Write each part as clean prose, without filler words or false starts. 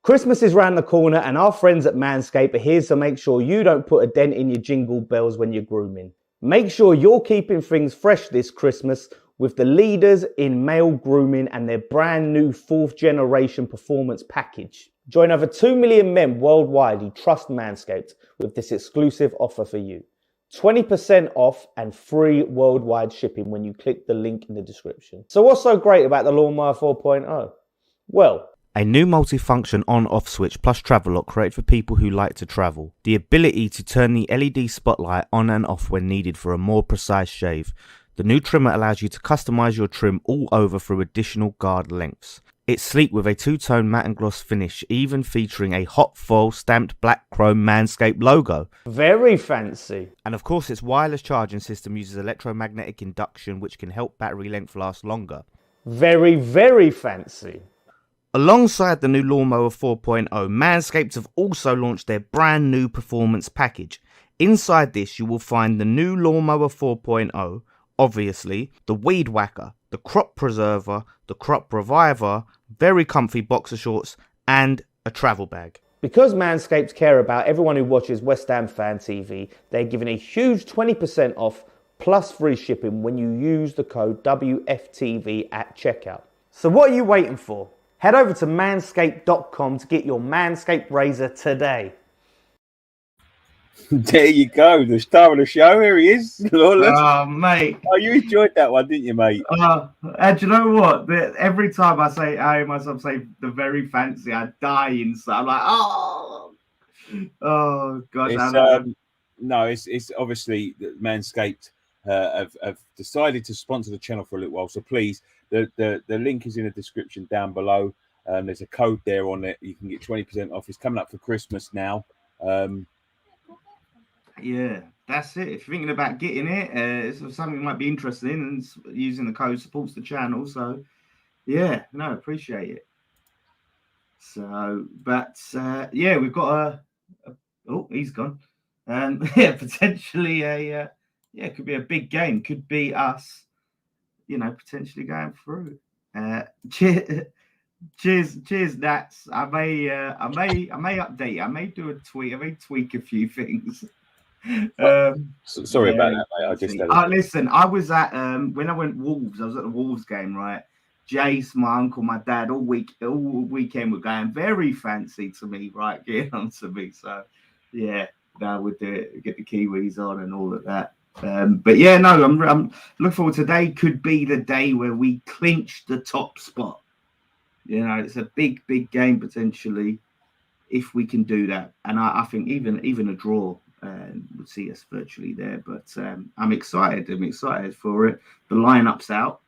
Christmas is round the corner and our friends at Manscaped are here to make sure you don't put a dent in your jingle bells when you're grooming. Make sure you're keeping things fresh this Christmas with the leaders in male grooming and their brand new 4th generation performance package. Join over 2 million men worldwide who trust Manscaped with this exclusive offer for you. 20% off and free worldwide shipping when you click the link in the description. So what's so great about the Lawnmower 4.0? Well, a new multi-function on-off switch plus travel lock created for people who like to travel. The ability to turn the LED spotlight on and off when needed for a more precise shave. The new trimmer allows you to customize your trim all over through additional guard lengths. It's sleek with a two-tone matte and gloss finish, even featuring a hot foil stamped black chrome Manscaped logo. Very fancy. And of course its wireless charging system uses electromagnetic induction which can help battery length last longer. Very, very fancy. Alongside the new Lawnmower 4.0, Manscaped have also launched their brand new performance package. Inside this you will find the new Lawnmower 4.0, obviously, the Weed Whacker, the Crop Preserver, the Crop Reviver, very comfy boxer shorts, and a travel bag. Because Manscaped care about everyone who watches West Ham Fan TV, they're giving a huge 20% off plus free shipping when you use the code WFTV at checkout. So what are you waiting for? Head over to manscaped.com to get your Manscaped razor today. There you go, the star of the show. Here he is, Lawless. Oh, mate. Oh, you enjoyed that one, didn't you, mate? And you know what? Every time I hear myself say the very fancy, I die inside. I'm like, oh, gosh. It's obviously that Manscaped have decided to sponsor the channel for a little while. So please, the link is in the description down below. There's a code there on it. You can get 20% off. It's coming up for Christmas now. Yeah, that's it. If you're thinking about getting it, it's something you might be interested in, and using the code supports the channel. So, yeah, no, appreciate it. So, but we've got oh, he's gone. Potentially it could be a big game. Could be us, potentially going through. Cheers, Nats. I may update you. I may do a tweet. I may tweak a few things. Sorry about that, mate. I just listen. I was at when I went Wolves. I was at the Wolves game, right? Jace, my uncle, my dad, all weekend were going very fancy to me, right? Getting on to me. So yeah, we'd do it, get the Kiwis on and all of that. But yeah, no, I'm looking forward. Today could be the day where we clinch the top spot. It's a big game potentially if we can do that. And I think even a draw would see us virtually there. But I'm excited. I'm excited for it. The lineup's out.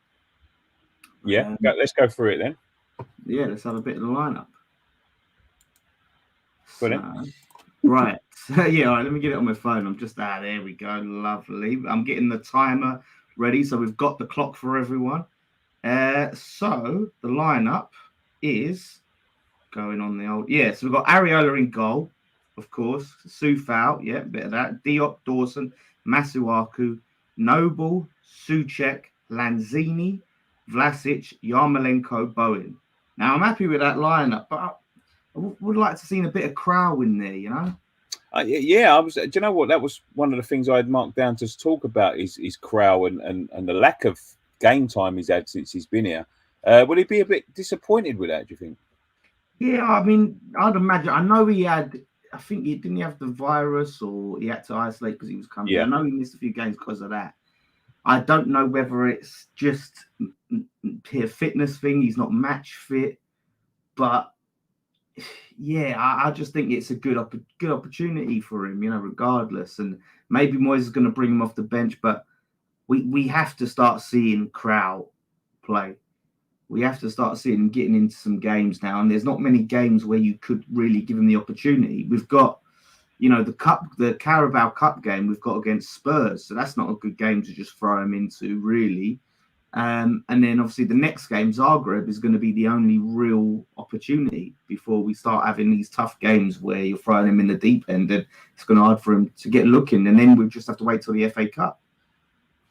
Yeah, let's go through it then. Yeah, let's have a bit of the lineup. Right. So, yeah, all right, let me get it on my phone. I'm just there we go. Lovely. I'm getting the timer ready. So we've got the clock for everyone. So the lineup is going on the old. Yeah, so we've got Areola in goal, of course. Sufal, yeah, bit of that. Diop, Dawson, Masuaku, Noble, Suchek, Lanzini, Vlasic, Yarmolenko, Bowen. Now I'm happy with that lineup, but I would like to see a bit of Crow in there, Yeah, I was. Do you know what? That was one of the things I had marked down to talk about is Crow and the lack of game time he's had since he's been here. Will he be a bit disappointed with that, do you think? Yeah, I mean, I'd imagine. I know he had. I think he didn't have the virus, or he had to isolate because he was coming. Yeah. I know he missed a few games because of that. I don't know whether it's just a fitness thing. He's not match fit, but yeah, I just think it's a good opportunity for him, regardless. And maybe Moyes is going to bring him off the bench, but we have to start seeing Crow play. We have to start seeing him getting into some games now. And there's not many games where you could really give him the opportunity. We've got, the Carabao Cup game we've got against Spurs. So that's not a good game to just throw him into, really. And then obviously the next game, Zagreb, is going to be the only real opportunity before we start having these tough games where you're throwing him in the deep end and it's going to be hard for him to get looking. And then we'll just have to wait till the FA Cup.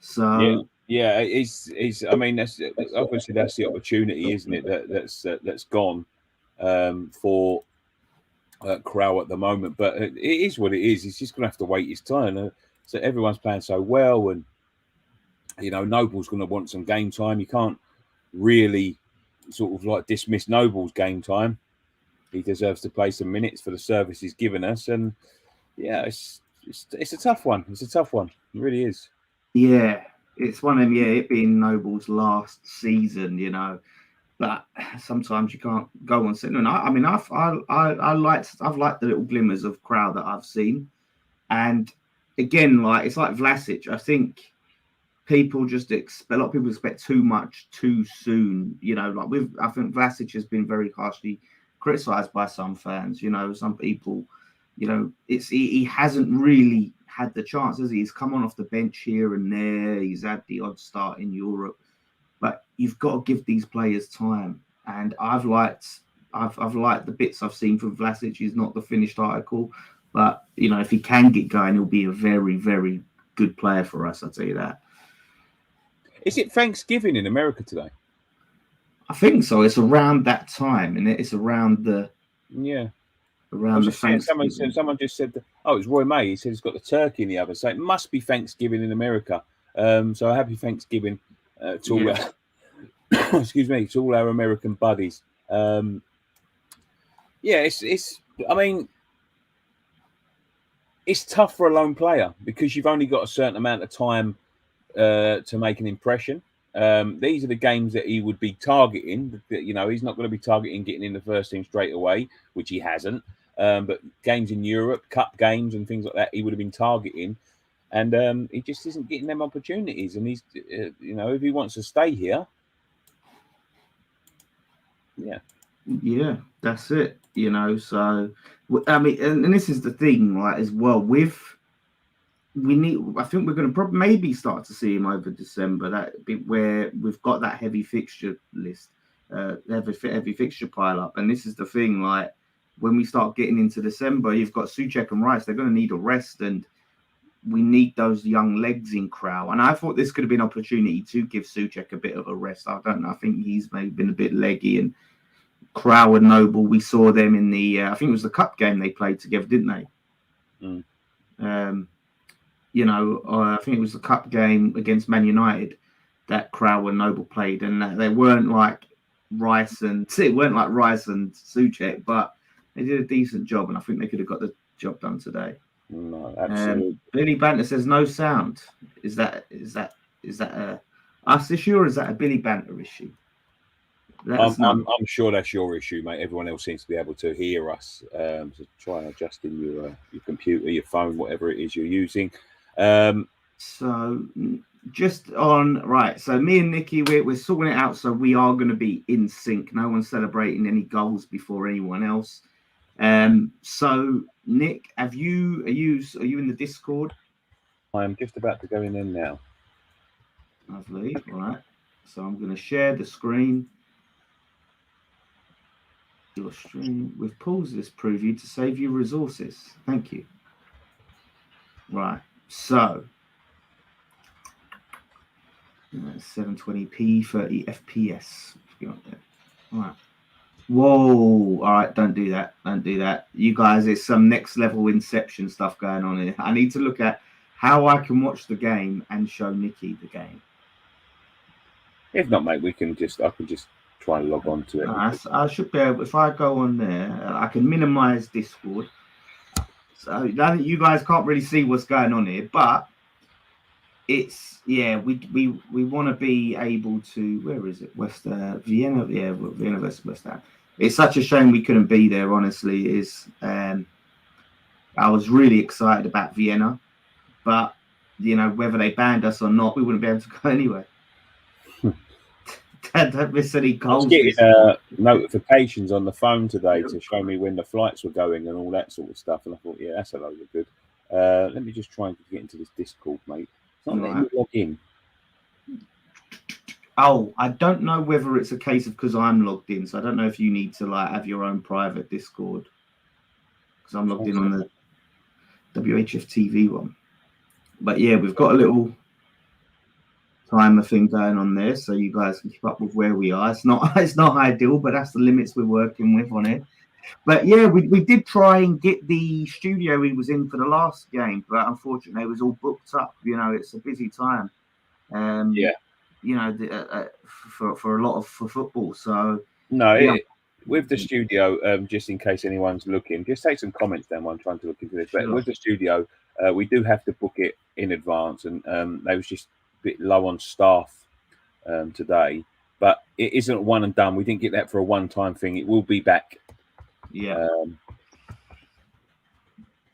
So yeah, he's. I mean, that's obviously the opportunity, isn't it? That's gone for Crow at the moment, but it is what it is. He's just going to have to wait his turn. So everyone's playing so well, and Noble's going to want some game time. You can't really sort of like dismiss Noble's game time. He deserves to play some minutes for the service he's given us, and yeah, it's a tough one. It's a tough one. It really is. Yeah, it's one of them. Yeah, it being Noble's last season, but sometimes you can't go on sitting. And I mean, I've liked the little glimmers of Crow that I've seen, and again, it's like Vlasic. I think people just a lot of people expect too much too soon. I think Vlasic has been very harshly criticised by some fans. Some people, he hasn't really had the chance, has he? He's come on off the bench here and there. He's had the odd start in Europe, but you've got to give these players time. And I've liked the bits I've seen from Vlasic. He's not the finished article, but if he can get going, he'll be a very, very good player for us. I'll tell you that. Is it Thanksgiving in America today? I think so. It's around that time, and it's around the around the Thanksgiving. Someone just said, it's Roy May. He said he's got the turkey in the oven, so it must be Thanksgiving in America. So happy Thanksgiving to all our, excuse me, to all our American buddies. It's. I mean, it's tough for a lone player because you've only got a certain amount of time to make an impression. These are the games that he would be targeting. He's not going to be targeting getting in the first team straight away, which he hasn't. But games in Europe, cup games and things like that, he would have been targeting. And he just isn't getting them opportunities. And he's, if he wants to stay here, yeah, that's it. So I mean, and this is the thing, right? As well with. I think we're going to probably maybe start to see him over December. That bit where we've got that heavy fixture list, heavy fixture pile up. And this is the thing, when we start getting into December, you've got Souček and Rice. They're going to need a rest, and we need those young legs in Crow. And I thought this could have been an opportunity to give Souček a bit of a rest. I don't know. I think he's maybe been a bit leggy. And Crow and Noble, we saw them in the, I think it was the cup game they played together, didn't they? I think it was the cup game against Man United that Crow and Noble played, and they weren't like Rice and Souček, but they did a decent job, and I think they could have got the job done today. No, absolutely. Billy Banter says no sound. Is that a us issue or is that a Billy Banter issue? I'm sure that's your issue, mate. Everyone else seems to be able to hear us. So try and adjust in your computer, your phone, whatever it is you're using. So just on right. So me and Nikki, we're sorting it out. So we are going to be in sync. No one's celebrating any goals before anyone else. So Nick, are you in the Discord? I'm just about to go in there now. Lovely. All right. So I'm going to share the screen. Your stream. We've paused this preview to save you resources. Thank you. Right. So 720p, 30 FPS. All right. Whoa. All right. Don't do that. Don't do that. You guys, it's some next level Inception stuff going on here. I need to look at how I can watch the game and show Nikki the game. If not, mate, I can just try and log on to it. I should be able, if I go on there, I can minimize Discord. So you guys can't really see what's going on here, but it's we want to be able to. Where is it? Vienna, Vienna versus West Ham. It's such a shame we couldn't be there. Honestly, it is. I was really excited about Vienna, but whether they banned us or not, we wouldn't be able to go anyway. Don't miss any goals. I was getting notifications on the phone today to show me when the flights were going and all that sort of stuff. And I thought, that's a load of good. Let me just try and get into this Discord, mate. It's not letting me log in. Oh, I don't know whether it's a case of because I'm logged in. So I don't know if you need to have your own private Discord. Because I'm logged in on the WHF TV one. But yeah, we've got a little timer thing going on there, so you guys can keep up with where we are. It's not ideal, but that's the limits we're working with on it. But yeah, we did try and get the studio he was in for the last game, but unfortunately it was all booked up. You know, it's a busy time. Yeah. You know, for a lot of football. So no, yeah. With the studio, just in case anyone's looking, just take some comments down while I'm trying to look into this. But Sure. with the studio, we do have to book it in advance, and they was just a bit low on staff today. But it isn't one and done. We didn't get that for a one-time thing. It will be back. Yeah.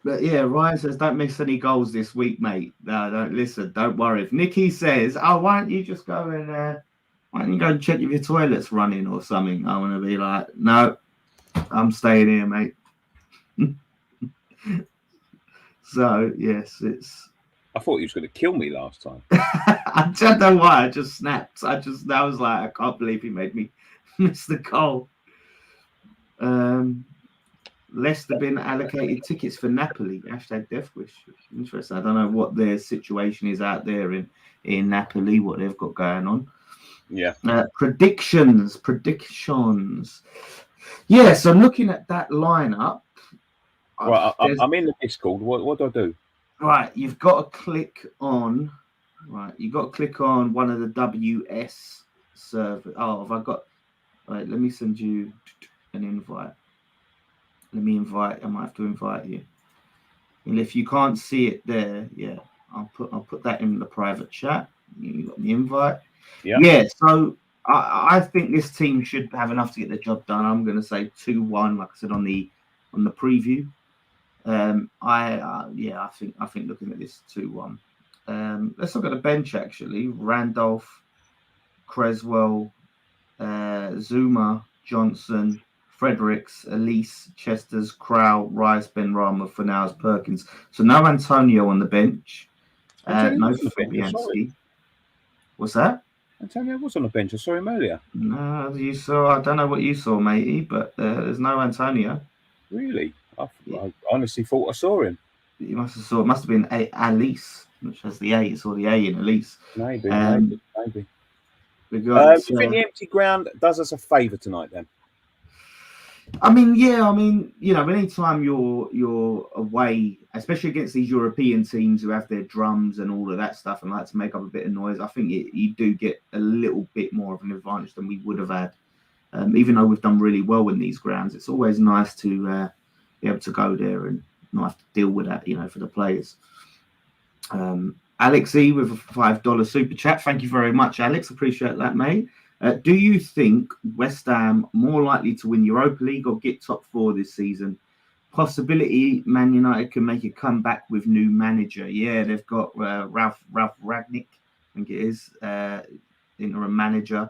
But yeah, Ryan says, don't miss any goals this week, mate. No, don't listen. Don't worry. If Nikki says, oh, why don't you just go and why don't you go and check if your toilet's running or something? I want to be like, no, I'm staying here, mate. So yes, it's. I thought he was going to kill me last time. I don't know why. I just snapped. I was like, I can't believe he made me miss the goal. Leicester been allocated tickets for Napoli. # Death Wish. Interesting. I don't know what their situation is out there in Napoli, what they've got going on. Yeah. Predictions. Yeah, so looking at that lineup. Right, I'm in the Discord. What do I do? Right, you've got to click on. Right, you've got to click on one of the WS servers. Oh, have I got? Right, let me send you an invite. I might have to invite you. And if you can't see it there, yeah, I'll put that in the private chat. You got the invite. Yeah. Yeah. So I think this team should have enough to get the job done. I'm going to say 2-1, like I said on the preview. I think looking at this 2-1. Let's look at the bench actually. Randolph, Creswell, Zuma, Johnson, Fredericks, Elise, Chesters, Crow, Rice, Benrahma, Fornals, Perkins. So no Antonio on the bench. No Fabianski. What's that? Antonio was on the bench. I saw him earlier. No, you saw. I don't know what you saw, matey, but there's no Antonio. Really? I honestly thought I saw him. You must have saw. It must have been Alice, which has the A. It's all the A in Elise. Maybe. Do you think the empty ground does us a favour tonight, then? I mean, you know, anytime you're away, especially against these European teams who have their drums and all of that stuff and like to make up a bit of noise, I think you do get a little bit more of an advantage than we would have had. Even though we've done really well in these grounds, it's always nice to be able to go there and not have to deal with that, you know, for the players. Alex E with a $5 super chat. Thank you very much, Alex. Appreciate that, mate. Do you think West Ham more likely to win Europa League or get top 4 this season? Possibility Man United can make a comeback with new manager. Yeah, they've got Ralph Ragnick, I think it is, interim manager.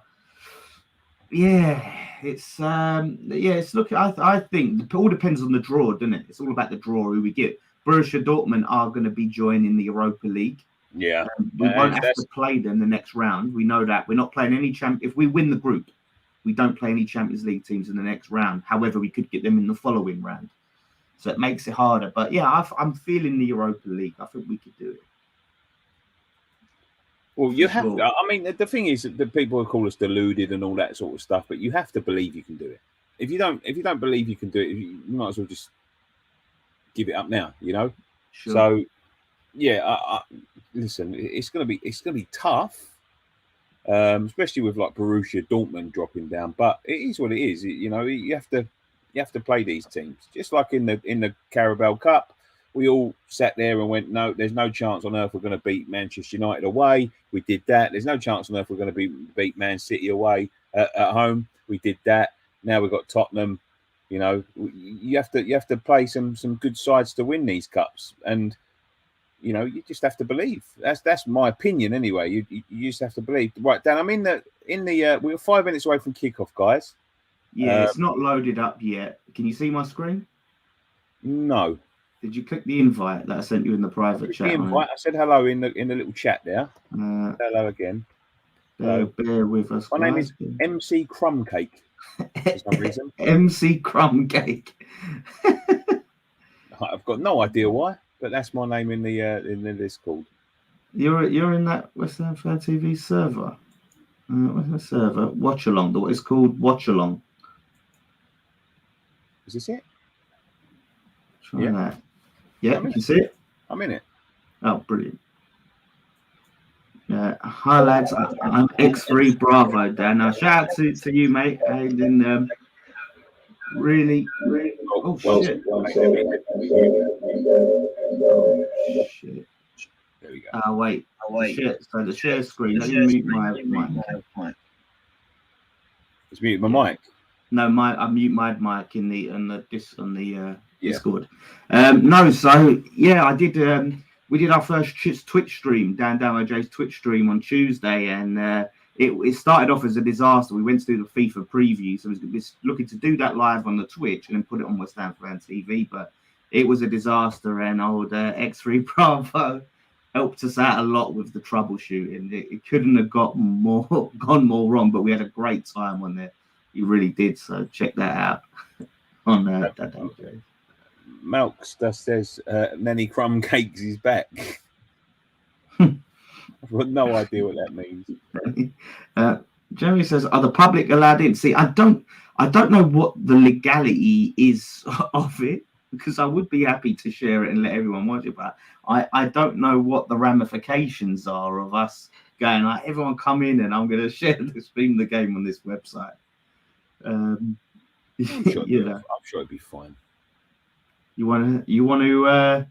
Yeah, it's looking. I think it all depends on the draw, doesn't it? It's all about the draw who we get. Borussia Dortmund are going to be joining the Europa League. Yeah, we won't have to play them the next round. We know that we're not playing any If we win the group, we don't play any Champions League teams in the next round. However, we could get them in the following round, so it makes it harder. But yeah, I'm feeling the Europa League. I think we could do it. Well, you have to. I mean, the thing is that people will call us deluded and all that sort of stuff, but you have to believe you can do it. If you don't believe you can do it, you might as well just give it up now. You know. Sure. So, yeah. Listen, it's gonna be tough, especially with like Borussia Dortmund dropping down. But it is what it is. You know, you have to play these teams. Just like in the Carabao Cup, we all sat there and went, no, there's no chance on earth we're going to beat Manchester United away. We did that. There's no chance on earth we're going to beat Man City away at home. We did that. Now we've got Tottenham. You know, you have to play some good sides to win these cups, and you know, you just have to believe. That's my opinion anyway. You just have to believe. Right, Dan, I'm in the we're 5 minutes away from kickoff, guys. Yeah, it's not loaded up yet. Can you see my screen? No. Did you click the invite that I sent you in the private chat? The invite. I said hello in the little chat there. Hello again. Bear with us. My name is MC Crumbcake. For some reason. MC Crumbcake. I've got no idea why, but that's my name in the Discord. You're in that West Ham Fan TV server. What's the server? Watchalong. It's called Watchalong. Is this it? Try that. Yeah, you can see it. I'm in it. Oh, brilliant. Hi lads, I'm X3 Bravo, Dan. Now shout out to you, mate. And really, oh shit. Oh shit. There we go. Oh wait. Shit. So the share screen. Let me mute my mic. It's muted my mic. No, I mute my mic on the Discord. No, so yeah, I did. We did our first Twitch stream, Dan Damo J's Twitch stream on Tuesday, and it started off as a disaster. We went to do the FIFA preview, so I was looking to do that live on the Twitch and then put it on West Ham Fan TV, but it was a disaster, and old X3 Bravo helped us out a lot with the troubleshooting. It couldn't have gone more wrong, but we had a great time on there. You really did, so check that out on Dan Damo J. Malks says Nenny Crumb Cakes is back. I've got no idea what that means. Jeremy says, "Are the public allowed in?" See, I don't know what the legality is of it, because I would be happy to share it and let everyone watch it, but I don't know what the ramifications are of us going like, everyone come in and I'm going to stream the game on this website. I'm sure it'd be fine. You want to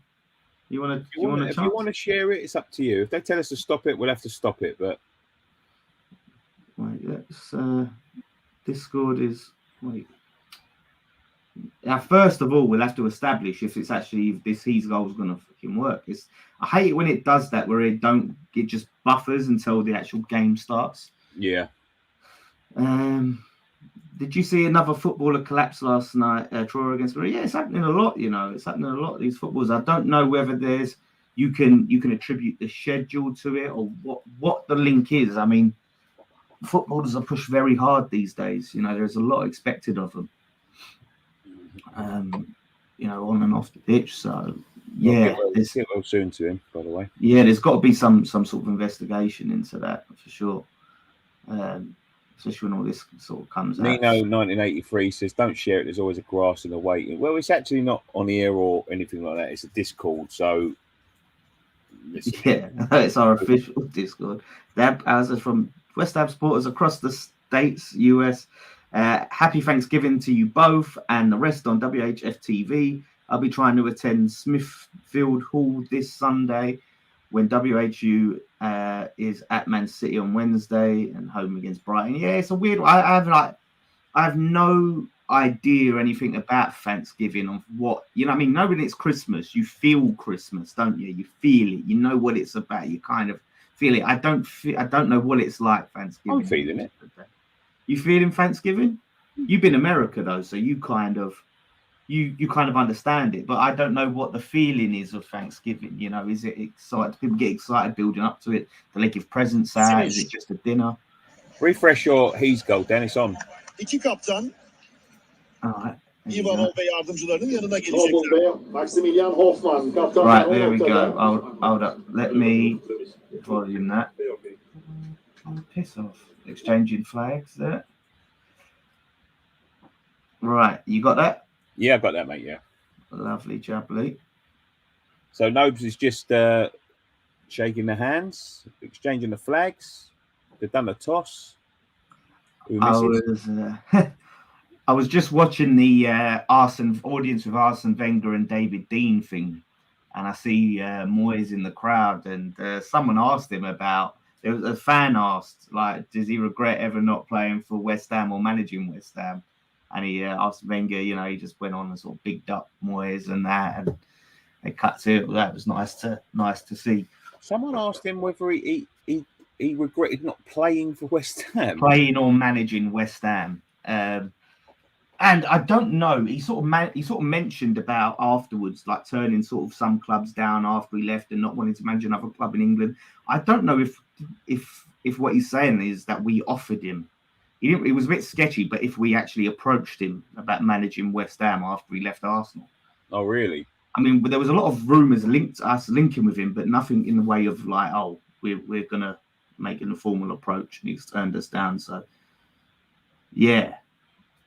share it, it's up to you. If they tell us to stop it, we'll have to stop it. But wait, let's Discord is now, first of all, we'll have to establish if it's actually if this He's goal is going to fucking work. I hate it when it does that, where it just buffers until the actual game starts. Yeah. Did you see another footballer collapse last night? Troy against Maria. Yeah, it's happening a lot. It's happening a lot. These footballers. I don't know whether you can attribute the schedule to it or what the link is. I mean, footballers are pushed very hard these days. There's a lot expected of them. On and off the pitch. So yeah, there's get well soon to him. By the way. Yeah, there's got to be some sort of investigation into that for sure. Especially when all this sort of comes out. Nino 1983 says, "Don't share it. There's always a grass in the waiting." Well, it's actually not on the air or anything like that. It's a Discord, so yeah, it's our official Discord. That as from West Ham supporters across the states, US. Happy Thanksgiving to you both and the rest on WHF TV. I'll be trying to attend Smithfield Hall this Sunday when WHU is at Man City on Wednesday and home against Brighton. Yeah, it's a weird one. I have no idea anything about Thanksgiving on what I mean. Knowing it's Christmas, you feel Christmas, don't you? You feel it. You know what it's about. You kind of feel it. I don't know what it's like Thanksgiving. I'm feeling it. You feeling Thanksgiving? You've been in America though, so you kind of understand it, but I don't know what the feeling is of Thanksgiving. Is it excited? People get excited building up to it. Do they give presents out? Is it just a dinner? Refresh your He's goal, Dennis on. İki kaptan. All right. Ivanov ve yardımcılarının yanına gelecekler. Maximilian Hoffman, kaptan. Right, there we go. Hold up. Let me volume that. Oh, piss off. Exchanging flags there. Right, you got that? Yeah, I've got that, mate. Yeah. Lovely, jubbly. So Nobes is just shaking the hands, exchanging the flags. They've done the toss. I was just watching the audience with Arsene Wenger and David Dean thing, and I see Moyes in the crowd, and someone asked him about. There was a fan asked, like, does he regret ever not playing for West Ham or managing West Ham? And he asked Wenger, he just went on and sort of bigged up Moyes and that, and they cut to it. That was nice to see. Someone asked him whether he regretted not playing for West Ham, playing or managing West Ham. And I don't know. He sort of mentioned about afterwards, like turning sort of some clubs down after he left and not wanting to manage another club in England. I don't know if what he's saying is that we offered him. It was a bit sketchy, but if we actually approached him about managing West Ham after he left Arsenal. Oh, really? I mean, there was a lot of rumours linking with him, but nothing in the way of like, oh, we're going to make an informal approach, and he's turned us down. So, yeah,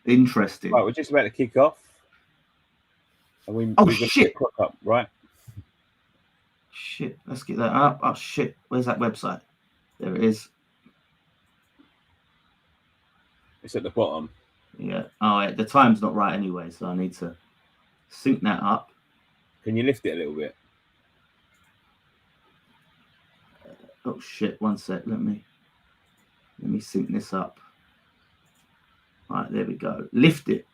interesting. Right, we're just about to kick off. And we Oh, got to shit. get Croc up, right? Shit, let's get that up. Oh, shit. Where's that website? There it is. It's at the bottom. Yeah. Oh, yeah. The time's not right anyway, so I need to sync that up. Can you lift it a little bit? Oh, shit. One sec. Let me sync this up. All right, there we go. Lift it.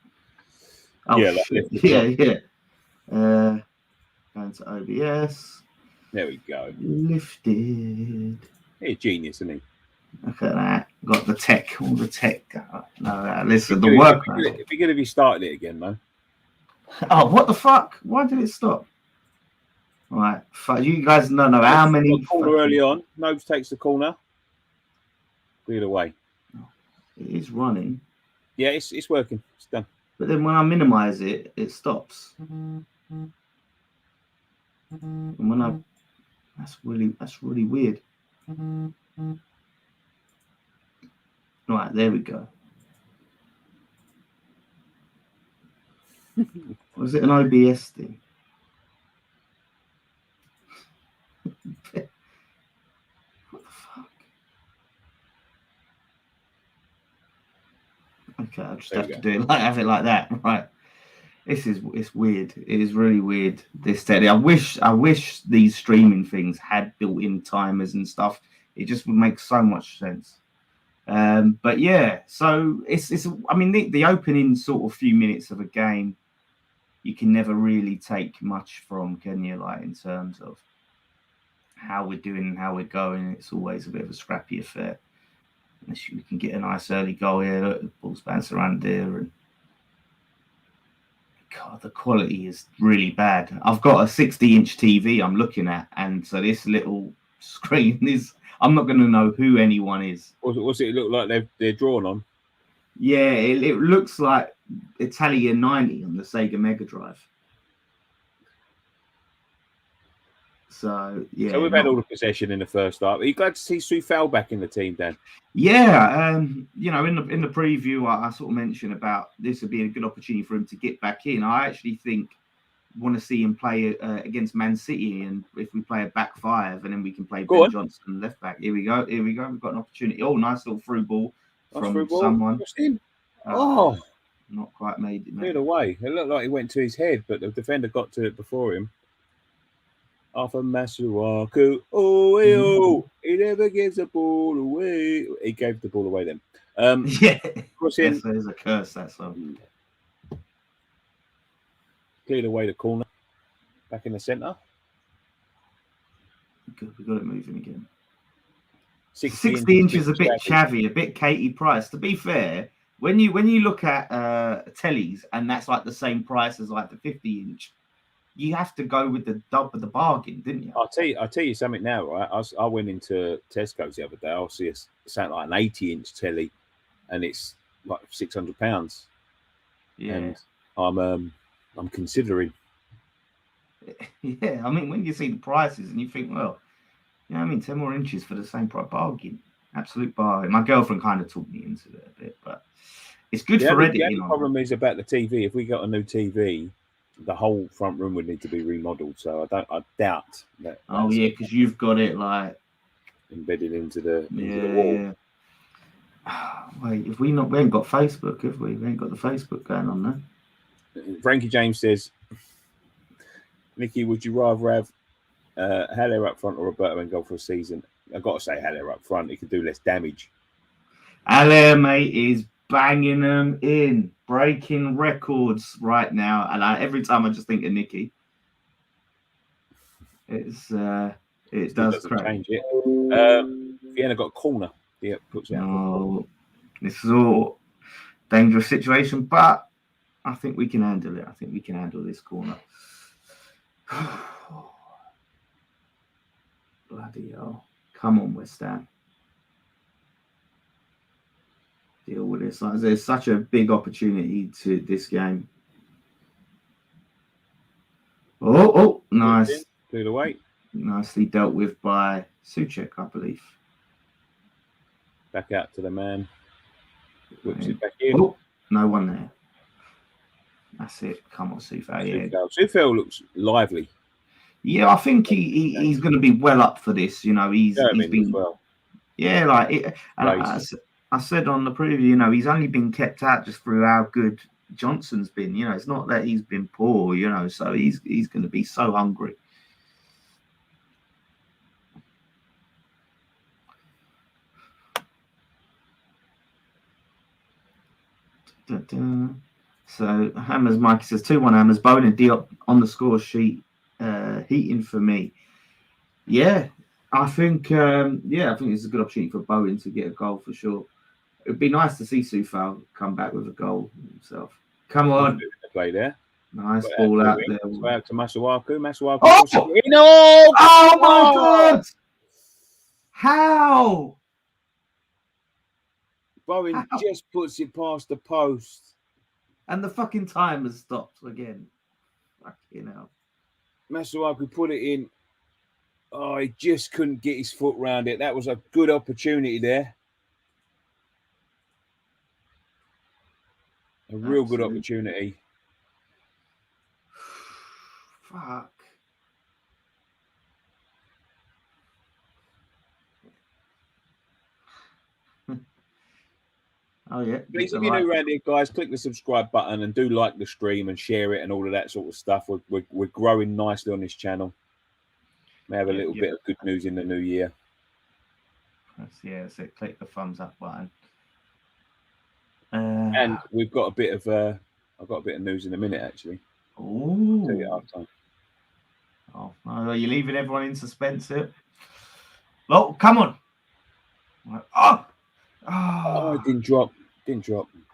Oh, Yeah, like shit. lift it. Yeah. Going to OBS. There we go. Lifted. He's genius, isn't he? Look at that. Got the tech, all the tech. No, listen, It'd the be work. good- It'd be good if you started it again, though. Oh, what the fuck? Why did it stop? All right. You guys don't know how many. Corner early on. Nobes takes the corner. Cleared away. It is running. Yeah, it's working. It's done. But then when I minimize it, it stops. And when I, that's really weird. Right, there we go. Was it an OBS thing? What the fuck? Okay, I'll just have to do it have it like that, right? It's weird. It is really weird. This steady. I wish these streaming things had built-in timers and stuff. It just would make so much sense. But yeah, so it's. I mean, the opening sort of few minutes of a game, you can never really take much from, can you? Like in terms of how we're doing and how we're going. It's always a bit of a scrappy affair. Unless you can get a nice early goal here. Look, the ball's bouncing around there, and God, the quality is really bad. I've got a 60-inch TV I'm looking at, and so this little screen is. I'm not going to know who anyone is. What's it look like they're drawn on? Yeah, it looks like Italia 90 on the Sega Mega Drive. So yeah. So we've had all the possession in the first half. Are you glad to see Soufal back in the team, Dan? Yeah, you know, in the preview, I sort of mentioned about this would be a good opportunity for him to get back in. I actually want to see him play against Man City, and if we play a back five, and then we can play Ben Johnson left back. Here we go. We've got an opportunity. Oh, nice little through ball from someone. Not quite made it. Cleared away. It looked like he went to his head, but the defender got to it before him. Arthur Masuaku. He never gives the ball away. He gave the ball away then. Yeah, there's a curse. That's one. Cleared away the corner. Back in the centre. Good, we got it moving again. 60 inches a bit chavvy, a bit Katie Price. To be fair, when you look at tellies and that's like the same price as like the 50-inch, you have to go with the bargain, didn't you? I'll tell you something now, right? I went into Tesco's the other day. I'll see something like an 80-inch telly, and it's like £600. Yeah, and I'm considering. Yeah, I mean, when you see the prices and you think, well, you know, I mean, 10 more inches for the same price, bargain, absolute bargain. My girlfriend kind of talked me into it a bit, but it's good for editing. The problem is about the TV. If we got a new TV, the whole front room would need to be remodeled. So I doubt that. Oh yeah, because you've got it like embedded into the wall. Yeah. Wait, we ain't got Facebook, have we? We ain't got the Facebook going on there. Frankie James says, Nicky, would you rather have Haller up front or Roberto and go for a season? I've got to say Haller up front. He could do less damage. Haller, mate, is banging them in, breaking records right now. And every time I just think of Nicky. It does change it. Vienna got a corner. Yeah, puts it out. No, this is all dangerous situation, but I think we can handle it. I think we can handle this corner. Bloody hell. Come on, West Ham. Deal with this. There's such a big opportunity to this game. Oh, nice. Cleared away. Nicely dealt with by Souček, I believe. Back out to the man. Whips it back in. Oh, no one there. That's it. Come on, Sufal. Yeah. Sufal looks lively. Yeah, I think he's going to be well up for this. You know, he's been as well. Yeah, like it, and I said on the preview, you know, he's only been kept out just through how good Johnson's been. You know, it's not that he's been poor. You know, so he's going to be so hungry. So Hammers Mikey says 2-1 Hammers. Bowen and Diop on the score sheet, heating for me. Yeah, I think it's a good opportunity for Bowen to get a goal for sure. It'd be nice to see Sufal come back with a goal himself. Come on, play there. Nice ball out there. Back to Masuaku. Oh my God! How? Bowen just puts it past the post. And the fucking time has stopped again. Fucking hell. Masuaku put it in. Oh, he just couldn't get his foot round it. That was a good opportunity there. A real good opportunity. Fuck. Oh yeah. Please, if you're new around here, guys, click the subscribe button and do like the stream and share it and all of that sort of stuff. We're growing nicely on this channel. We have a little bit of good news in the new year. So click the thumbs up button. And we've got a bit of I've got a bit of news in a minute actually. Oh. Tell you after. Oh, are you leaving everyone in suspense here? Well, come on. Oh, it didn't drop.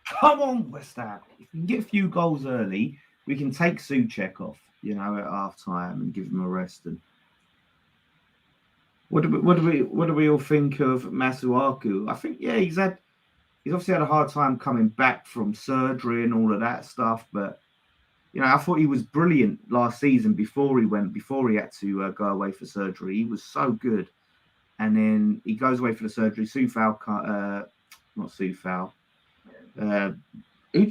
Come on, West Ham. If we can get a few goals early, we can take Souček off, you know, at half time and give him a rest. And what do we all think of Masuaku? I think he's obviously had a hard time coming back from surgery and all of that stuff, but you know, I thought he was brilliant last season before he had to go away for surgery. He was so good. And then he goes away for the surgery. Not Sufal.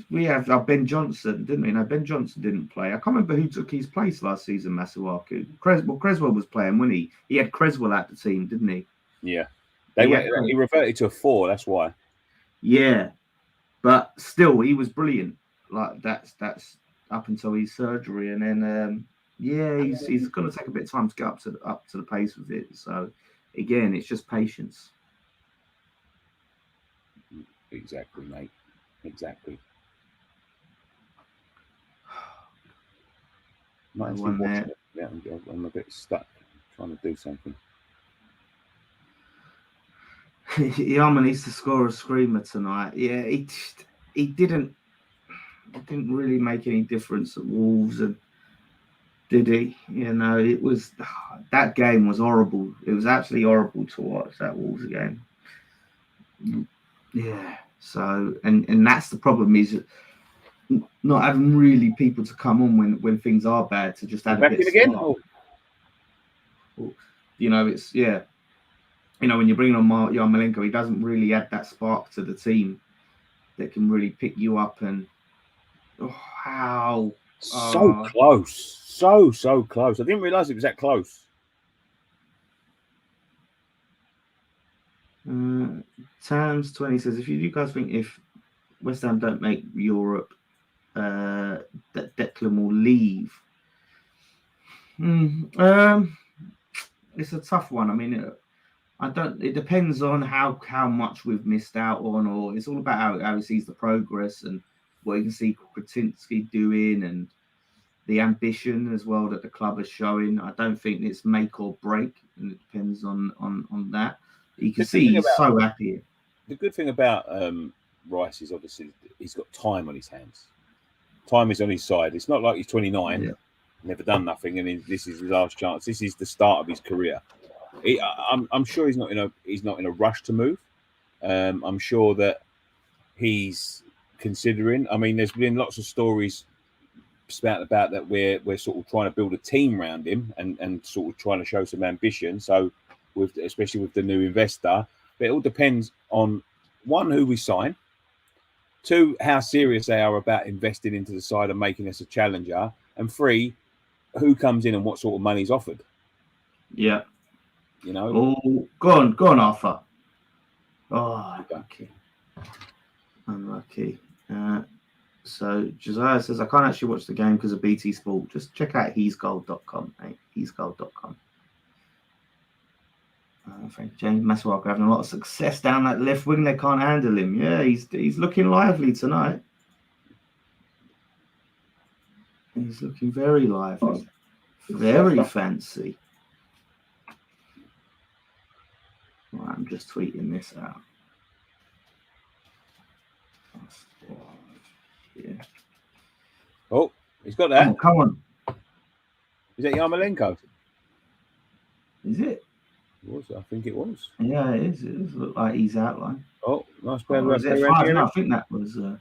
We have Ben Johnson, didn't we? No, Ben Johnson didn't play. I can't remember who took his place last season, Masuaku. Creswell was playing, wasn't he? He had Creswell out the team, didn't he? Yeah. He reverted to a 4, that's why. Yeah. But still, he was brilliant. Like that's up until his surgery. And then he's gonna take a bit of time to get up to the pace with it. So again, it's just patience. Exactly, mate. Exactly. Might actually watch it. Yeah, I'm a bit stuck trying to do something. Yama needs to score a screamer tonight. Yeah, he didn't really make any difference at Wolves, and did he? You know, that game was horrible. It was absolutely horrible to watch, that Wolves game. Yeah. So, and that's the problem, is not having really people to come on when things are bad, to just add a bit of again. You know, you know, when you're bringing on Yarmolenko, he doesn't really add that spark to the team that can really pick you up. And so close, so close. I didn't realize it was that close. Tams 20 says, if you guys think if West Ham don't make Europe, that Declan will leave. It's a tough one. I mean, it depends on how much we've missed out on, or it's all about how he sees the progress and what you can see Kretinsky doing and the ambition as well that the club is showing. I don't think it's make or break, and it depends on that. You can see he's so happy. The good thing about Rice is obviously he's got time on his hands. Time is on his side. It's not like he's 29, never done nothing, and this is his last chance. This is the start of his career. I'm sure he's not in a rush to move. I'm sure that he's considering. I mean, there's been lots of stories about that we're sort of trying to build a team around him and sort of trying to show some ambition. So, especially with the new investor, but it all depends on one, who we sign, 2, how serious they are about investing into the side and making us a challenger. And 3, who comes in and what sort of money's offered. Yeah. You know? Oh, go on, Arthur. Oh, unlucky. So Josiah says, I can't actually watch the game because of BT Sport. Just check out he'sgold.com, mate. He'sgold.com. Thank you, James Maswalker, having a lot of success down that left wing. They can't handle him. Yeah, he's looking lively tonight. He's looking very lively. Very fancy. Right, I'm just tweeting this out. Yeah. Oh, he's got that. Come on. Is that Yarmolenko? Is it? It was. I think it was. Yeah, it is. It does look like he's outlined. Oh, nice Oh, play. is it 5? No, I think that was no,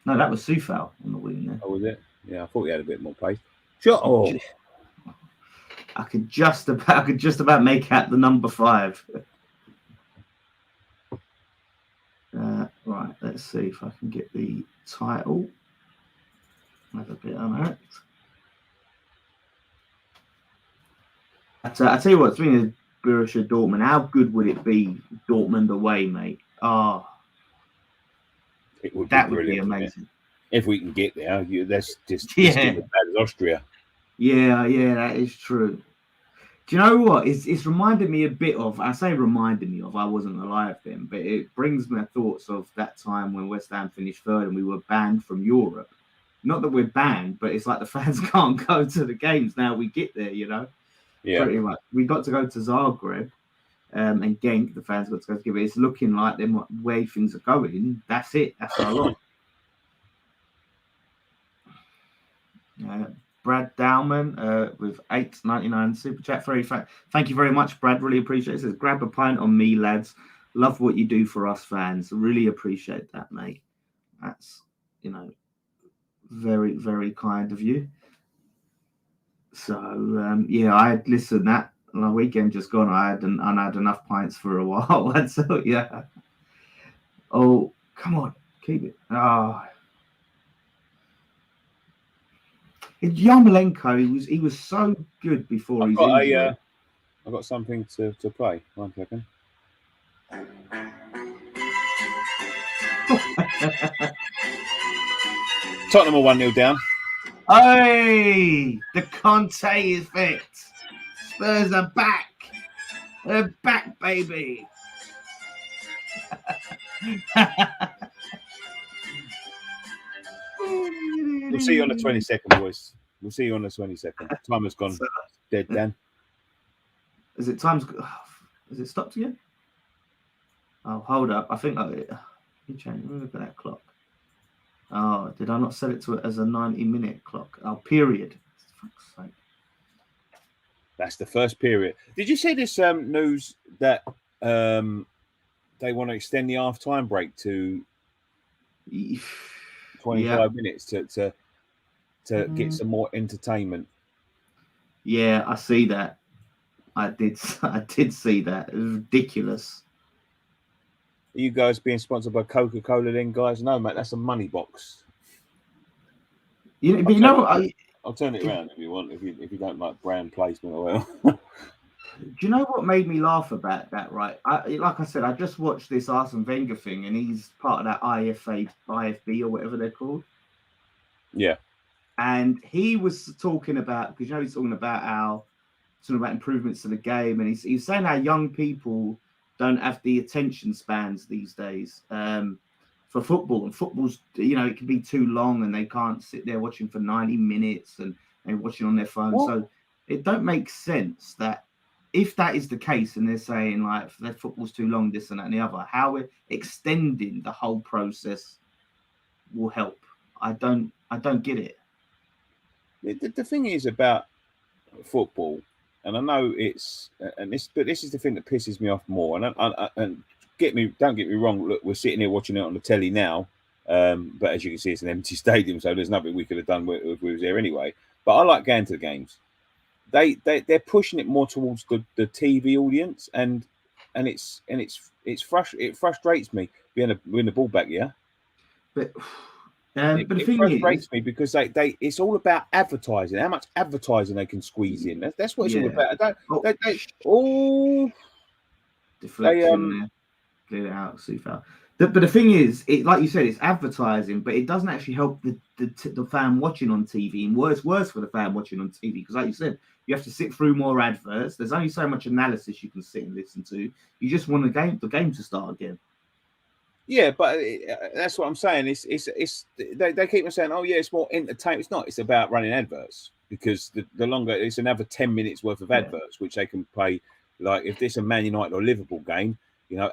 that was Sufal on the wing there. Oh, was it? Yeah, I thought he had a bit more pace. Sure. Oh. I could just about make out the number 5. Right, let's see if I can get the title. Have a bit on that. I tell you what, speaking of Borussia Dortmund, how good would it be Dortmund away, mate? Oh, that would be amazing. If we can get there, that's just as bad as Austria. Yeah, that is true. Do you know what? It's reminded me a bit of, I say reminded me of, I wasn't alive then, but it brings me thoughts of that time when West Ham finished 3rd and we were banned from Europe. Not that we're banned, but it's like the fans can't go to the games now we get there, you know? Yeah. Pretty much. We got to go to Zagreb and Genk, the fans got to go together. It's looking like the way things are going. That's it. That's our lot. Brad Dowman with $8.99 super chat. Thank you very much, Brad. Really appreciate it. It says, grab a pint on me, lads. Love what you do for us fans. Really appreciate that, mate. That's, very, very kind of you. So, I had listened that on the weekend just gone. I had enough pints for a while. So, yeah. Oh, come on. Keep it. Yarmolenko, he was so good before he's injured. I've got something to play. 1 second. Tottenham are 1-0 down. Hey, the Conte effect. Spurs are back. They're back, baby. We'll see you on the 22nd, boys. We'll see you on the 22nd. Time has gone dead, Dan. Is it stopped again? Oh, hold up. I think let me change. Let me look at that clock. Oh, did I not set it to it as a 90-minute clock? Oh, period. For fuck's sake. That's the first period. Did you see this news that they want to extend the half-time break to 25 minutes to get some more entertainment? Yeah, I see that. I did see that. It was ridiculous. Are you guys being sponsored by Coca-Cola then, guys? No, mate, that's a money box. I'll turn it around if you want, if you don't like brand placement or whatever. Do you know what made me laugh about that, right? Like I said, I just watched this Arsene Wenger thing, and he's part of that IFB or whatever they're called. Yeah. And he was talking about, because he's talking about improvements to the game, and he's saying how young people don't have the attention spans these days for football. And football's, it can be too long, and they can't sit there watching for 90 minutes and they're watching on their phone. What? So it don't make sense that if that is the case, and they're saying like their football's too long, this and that and the other, how extending the whole process will help. I don't get it. The thing is about football, and I know this is the thing that pisses me off more. And don't get me wrong. Look, we're sitting here watching it on the telly now, but as you can see, it's an empty stadium, so there's nothing we could have done if we was there anyway. But I like going to the games. They're pushing it more towards the TV audience, and it frustrates me being the ball back. Yeah. But But the it thing frustrates is, me because they it's all about advertising, how much advertising they can squeeze in. That's what it's all yeah. about. Oh, They deflection there. Clear it out, Sufal. But the thing is, it like you said, it's advertising, but it doesn't actually help the fan watching on TV. And worse for the fan watching on TV because, like you said, you have to sit through more adverts. There's only so much analysis you can sit and listen to. You just want the game to start again. Yeah, but that's what I'm saying. They keep on saying, oh yeah, it's more entertainment. It's not. It's about running adverts because the longer it's another 10 minutes worth of adverts, which they can play. Like if this a Man United or Liverpool game,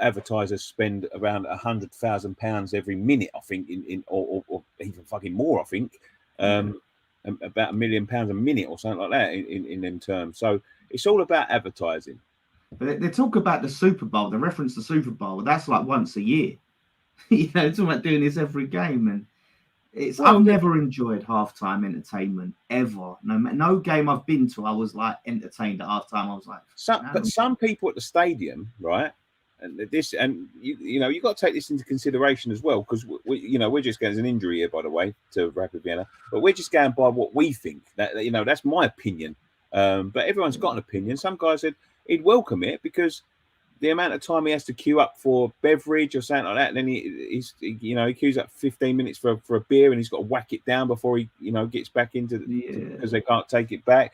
advertisers spend around £100,000 every minute. I think or even fucking more. I think about £1 million a minute or something like that in them terms. So it's all about advertising. But they talk about the Super Bowl. They reference the Super Bowl. That's like once a year. It's talking about doing this every game, and I've never enjoyed halftime entertainment ever. No game I've been to, I was like entertained at halftime. I was like, but some people at the stadium, right? And you got to take this into consideration as well because we're just getting an injury here, by the way, to Rapid Vienna, but we're just going by what we think. That's my opinion. But everyone's got an opinion. Some guys said he'd welcome it because the amount of time he has to queue up for beverage or something like that, and then he queues up 15 minutes for a beer, and he's got to whack it down before he gets back into because they can't take it back.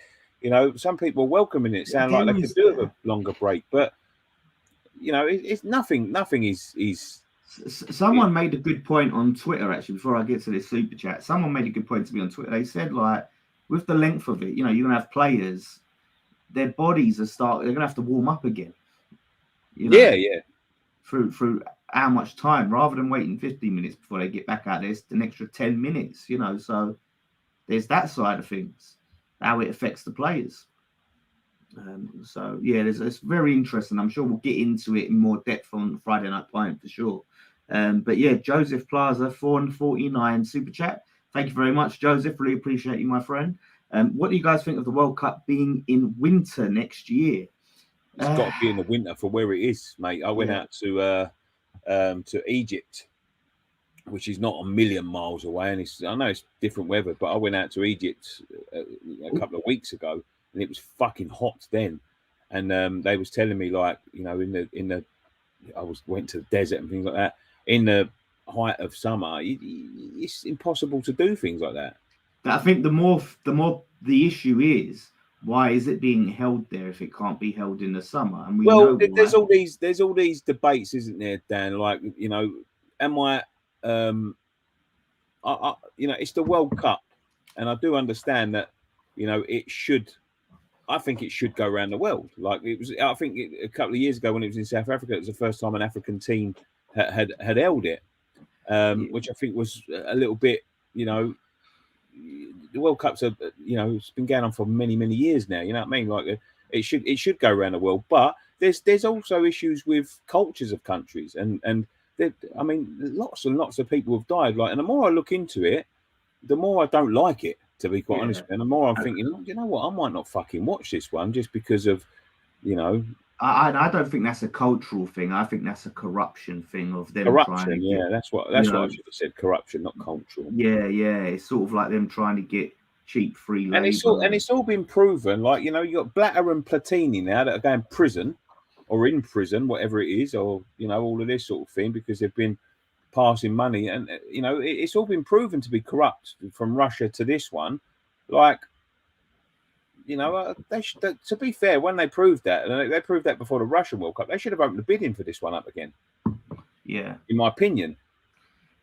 Some people are welcoming it. Sound like they could do with a longer break, but it's nothing. Nothing is. Someone made a good point on Twitter actually. Before I get to this super chat, someone made a good point to me on Twitter. They said like, with the length of it, you're gonna have players, their bodies they're gonna have to warm up again. Yeah. Through how much time, rather than waiting 15 minutes before they get back out, there's an extra 10 minutes, so there's that side of things, how it affects the players. So yeah, it's very interesting. I'm sure we'll get into it in more depth on Friday Night Pint for sure. But yeah, Joseph Plaza 449 super chat. Thank you very much, Joseph. Really appreciate you, my friend. What do you guys think of the World Cup being in winter next year? It's got to be in the winter for where it is, mate. I went out to Egypt, which is not a million miles away, and I know it's different weather, but I went out to Egypt a couple of weeks ago, and it was fucking hot then. And they was telling me like, went to the desert and things like that. In the height of summer, it's impossible to do things like that. I think the more the issue is, why is it being held there if it can't be held in the summer? And there's all these debates, isn't there, Dan? Like, am I it's the World Cup, and I do understand that, I think it should go around the world. Like it was, I think a couple of years ago when it was in South Africa, it was the first time an African team had held it, which I think was a little bit, the World Cups are, it's been going on for many, many years now. You know what I mean? Like it should go around the world, but there's also issues with cultures of countries, and lots and lots of people have died. Like, and the more I look into it, the more I don't like it, to be quite honest. And the more I'm thinking, you know what, I might not fucking watch this one just because of, I don't think that's a cultural thing. I think that's a corruption thing of them corruption. That's what I should have said. Corruption, not cultural. Yeah. It's sort of like them trying to get cheap free labor. And it's all been proven. Like, you got Blatter and Platini now that are going prison or in prison, whatever it is, or all of this sort of thing, because they've been passing money, and it's all been proven to be corrupt, from Russia to this one. Like, they should, to be fair, when they proved that, and they proved that before the Russian World Cup, they should have opened the bidding for this one up again. Yeah, in my opinion.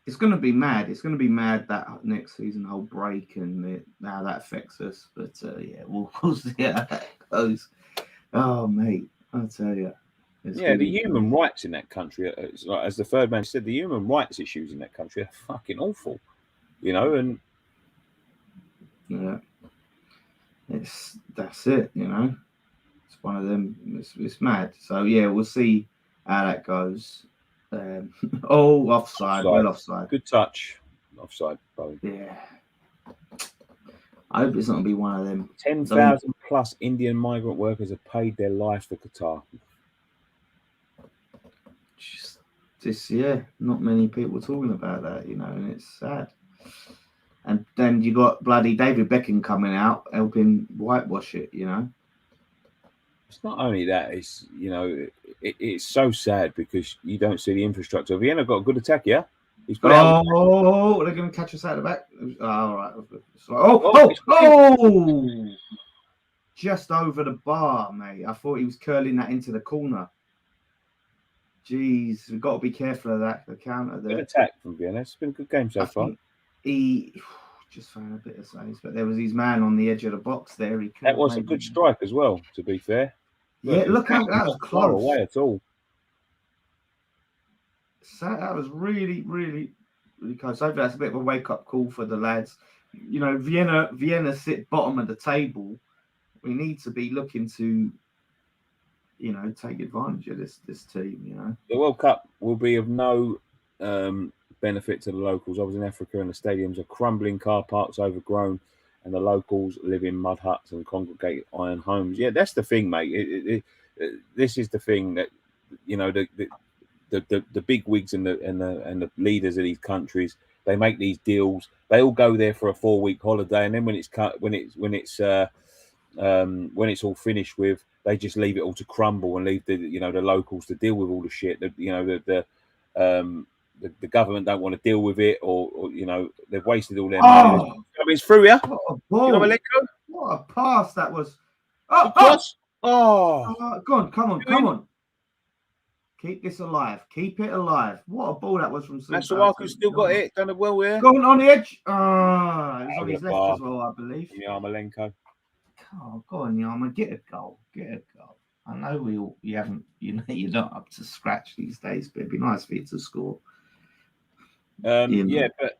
It's going to be mad. It's going to be mad that next season, whole break, and how that affects us. But we'll see how that goes. Oh, mate, I'll tell you. The human rights in that country, as the third man said, the human rights issues in that country are fucking awful. And yeah, that's it. It's one of them. It's mad. So yeah, we'll see how that goes. Offside. Well, offside. Good touch. Offside, Bowen. Yeah. I hope it's not going to be one of them. 10,000 plus Indian migrant workers have paid their lives for Qatar. not many people talking about that, you know, and it's sad. And then you got bloody David Beckham coming out helping whitewash it, you know. It's not only that; it's it's so sad because you don't see the infrastructure. Vienna got a good attack, yeah. He's put out. Oh, they're going to catch us out the back. Oh, all right. Oh! Just over the bar, mate. I thought he was curling that into the corner. Jeez, we've got to be careful of that. The counter there. Good attack from Vienna. It's been a good game so far. He just found a bit of space, but there was his man on the edge of the box there. That was a good strike as well, to be fair. Yeah, look how that was close. Not away at all. So that was really, really, really close. Hopefully that's a bit of a wake-up call for the lads. You know, Vienna sit bottom of the table. We need to be looking to, you know, take advantage of this team, you know. The World Cup will be of no benefit to the locals. I was in Africa and the stadiums are crumbling, car parks overgrown, and the locals live in mud huts and congregate iron homes. Yeah, that's the thing, mate. This is the thing that, you know, the big wigs and the leaders of these countries, they make these deals. They all go there for a 4-week holiday, and then when it's all finished with, they just leave it all to crumble and leave the locals to deal with all the shit. The government don't want to deal with it, or you know, they've wasted all their money. I mean, it's through here. What a pass that was! Come on! Keep this alive. Keep it alive. What a ball that was from Masuaku's still got it. Done it well there. Going on the edge. It was on his left as well, I believe. Yarmolenko. Oh, go on, Yarma. Get a goal. I know you're not up to scratch these days, but it'd be nice for you to score. Yeah, but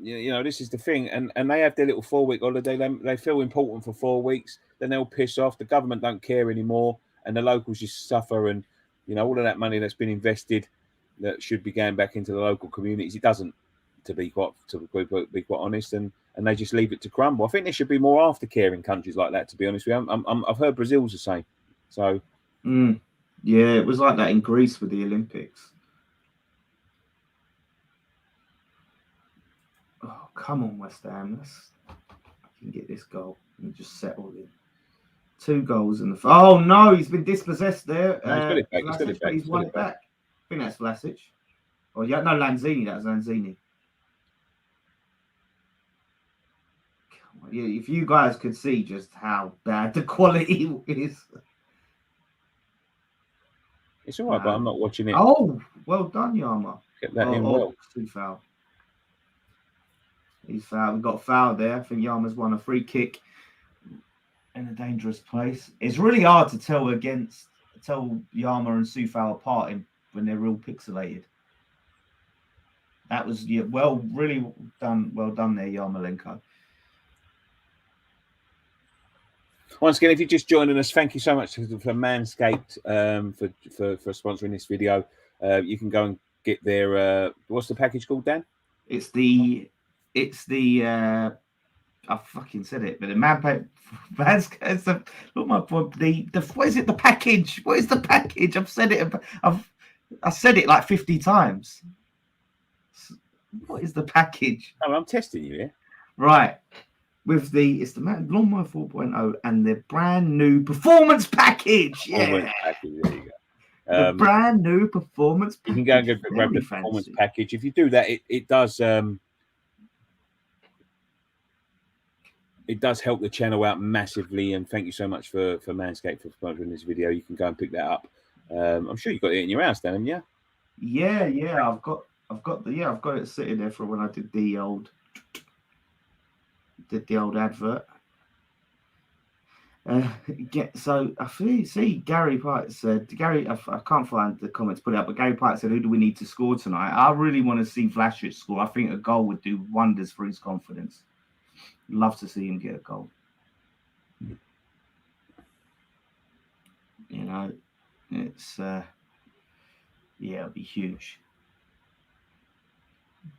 you know, this is the thing, and they have their little 4-week holiday. They feel important for 4 weeks, then they'll piss off. The government don't care anymore, and the locals just suffer. And you know, all of that money that's been invested that should be going back into the local communities, it doesn't. To be quite honest, and they just leave it to crumble. I think there should be more aftercare in countries like that. To be honest with you, I've heard Brazil's the same. So, yeah, it was like that in Greece with the Olympics. Oh, come on, West Ham. I can get this goal and just settle in. 2 goals in the. Oh no, he's been dispossessed there. He's won it back. I think that's Vlasic. Oh yeah, no, Lanzini. That was Lanzini. Yeah, if you guys could see just how bad the quality is. It's all right, but I'm not watching it. Oh, well done, Yarma. Get that in well. Foul. He's fouled. We've got a foul there. I think Yarma's won a free kick in a dangerous place. It's really hard to tell Yarma and Soufal apart when they're real pixelated. That was really done. Well done there, Yarmolenko. Once again, if you're just joining us, thank you so much for Manscaped for sponsoring this video. You can go and get their what's the package called, Dan? It's the I fucking said it, but the Manscaped. Look, my boy, what is it? The package? What is the package? I've said it. I said it like 50 times. What is the package? Oh, I'm testing you here. Right. It's the Lawnmower 4.0 and the brand new performance package. Yeah. Package, there you go. The brand new performance package. You can go and grab the performance package. If you do that, it does help the channel out massively. And thank you so much for Manscaped for sponsoring this video. You can go and pick that up. I'm sure you've got it in your house, Dan, haven't you? Yeah. I've got it sitting there for when I did the old advert. So I see Gary Pike said, I can't find the comments put it up, but Gary Pike said, who do we need to score tonight? I really want to see Vlasic score. I think a goal would do wonders for his confidence. Love to see him get a goal. You know, it's it'll be huge.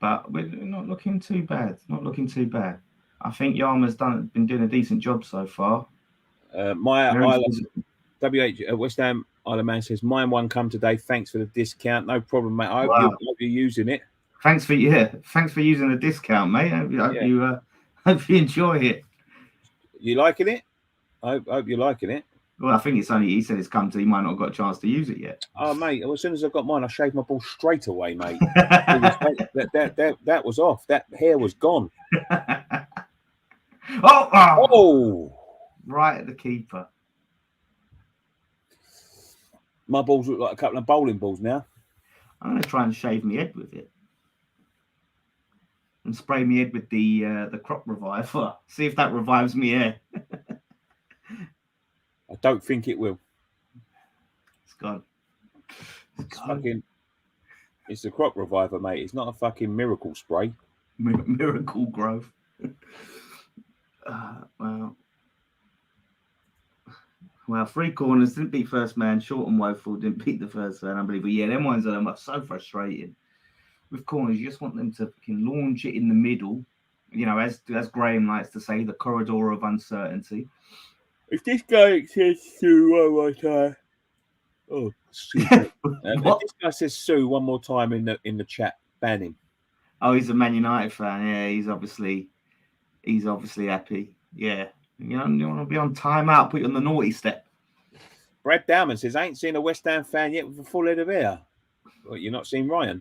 But we're not looking too bad. I think Yarma's been doing a decent job so far. West Ham Isle of Man says, mine one come today. Thanks for the discount. No problem, mate. I hope, Wow. you're using it. Thanks for using the discount, mate. Hope you enjoy it. You liking it? I hope you're liking it. Well, I think it's only he said it's come to. He might not have got a chance to use it yet. Oh, mate! Well, as soon as I got mine, I shaved my balls straight away, mate. that was off. That hair was gone. Oh! Right at the keeper. My balls look like a couple of bowling balls now. I'm going to try and shave my head with it. And spray my head with the crop reviver. See if that revives me hair. I don't think it will. It's gone. It's a crop reviver, mate. It's not a fucking miracle spray. Miracle growth. Well, three corners didn't beat first man. Short and woeful didn't beat the first man. Unbelievable. Yeah, them ones are so frustrating. With corners, you just want them to fucking launch it in the middle. You know, as Graham likes to say, the corridor of uncertainty. If this guy says Sue one more time, if this guy says Sue one more time in the chat, ban him. Oh, he's a Man United fan. Yeah, he's obviously happy. Yeah, you want to be on timeout, put you on the naughty step. Brad Dowman says, I ain't seen a West Ham fan yet with a full head of hair. Well, you're not seen Ryan.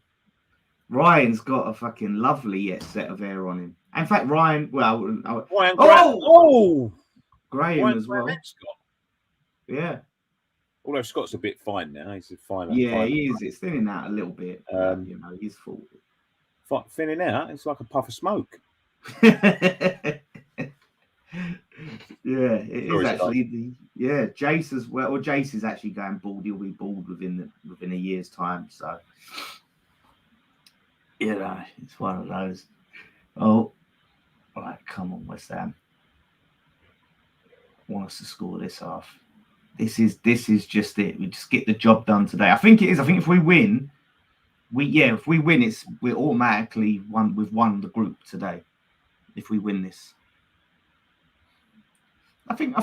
Ryan's got a fucking lovely set of hair on him. In fact, Ryan. Well, Ryan Graham Ryan as well. Scott. Yeah. Although Scott's a bit fine now. He's fine. Yeah, he is. It's thinning out a little bit. He's full. Thinning out? It's like a puff of smoke. Yeah, it is actually. Jace as well. Or Jace is actually going bald. He'll be bald within a year's time. So, it's one of those. Oh, all right, come on, West Ham. Want us to score this half. This is just it. We just get the job done today. I think it is. I think if we win, we're automatically we've won the group today. If we win this, I think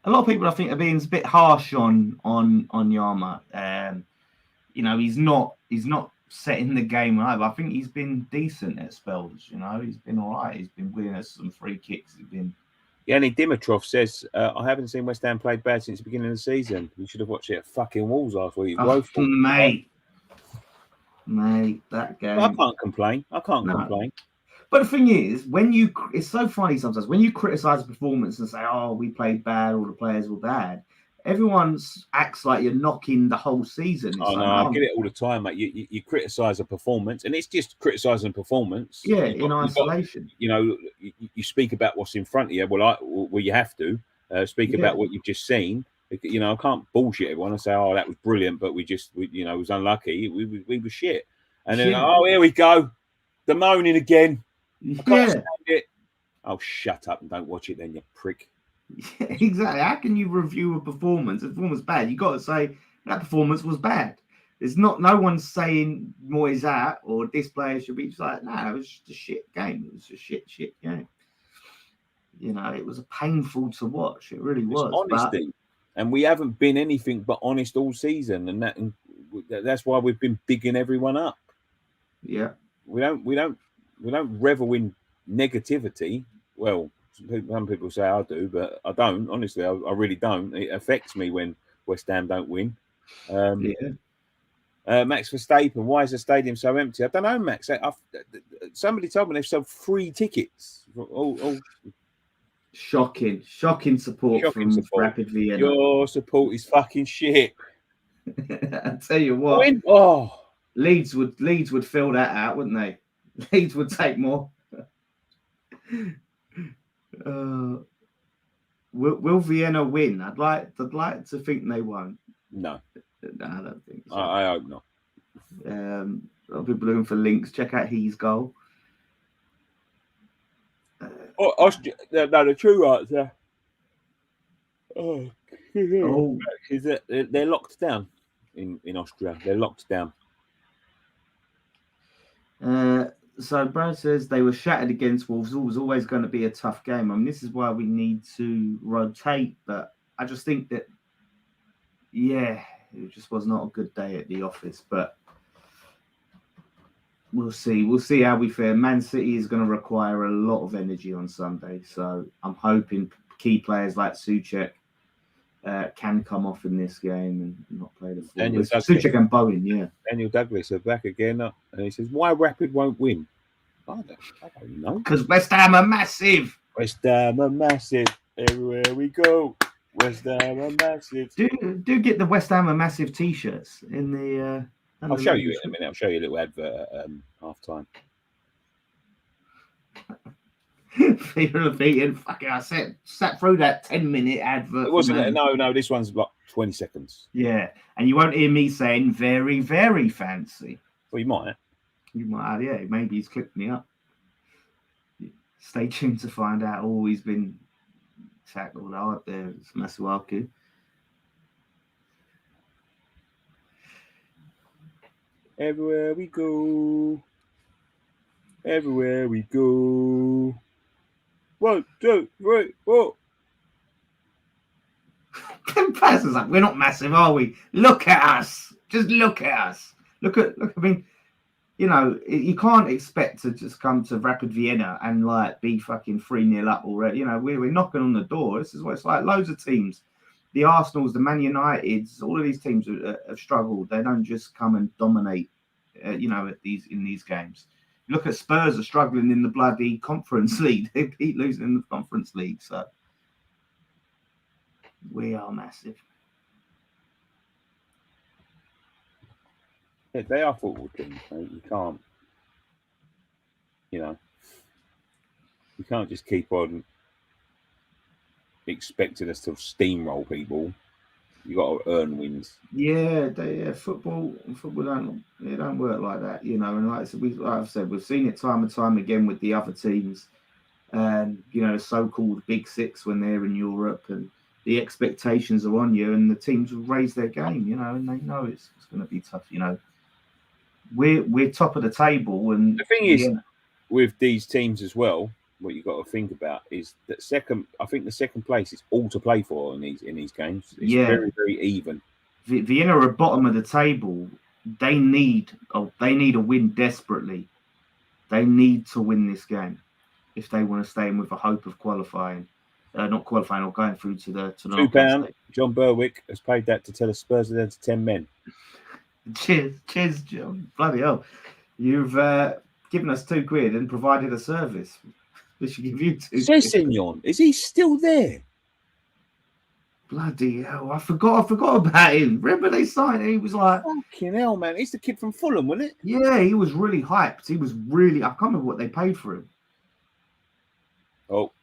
a lot of people are being a bit harsh on Yama. He's not setting the game right, but I think he's been decent at spells. He's been all right. He's been winning us some free kicks. He's been. Yanni Dimitrov says, I haven't seen West Ham played bad since the beginning of the season. You should have watched it at fucking Wolves last week. Mate, that game. I can't complain. But the thing is, it's so funny sometimes when you criticize a performance and say, "Oh, we played bad, all the players were bad," everyone acts like you're knocking the whole season. I get it all the time, mate. You criticize a performance, and it's just criticizing performance. Yeah, in isolation. You speak about what's in front of you. Well, you have to speak about what you've just seen. I can't bullshit everyone and say, "Oh, that was brilliant," but we was unlucky. We were shit. And then, here we go, the moaning again. I can't stand it. Oh, shut up and don't watch it then, you prick. Yeah, exactly. How can you review a performance? If a performance bad, you got to say that performance was bad. There's no one's saying Moyes out or this player should be. Just like, no, it was just a shit game. It was a shit game. It was painful to watch. It really was. Honesty, and we haven't been anything but honest all season, and that's why we've been bigging everyone up. Yeah, we don't revel in negativity. Well, some people say I do, but I don't. Honestly, I really don't. It affects me when West Ham don't win. Max Verstappen, why is the stadium so empty? I don't know, Max. Somebody told me they've sold 3 tickets. Shocking support from Rapid Vienna. Your support is fucking shit. I tell you what. Leeds would fill that out, wouldn't they? Leeds would take more. Will Vienna win? I'd like to think they won't. No, I don't think so. I hope not. I'll be looking for links. Check out his goal. The true answer. Is that they're locked down in Austria? They're locked down. So Brad says they were shattered against Wolves. It was always going to be a tough game. I mean, this is why we need to rotate. But I just think that, It just was not a good day at the office, but we'll see. We'll see how we fare. Man City is going to require a lot of energy on Sunday, so I'm hoping key players like Souček can come off in this game and not play the full. Souček and Bowen, yeah. Daniel Douglas are back again, and he says, "Why Rapid won't win?" I don't know. Because West Ham are massive. West Ham are massive. Everywhere we go, West Ham are massive. Do get the West Ham are massive T-shirts in the. I'll show you in a minute. I'll show you a little advert at half time. People are beating. Fucking, I sat through that 10-minute advert. It wasn't. No. This one's like 20 seconds. Yeah, and you won't hear me saying very, very fancy. Well, you might. You might have, yeah. Maybe he's clicked me up. Stay tuned to find out. Oh, he's been tackled hard there. It's Masuaku. Everywhere we go. Everywhere we go. 1, 2, 3, 4. Ten passes like we're not massive, are we? Look at us. Just look at us. Look. I mean, you know, you can't expect to just come to Rapid Vienna and like be fucking 3-0 up already. You know, we're knocking on the door. This is what it's like. Loads of teams, the Arsenals, the Man Uniteds, all of these teams have struggled. They don't just come and dominate. You know, in these games. Look at Spurs are struggling in the bloody Conference League. They keep losing in the Conference League. So we are massive. Yeah, they are football teams. Mate. You can't, you can't just keep on expecting us to steamroll people. You got to earn wins. Yeah, football don't work like that, you know. And like I've said, we've seen it time and time again with the other teams, and you know, the so-called Big Six when they're in Europe, and the expectations are on you, and the teams will raise their game, you know, and they know it's going to be tough. You know, we're top of the table, and the thing is, with these teams as well, what you got to think about is that I think the second place is all to play for in these games. It's very, very even. Vienna are bottom of the table. They need a win desperately. They need to win this game if they want to stay in with a hope of qualifying. Not qualifying or going through to the £2. John Berwick has paid that to tell us Spurs are down to 10 men. Cheers, John. Bloody hell. You've given us £2 and provided a service. We should give you £2. Sessignon, is he still there? Bloody hell, I forgot about him. Remember they signed him? He was like, fucking hell, man. He's the kid from Fulham, wasn't it? Yeah, he was really hyped. He was really, I can't remember what they paid for him. Oh,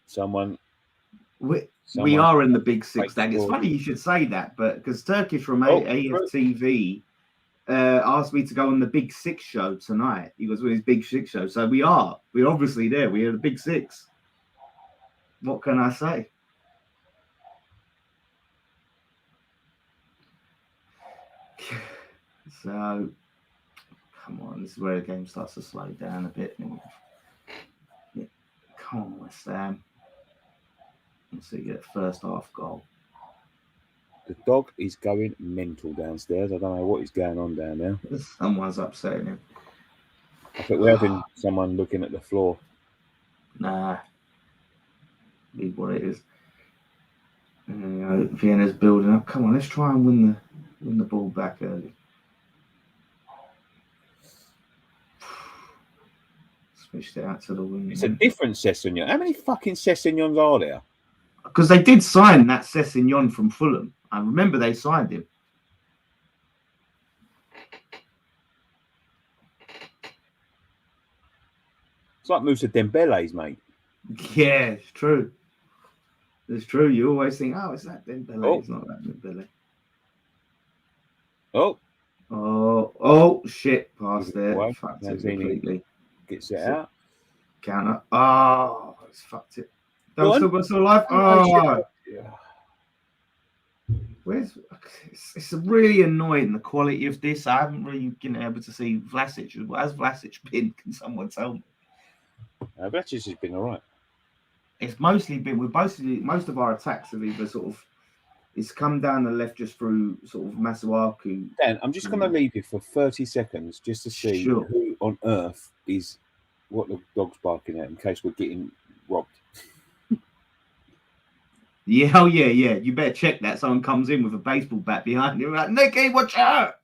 we are in the Big Six, Dan. It's funny you should say that, but because Turkish from AFTV asked me to go on the Big Six show tonight. He was with his Big Six show. So we're obviously there. We are the Big Six. What can I say? So, come on. This is where the game starts to slow down a bit. Yeah. Come on, West Ham. Let's see, get first half goal. The dog is going mental downstairs. I don't know what is going on down there. Someone's upsetting him. I think we're having someone looking at the floor. Nah. Leave what it is. Vienna's building up. Come on, let's try and win the ball back early. Switched it out to the wing. It's a different Sessignon. How many fucking Sessignons are there? Because they did sign that Sessignon from Fulham. I remember they signed him. It's like Moussa Dembele's, mate. Yeah, it's true. It's true. You always think, oh, it's that Dembele. Oh. It's not that Dembele. Oh, shit. Past there. Well, fucked it completely. Gets it out. Counter. Oh, it's fucked it. Still alive. Oh, yeah. It's really annoying, the quality of this. I haven't really been able to see Vlasic. Has Vlasic been? Can someone tell me? Vlasic has been all right. It's mostly been most of our attacks have either sort of It's come down the left just through sort of Masuaku. Dan, I'm just going to leave you for 30 seconds just to see Sure. who on earth is what the dog's barking at in case we're getting robbed. Yeah, oh yeah. You better check that. Someone comes in with a baseball bat behind you, like, Nicky, watch out!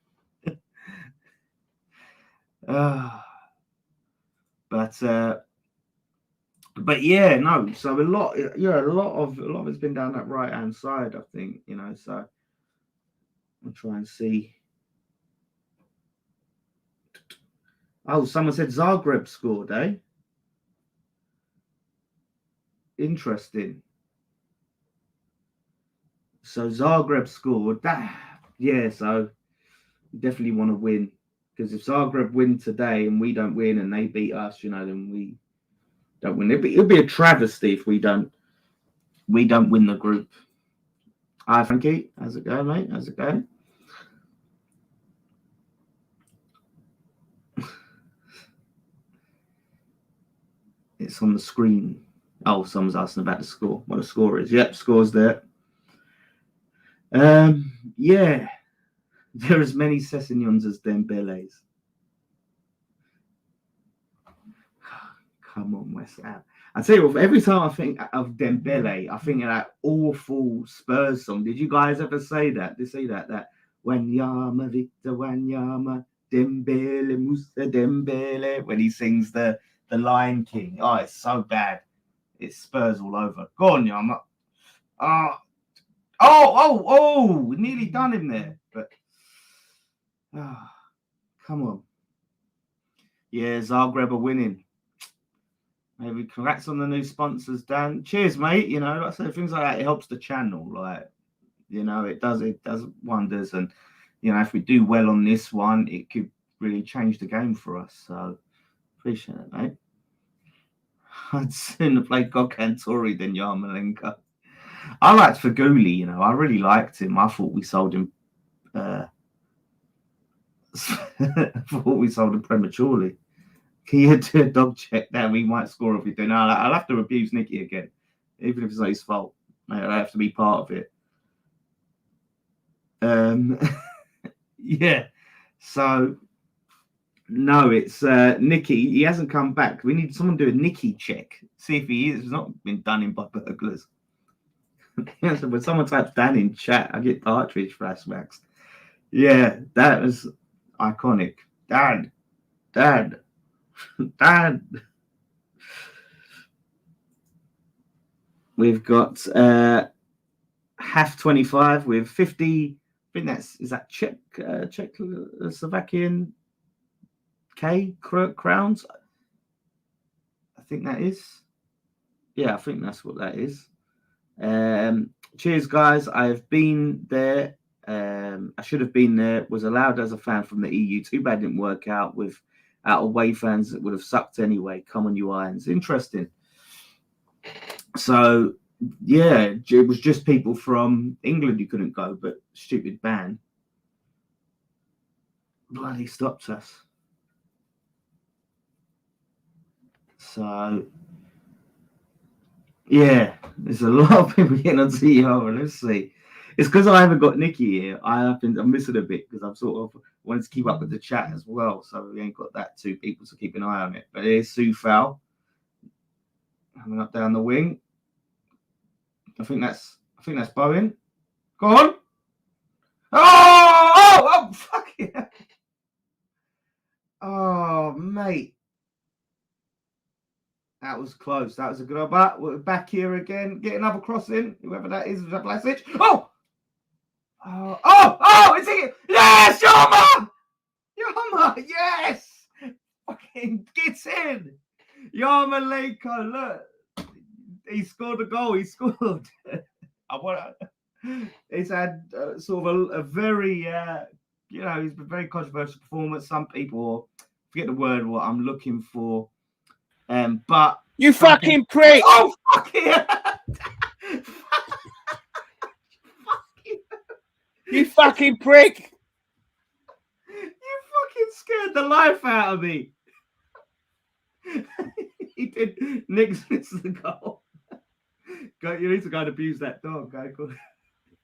But yeah, no. So a lot of it's been down that right hand side, I think. So I'll try and see. Oh, someone said Zagreb scored, eh? Interesting. So Zagreb scored. Yeah, so you definitely want to win. Because if Zagreb win today and we don't win and they beat us, then we don't win. It'll be a travesty if we don't win the group. Hi, Frankie. How's it going, mate? How's it going? It's on the screen. Oh, someone's asking about the score. What the score is. Yep, score's there. Yeah. There are as many Sessegnons as Dembélés. Come on, West Ham. I tell you what, every time I think of Dembele, I think of that awful Spurs song. Did you guys ever say that? Did you say that Wanyama, Victor Wanyama, Dembele, Musa Dembele, when he sings the Lion King? Oh, it's so bad. It's Spurs all over. Go on, Yama. We nearly done him there. But come on. Yeah, Zagreb are winning. Maybe congrats on the new sponsors, Dan. Cheers, mate. Like I said, things like that, it helps the channel. It does wonders. And, if we do well on this one, it could really change the game for us. So appreciate it, mate. I'd sooner play Gokhan Tori than Yarmolenko. I liked Faguli, I really liked him. I thought we sold him prematurely. Can you do a dog check that we might score if we do? No, I'll have to abuse Nicky again, even if it's not his fault. I'll have to be part of it. Yeah. So no, it's Nicky. He hasn't come back. We need someone to do a Nicky check. See if he is. It's not been done in by burglars. So when someone types Dan in chat, I get Partridge flashbacks. Yeah, that was iconic. Dad. We've got half 25 with 50. I think is that Czechoslovakian crowns. I think that is. Yeah, I think that's what that is. Cheers, guys. I've been there. I should have been there. Was allowed as a fan from the EU. Too bad it didn't work out with out away fans that would have sucked anyway. Come on, you Irons. Interesting. So, yeah, it was just people from England who couldn't go, but stupid ban bloody stopped us. So, yeah, there's a lot of people getting on CEO. Let's see. It's because I haven't got Nicky here. I'm missing a bit because I'm sort of wanted to keep up with the chat as well. So we ain't got that two people to keep an eye on it. But here's Sufal coming up down the wing. I think that's Bowen. Go on. Oh, fuck yeah. Oh, mate. That was close. That was a good bat. We're back here again. Get another cross in. Whoever that is that Blasic. Oh, it's here. Yes, Yama! Yes! Fucking get in. Yarmolenko, look. He scored a goal. He scored. He's had sort of a very, he's been very controversial performance. Some people forget the word what I'm looking for. But you fucking prick! Oh, fuck yeah! You fucking prick! You fucking scared the life out of me. He did. Nick's missed the goal. You need to go and abuse that dog. Go.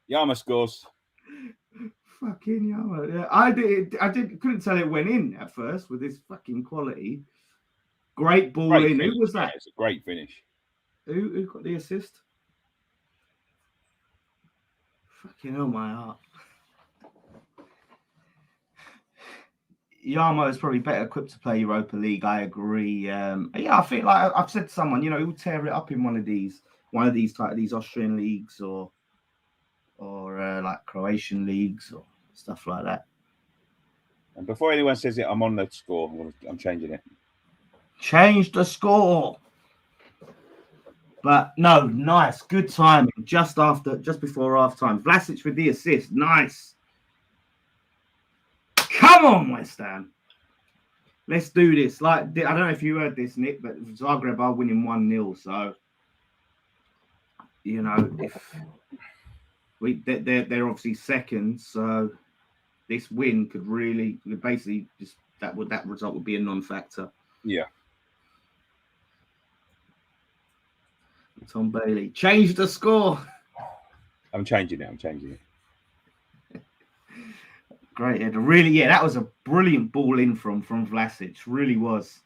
Yama scores. Fucking Yama. Yeah, I couldn't tell it went in at first with this fucking quality. Great ball Great in. finish. Who was Yeah, that? it's a great finish. Who got the assist? Fucking hell, my heart. Yarmo is probably better equipped to play Europa League. I agree. Yeah, I think like I've said to someone, he'll tear it up in one of these these Austrian leagues or like Croatian leagues or stuff like that. And before anyone says it, I'm on the score. I'm changing it. Change the score. But no, nice, good timing. Just before half time. Vlasic with the assist. Nice. Come on, West Ham. Let's do this. Like, I don't know if you heard this, Nick, but Zagreb are winning 1-0. So, if they're obviously second, so this win could basically just that result would be a non-factor. Yeah. Tom Bailey, change the score. I'm changing it. Great header. Really, yeah, that was a brilliant ball in from Vlasic. Really was.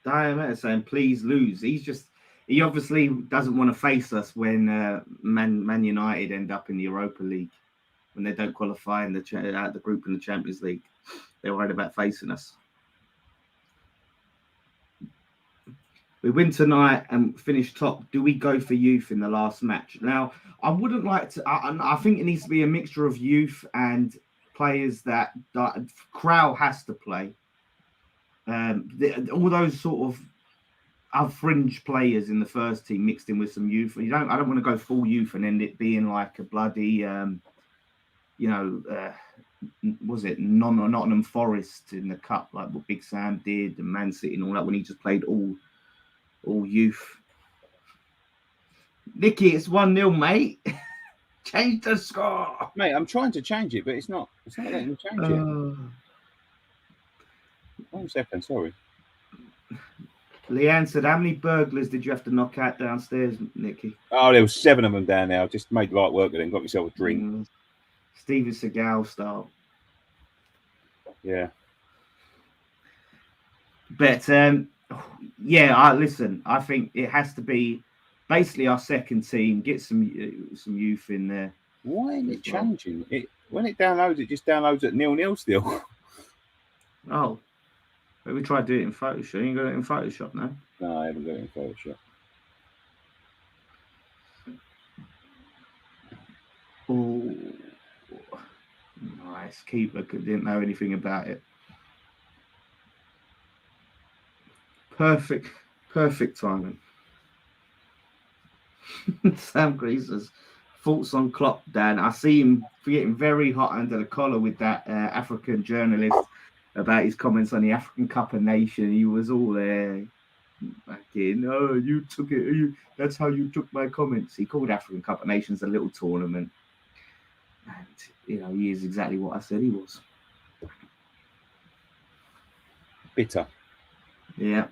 Diameter saying, please lose. He obviously doesn't want to face us when Man United end up in the Europa League, when they don't qualify in the group in the Champions League. They're worried about facing us. We win tonight and finish top. Do we go for youth in the last match? Now, I wouldn't like to. I think it needs to be a mixture of youth and players that Krau has to play. All those sort of fringe players in the first team mixed in with some youth. I don't want to go full youth and end it being like a bloody, was it Nottingham Forest in the cup, like what Big Sam did, and Man City and all that, when he just played all youth. Nicky, it's 1-0, mate. Change the score. Mate, I'm trying to change it, but it's not letting me change it. 1 second, sorry. Leanne said, how many burglars did you have to knock out downstairs, Nicky? Oh, there was 7 of them down there. I just made light work of them, got myself a drink. Steven Seagal style. Yeah. But listen, I think it has to be basically our second team. Get some youth in there. Why isn't it changing? When it downloads, it just downloads at 0-0 still. Oh, maybe try to do it in Photoshop. You ain't got it in Photoshop now? No, I haven't got it in Photoshop. Oh, nice. Keeper didn't know anything about it. Perfect timing. Sam Greaser's thoughts on Klopp, Dan. I see him getting very hot under the collar with that African journalist about his comments on the African Cup of Nations. He was all there back in. Oh, you took it. That's how you took my comments. He called African Cup of Nations a little tournament. And, he is exactly what I said he was. Bitter. Yeah,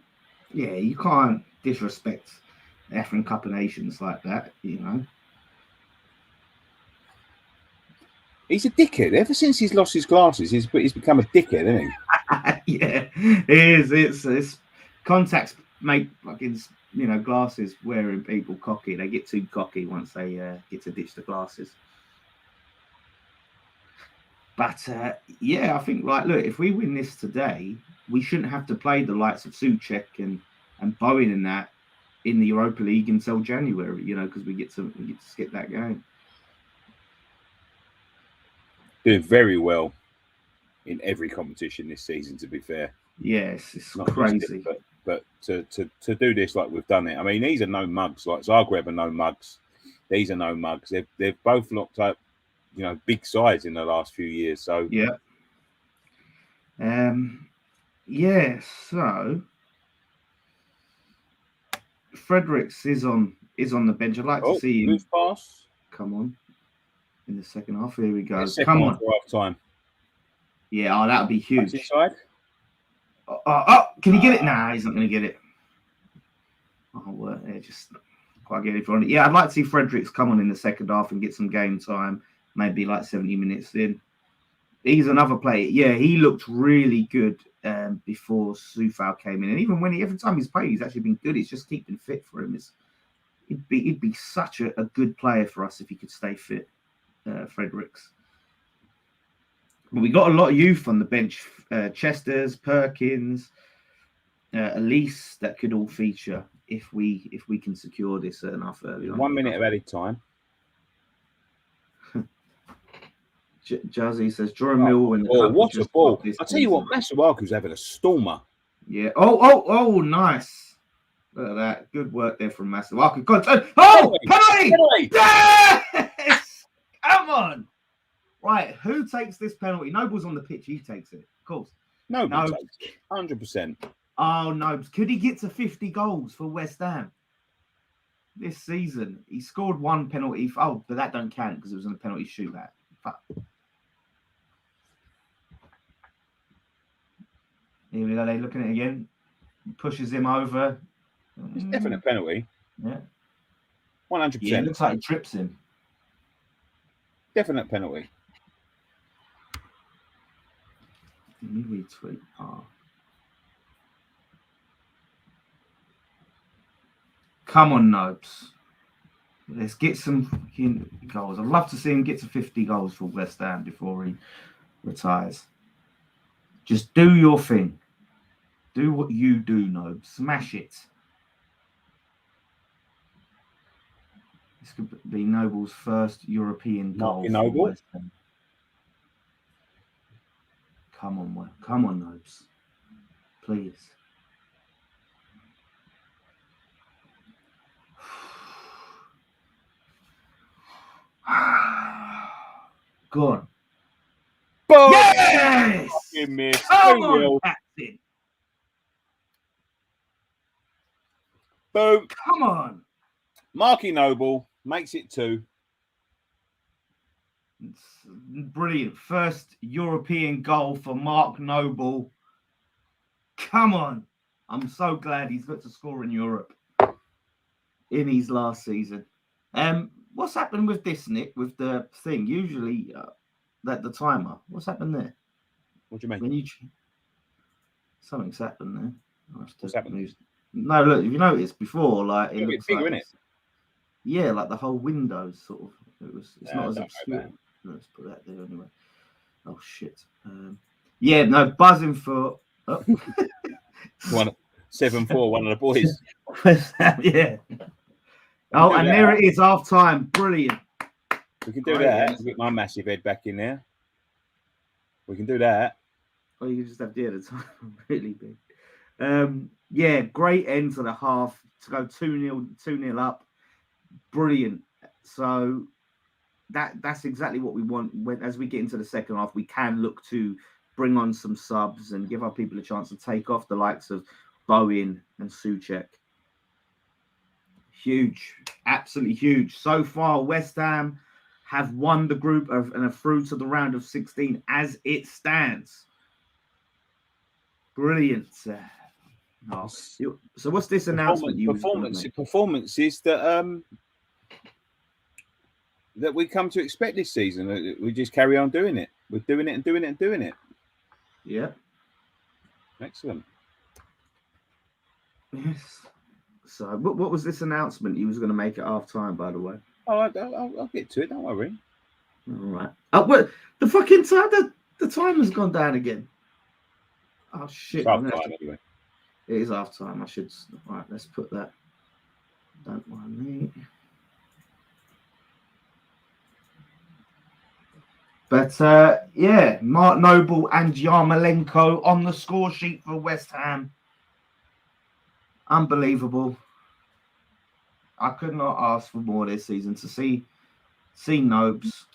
you can't disrespect the African Cup of Nations like that, He's a dickhead. Ever since he's lost his glasses, he's become a dickhead, isn't he? Yeah, it is. It's contacts make fucking glasses wearing people cocky. They get too cocky once they get to ditch the glasses. But I think look, if we win this today, we shouldn't have to play the likes of Souček and Bowen and that in the Europa League until January, because we get to skip that game. Doing very well in every competition this season, to be fair. Yes, it's Not crazy. But to do this like we've done it, I mean, these are no mugs. Like Zagreb are no mugs. These are no mugs. They've both locked up, big sides in the last few years. So yeah. So Fredericks is on the bench. I'd like to see him. Move pass. Come on. In the second half. Here we go. Yeah, Come on. Half time. Yeah, that would be huge. Inside. Oh, Can he get it? Nah, he's not going to get it. Oh, well, yeah, just quite get it for it. Yeah, I'd like to see Fredericks come on in the second half and get some game time, maybe like 70 minutes in. He's another player. Yeah, he looked really good before Sufal came in, and even every time he's played, he's actually been good. It's just keeping fit for him. He'd be such a good player for us if he could stay fit, Fredericks. But we got a lot of youth on the bench: Chesters, Perkins, Elise, that could all feature if we can secure this enough early on. 1 minute of added time. Jazzy says, draw a mill when the cup what a ball. I'll tell you what, season. Masuaku's having a stormer. Yeah. Oh, nice. Look at that. Good work there from Masuaku. Oh, penalty! Yes! Come on. Right, who takes this penalty? Noble's on the pitch. He takes it, of course. Noble takes it. 100%. Oh, no. Could he get to 50 goals for West Ham this season? He scored one penalty. Oh, but that don't count because it was in a penalty shootout. Fuck. Here we go. They're looking at it again. Pushes him over. It's definitely a penalty. Yeah. 100%. Yeah, it looks like he trips him. Definite penalty. Let me retweet. Come on, Nobes. Let's get some fucking goals. I'd love to see him get to 50 goals for West Ham before he retires. Just do your thing. Do what you do, Nobes. Smash it. This could be Noble's first European goal. Noble. Come on, Nobes. Please. Go on. Boom! Yes! Fucking missed. Come on, Captain. Boom. Come on. Marky Noble makes it 2. It's brilliant. First European goal for Mark Noble. Come on. I'm so glad he's got to score in Europe in his last season. What's happened with this, Nick, with the thing? Usually the timer. What's happened there? What do you mean? When something's happened there. What's happened? No, look, if you noticed before, like it It's looks bigger, like isn't it? Yeah, like the whole window sort of. It's not as don't obscure. know, Let's put that there anyway. Oh shit. Yeah, no, buzzing for 7-4, one of the boys. yeah. Oh, and there it is, half time. Brilliant. We can do that. Get my massive head back in there. We can do that. Oh, you just have the other time. Really big. Yeah, great end to the half to go 2-0 up. Brilliant. So that's exactly what we want. As we get into the second half, we can look to bring on some subs and give our people a chance to take off the likes of Bowen and Souček. Huge, absolutely huge. So far, West Ham have won the group and are through to the round of 16 as it stands. Brilliant. Oh, so what's this announcement? Performances that we come to expect this season. We just carry on doing it. We're doing it and doing it and doing it. Yeah. Excellent. Yes. So, what was this announcement you was going to make at half time, by the way? Oh, I'll get to it. Don't worry. All right. What the fucking time? The time has gone down again. Oh shit! Half time anyway. It is half time. I should. All right. Let's put that. Don't mind me. But yeah, Mark Noble and Yarmolenko on the score sheet for West Ham. Unbelievable. I could not ask for more this season to see Nobes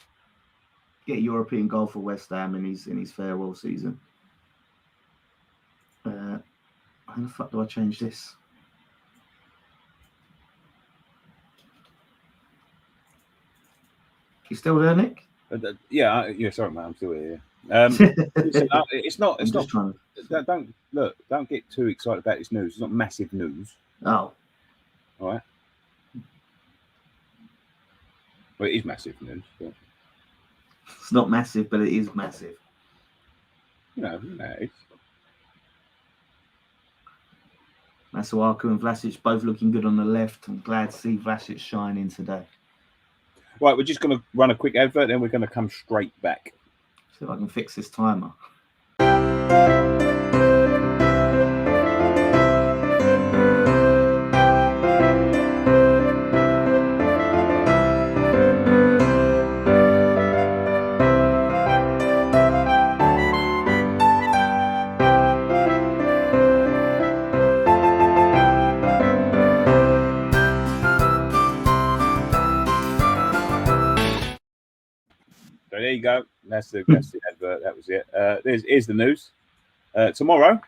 get a European goal for West Ham in his farewell season. How the fuck do I change this? You still there, Nick? Yeah. Sorry, mate. I'm still here. Listen, it's not. It's I'm just not. trying to... Don't get too excited about this news. It's not massive news. Oh, All right. Well, it is massive news. But, it's not massive, but it is massive. It's... Masuaku and Vlasic both looking good on the left. I'm glad to see Vlasic shining today. Right, we're just going to run a quick advert, then we're going to come straight back. See if I can fix this timer. So there you go. That's the advert. That was it. Here's the news. Tomorrow,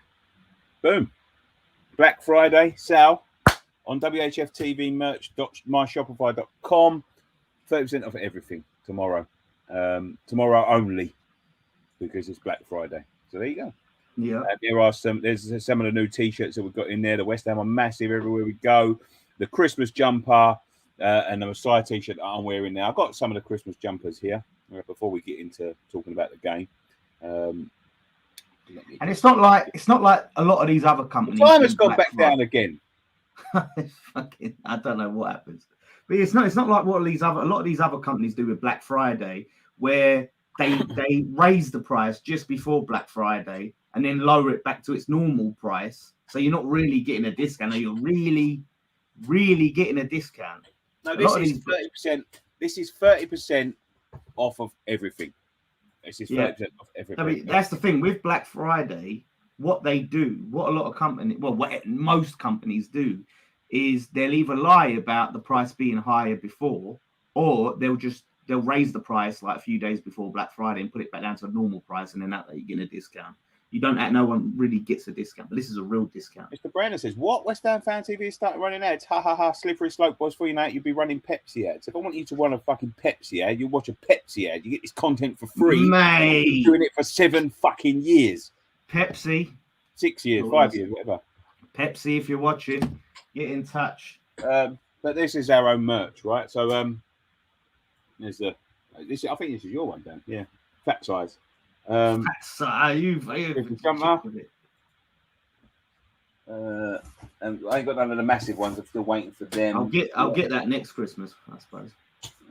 boom, Black Friday sale on WHF TV merch.myshopify.com. 30% off everything tomorrow. Tomorrow only, because it's Black Friday. So there you go. Yeah. There's some of the new T-shirts that we've got in there. The West Ham are massive everywhere we go. The Christmas jumper and the Messiah T-shirt that I'm wearing now. I've got some of the Christmas jumpers here before we get into talking about the game. And it's not like a lot of these other companies. The time has gone back down again. Fucking, I don't know what happens, but it's not like what a lot of these other companies do with Black Friday, where they raise the price just before Black Friday and then lower it back to its normal price. So you're not really getting a discount. You're really getting a discount. No, this is 30%. This is 30% off of everything. This is 30% off everything. I mean, that's the thing with Black Friday. What they do, what a lot of companies, what most companies do, is they'll either lie about the price being higher before, or they'll raise the price like a few days before Black Friday and put it back down to a normal price, and then that you get a discount. No one really gets a discount, but this is a real discount. Mr. Brandon says, what? West Ham Fan TV is starting running ads. Ha ha ha, slippery slope boys for you now. You'd be running Pepsi ads. If I want you to run a fucking Pepsi ad, you watch a Pepsi ad. You get this content for free. Mate. You've been doing it for 7 fucking years. Pepsi. 6 years, 5 years, whatever. Pepsi, if you're watching, get in touch. But this is our own merch, right? So there's I think this is your one, Dan. Yeah. Fat size. You've jumper. And I ain't got none of the massive ones. I'm still waiting for them. I'll get that next Christmas, I suppose.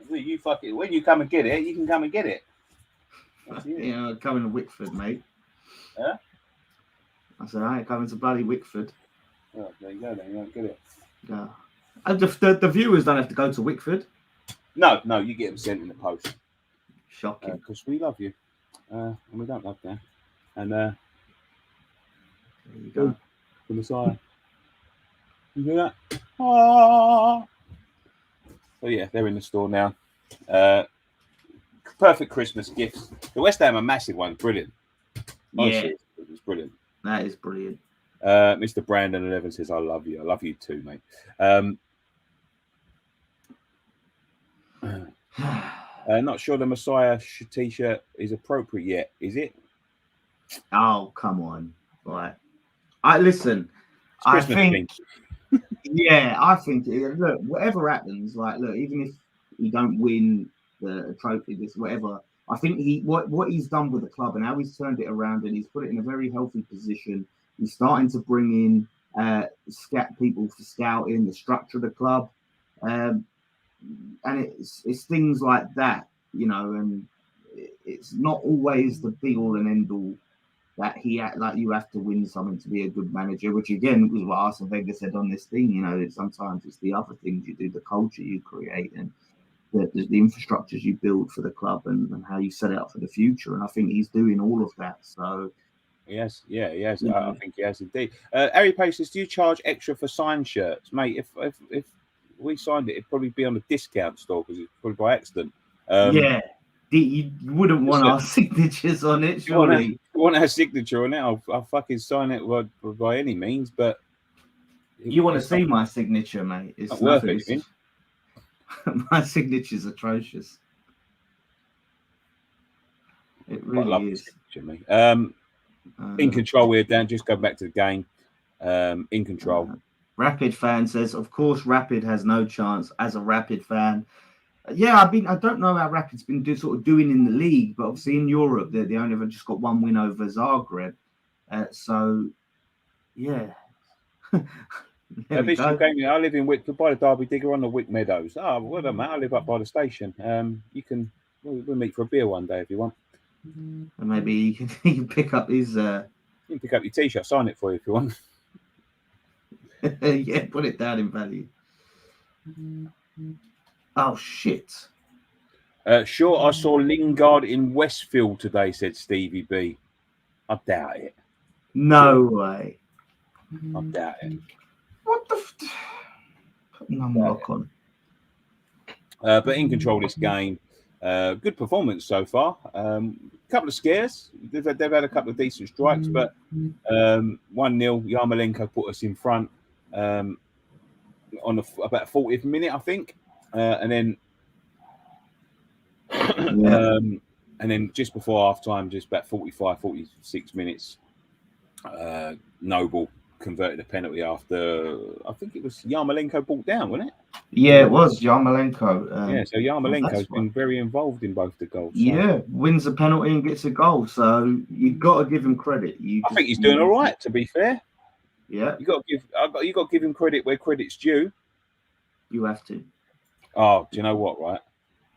When you come and get it, you can come and get it. Yeah, coming to Wickford, mate. Huh? I said I ain't coming to bloody Wickford. Oh, there you go. Then you don't get it. Yeah. And the viewers don't have to go to Wickford. No, you get them sent in the post. Shocking. Because we love you. And we don't love them. And there you go. The Messiah. You do that? Ah. So yeah, they're in the store now. Perfect Christmas gifts. The West Ham are massive one. Brilliant. Honestly, it's brilliant. That is brilliant. Mr. Brandon 11 says, I love you. I love you too, mate. Not sure the Messiah T-shirt is appropriate yet, is it? Oh, come on. Right. I think look, whatever happens, even if he don't win the trophy, whatever, I think what he's done with the club and how he's turned it around and he's put it in a very healthy position. He's starting to bring in people for scouting, the structure of the club. And it's things like that, and it's not always the be all and end all that you have to win something to be a good manager, which again was what Arsene Wenger said on this thing, that sometimes it's the other things you do, the culture you create and the infrastructures you build for the club and how you set it up for the future. And I think he's doing all of that. So yes. I think he has indeed. Harry Page says, do you charge extra for signed shirts? Mate, if we signed it, it'd probably be on a discount store because it's probably by accident. You wouldn't want our signatures on it, surely. You want our signature on it? I'll fucking sign it by any means, but you want to see my signature, mate? It's not worth it. My signature's atrocious. It Quite love really this is. picture, me. In control here, Dan. Just go back to the game. In control. Rapid fan says, of course, Rapid has no chance as a Rapid fan. Yeah, I don't know how Rapid's been doing in the league, but obviously in Europe, they only ever just got one win over Zagreb. So, yeah. This game, I live in Wick, by the Derby Digger on the Wick Meadows. Oh, well done, mate. I live up by the station. You can we'll meet for a beer one day if you want. And maybe you can pick up his. You can pick up your T-shirt, sign it for you if you want. Yeah, put it down in value. Oh shit! Sure, I saw Lingard in Westfield today. Said Stevie B. I doubt it. No way. I doubt it. What the? Put unlock on. But in control of this game. Good performance so far. Couple of scares. They've had a couple of decent strikes, but 1-0. Yarmolenko put us in front on about 40th minute, I think, and then just before half time, just about 45, 46 minutes, Noble converted a penalty after, I think it was Yarmolenko brought down, wasn't it? Yeah, it was Yarmolenko. So Yarmolenko's been very involved in both the goals. So. Yeah, wins a penalty and gets a goal. So you've got to give him credit. I think he's doing all right, to be fair. Yeah, you got to give him credit where credit's due. You have to. Oh, do you know what? Right,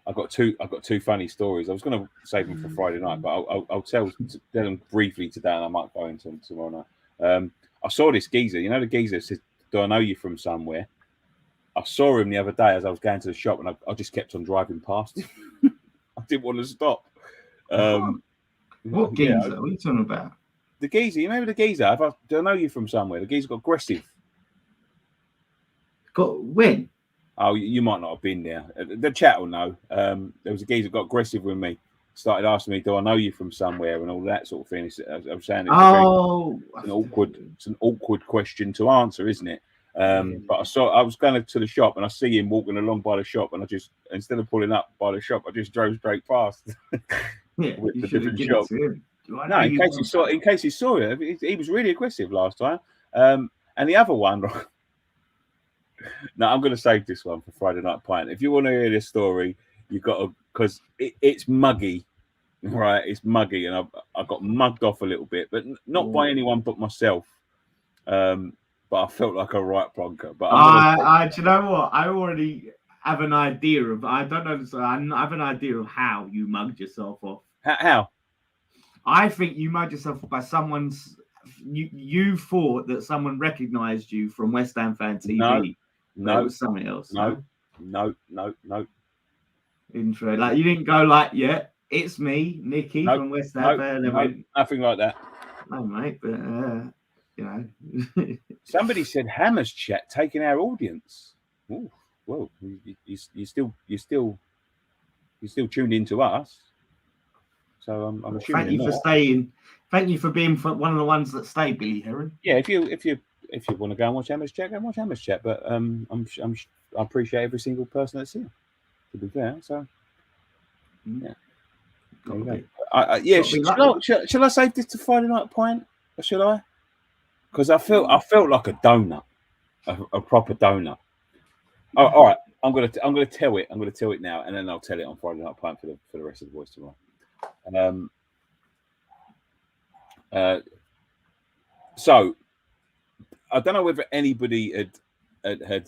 I've got two funny stories. I was going to save them for Friday night, but I'll tell them briefly today, and I might go into them tomorrow night. I saw this geezer. You know, the geezer says, "Do I know you from somewhere?" I saw him the other day as I was going to the shop, and I just kept on driving past him. I didn't want to stop. What geezer? What are you talking about? The geezer. You remember the geezer? Do I know you from somewhere? The geezer got aggressive. Got when? Oh, you might not have been there. The chat will know. There was a geezer that got aggressive with me. Started asking me, "Do I know you from somewhere?" and all that sort of thing. I'm saying it's an awkward question to answer, isn't it? But I was going to the shop and I see him walking along by the shop, and I just, instead of pulling up by the shop, I just drove straight past. With the different shop. No, in case he saw it, he was really aggressive last time. And the other one. No, I'm going to save this one for Friday Night Pint. If you want to hear this story, you've got to, because it's muggy, right? It's muggy, and I got mugged off a little bit, but not by anyone but myself. But I felt like a right plonker. But do you know what? I already have an idea of. I don't know. I have an idea of how you mugged yourself off. How? I think you mugged yourself by someone's. You thought that someone recognised you from West Ham Fan TV. No, it was something else. No. Intro. Like you didn't go like, yeah, it's me, Nicky from West Ham Fan. No, nothing like that. No, mate, but you know. Somebody said Hammer's chat taking our audience. Ooh, well, you still tuned into us. So I'm assuming. Thank you for staying. Thank you for being one of the ones that stayed, Billy Heron. Yeah, if you want to go and watch Hammer's chat, go and watch Hammer's chat. But I appreciate every single person that's here. To be fair, so yeah. There you go. Shall I save this to Friday Night Pint? Or shall I? Because I felt like a donut, a proper donut. Oh, all right, I'm gonna tell it. I'm gonna tell it now, and then I'll tell it on Friday Night Pint for the rest of the boys tomorrow. So I don't know whether anybody had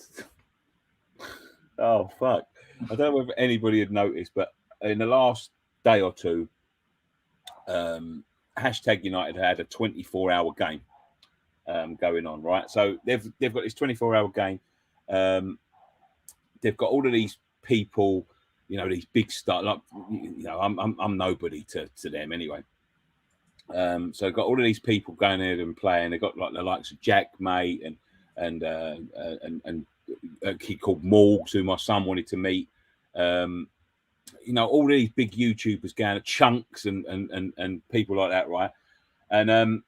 oh fuck. I don't know whether anybody had noticed, but in the last day or two, hashtag United had a 24-hour game going on, right? So they've got this 24-hour game. They've got all of these people, you know, these big stars. Like, you know, I'm nobody to them anyway. So got all of these people going in and playing. They got like the likes of Jack, mate, and a kid called Morgs, who my son wanted to meet. You know, all of these big YouTubers going at Chunks and people like that, right? And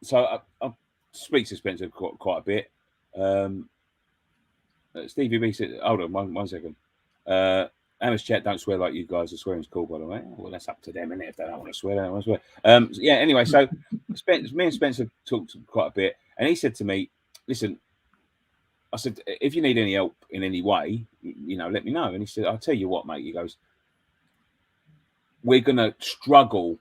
so I speak to Spencer quite a bit. Stevie B said, hold on one second. Amish chat don't swear like you guys. The swearing's cool, by the way. Well, that's up to them, innit? If they don't want to swear, they don't want to swear. Yeah. Anyway, so me and Spencer talked quite a bit, and he said to me, "Listen," I said, "if you need any help in any way, let me know." And he said, "I'll tell you what, mate." He goes, "We're gonna struggle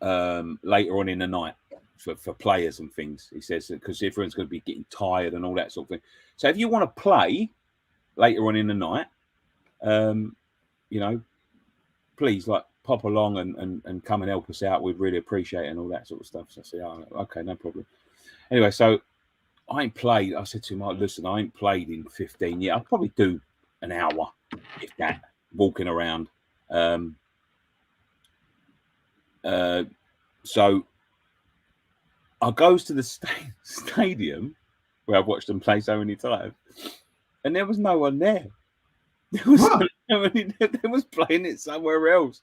later on in the night for players and things." He says, because everyone's going to be getting tired and all that sort of thing. So if you want to play later on in the night, please pop along and come and help us out. We'd really appreciate it and all that sort of stuff. So I said, "Oh, okay, no problem." Anyway, so I ain't played. I said to him, "Listen, I ain't played in 15 years. I'll probably do an hour, if that, walking around." So I goes to the stadium where I've watched them play so many times, and there was no one there. There was playing it somewhere else.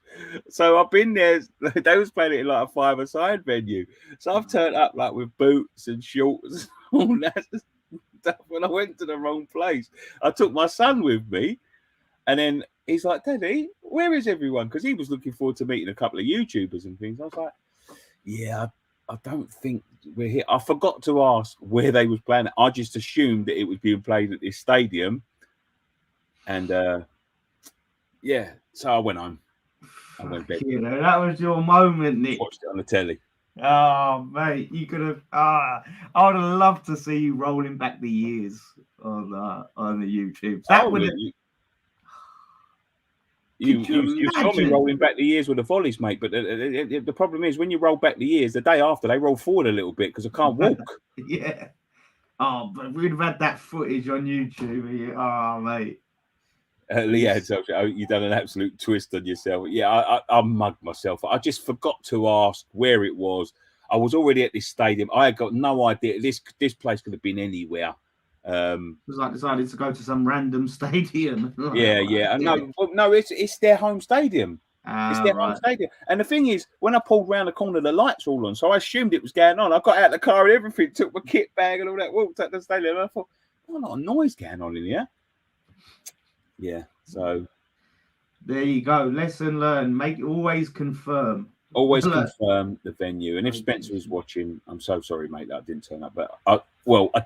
So I've been there. They was playing it in like a five-a-side venue. So I've turned up with boots and shorts, all that stuff. When I went to the wrong place, I took my son with me, and then he's like, "Daddy, where is everyone?" Because he was looking forward to meeting a couple of YouTubers and things. I was like, "Yeah, I don't think we're here." I forgot to ask where they was playing it. I just assumed that it was being played at this stadium. And so I went home. I went bed. That was your moment, Nick. Watched it on the telly. Oh, mate, you could have. I would have loved to see you rolling back the years on the YouTube. That would have. You saw me rolling back the years with the volleys, mate. But the problem is when you roll back the years, the day after they roll forward a little bit because I can't walk. Yeah. Oh, but we'd have had that footage on YouTube. Oh, mate. Leanne, you've done an absolute twist on yourself. Yeah, I mugged myself. I just forgot to ask where it was. I was already at this stadium. I had got no idea. This place could have been anywhere. It was like decided to go to some random stadium. Yeah. No, it's their home stadium. It's their home stadium. And the thing is, when I pulled round the corner, the lights were all on. So I assumed it was going on. I got out of the car and everything, took my kit bag and all that, walked up the stadium. And I thought, "Oh, not a noise going on in here." Yeah, so there you go. Lesson learned. Always confirm. Always confirm the venue. And if Spencer is watching, I'm so sorry, mate, that I didn't turn up. But I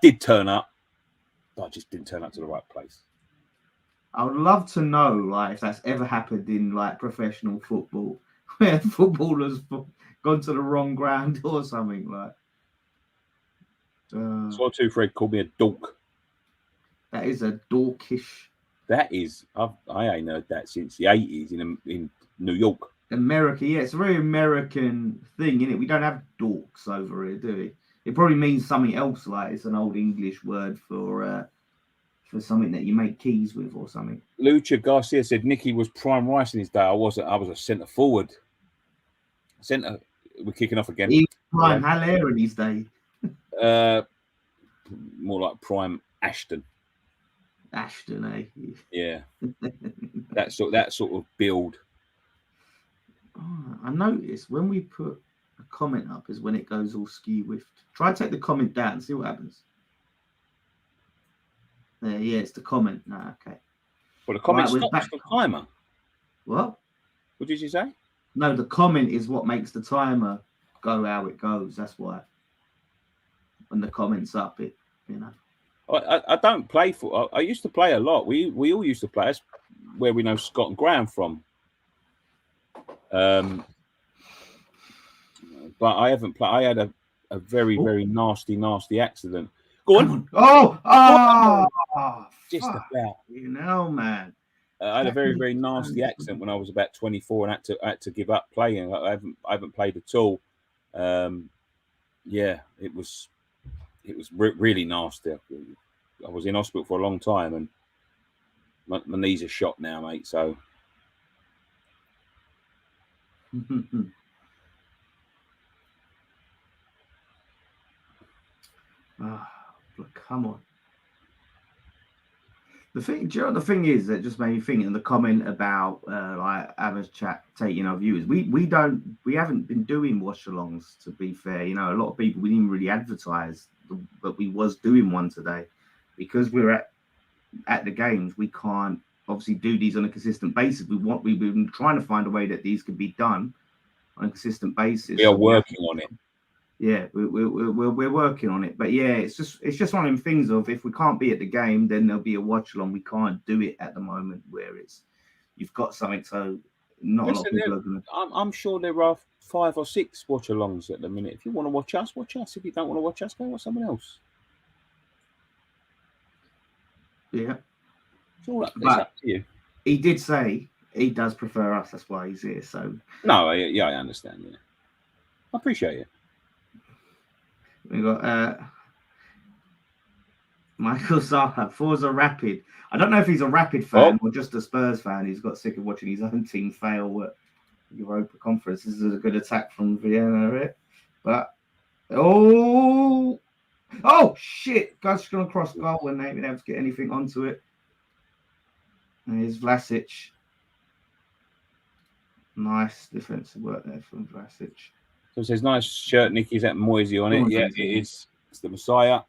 did turn up. But I just didn't turn up to the right place. I would love to know, if that's ever happened in professional football, where footballers gone to the wrong ground or something Sawtooth Fred called me a dork. That is a dorkish. That is, I ain't heard that since the 80s in New York. America, yeah, it's a very American thing, isn't it? We don't have dorks over here, do we? It probably means something else, it's an old English word for something that you make keys with or something. Lucha Garcia said Nicky was prime rice in his day. I was a centre forward. We're kicking off again. He was prime Haller in his day. More like prime Ashton. Ashton, eh? Yeah. that sort of build. Oh, I noticed when we put a comment up is when it goes all ski-whiffed. Try to take the comment down and see what happens. There, yeah, it's the comment. No, okay. Well, the comment stops the timer. What? What did you say? No, the comment is what makes the timer go how it goes. That's why. When the comment's up, I don't play football. I used to play a lot. We all used to play. That's where we know Scott and Graham from. But I haven't played. I had a very, very nasty accident. Go on. Just about. Man. I had a very, very nasty accident when I was about 24 and had to give up playing. I haven't played at all. Yeah, it was really nasty. I was in hospital for a long time, and my knees are shot now, mate. So. Come on. The thing is that just made me think in the comment about Ava's chat taking our viewers. We haven't been doing watch-alongs, to be fair. A lot of people, we didn't really advertise, but we was doing one today because we're at the games. We can't obviously do these on a consistent basis. We've been trying to find a way that these could be done on a consistent basis. We are working on it. Yeah, we're working on it. But yeah, it's just one of them things of if we can't be at the game, then there'll be a watch along. We can't do it at the moment where you've got something, so not a lot of people are gonna. I'm sure there are 5 or 6 watch-alongs at the minute. If you want to watch us, watch us. If you don't want to watch us, go watch someone else. Yeah, It's all up to you. He did say he does prefer us. That's why he's here. So no, I understand. Yeah, I appreciate it. We got Michael Zaha, Forza Rapid. I don't know if he's a Rapid fan or just a Spurs fan. He's got sick of watching his own team fail at Europa Conference. This is a good attack from Vienna, right? But oh shit! Guy's gonna cross goal and they didn't able to get anything onto it. And here's Vlasic. Nice defensive work there from Vlasic. So it says nice shirt, Nicky's at Moisey on it. Yeah, it is. It's the Messiah.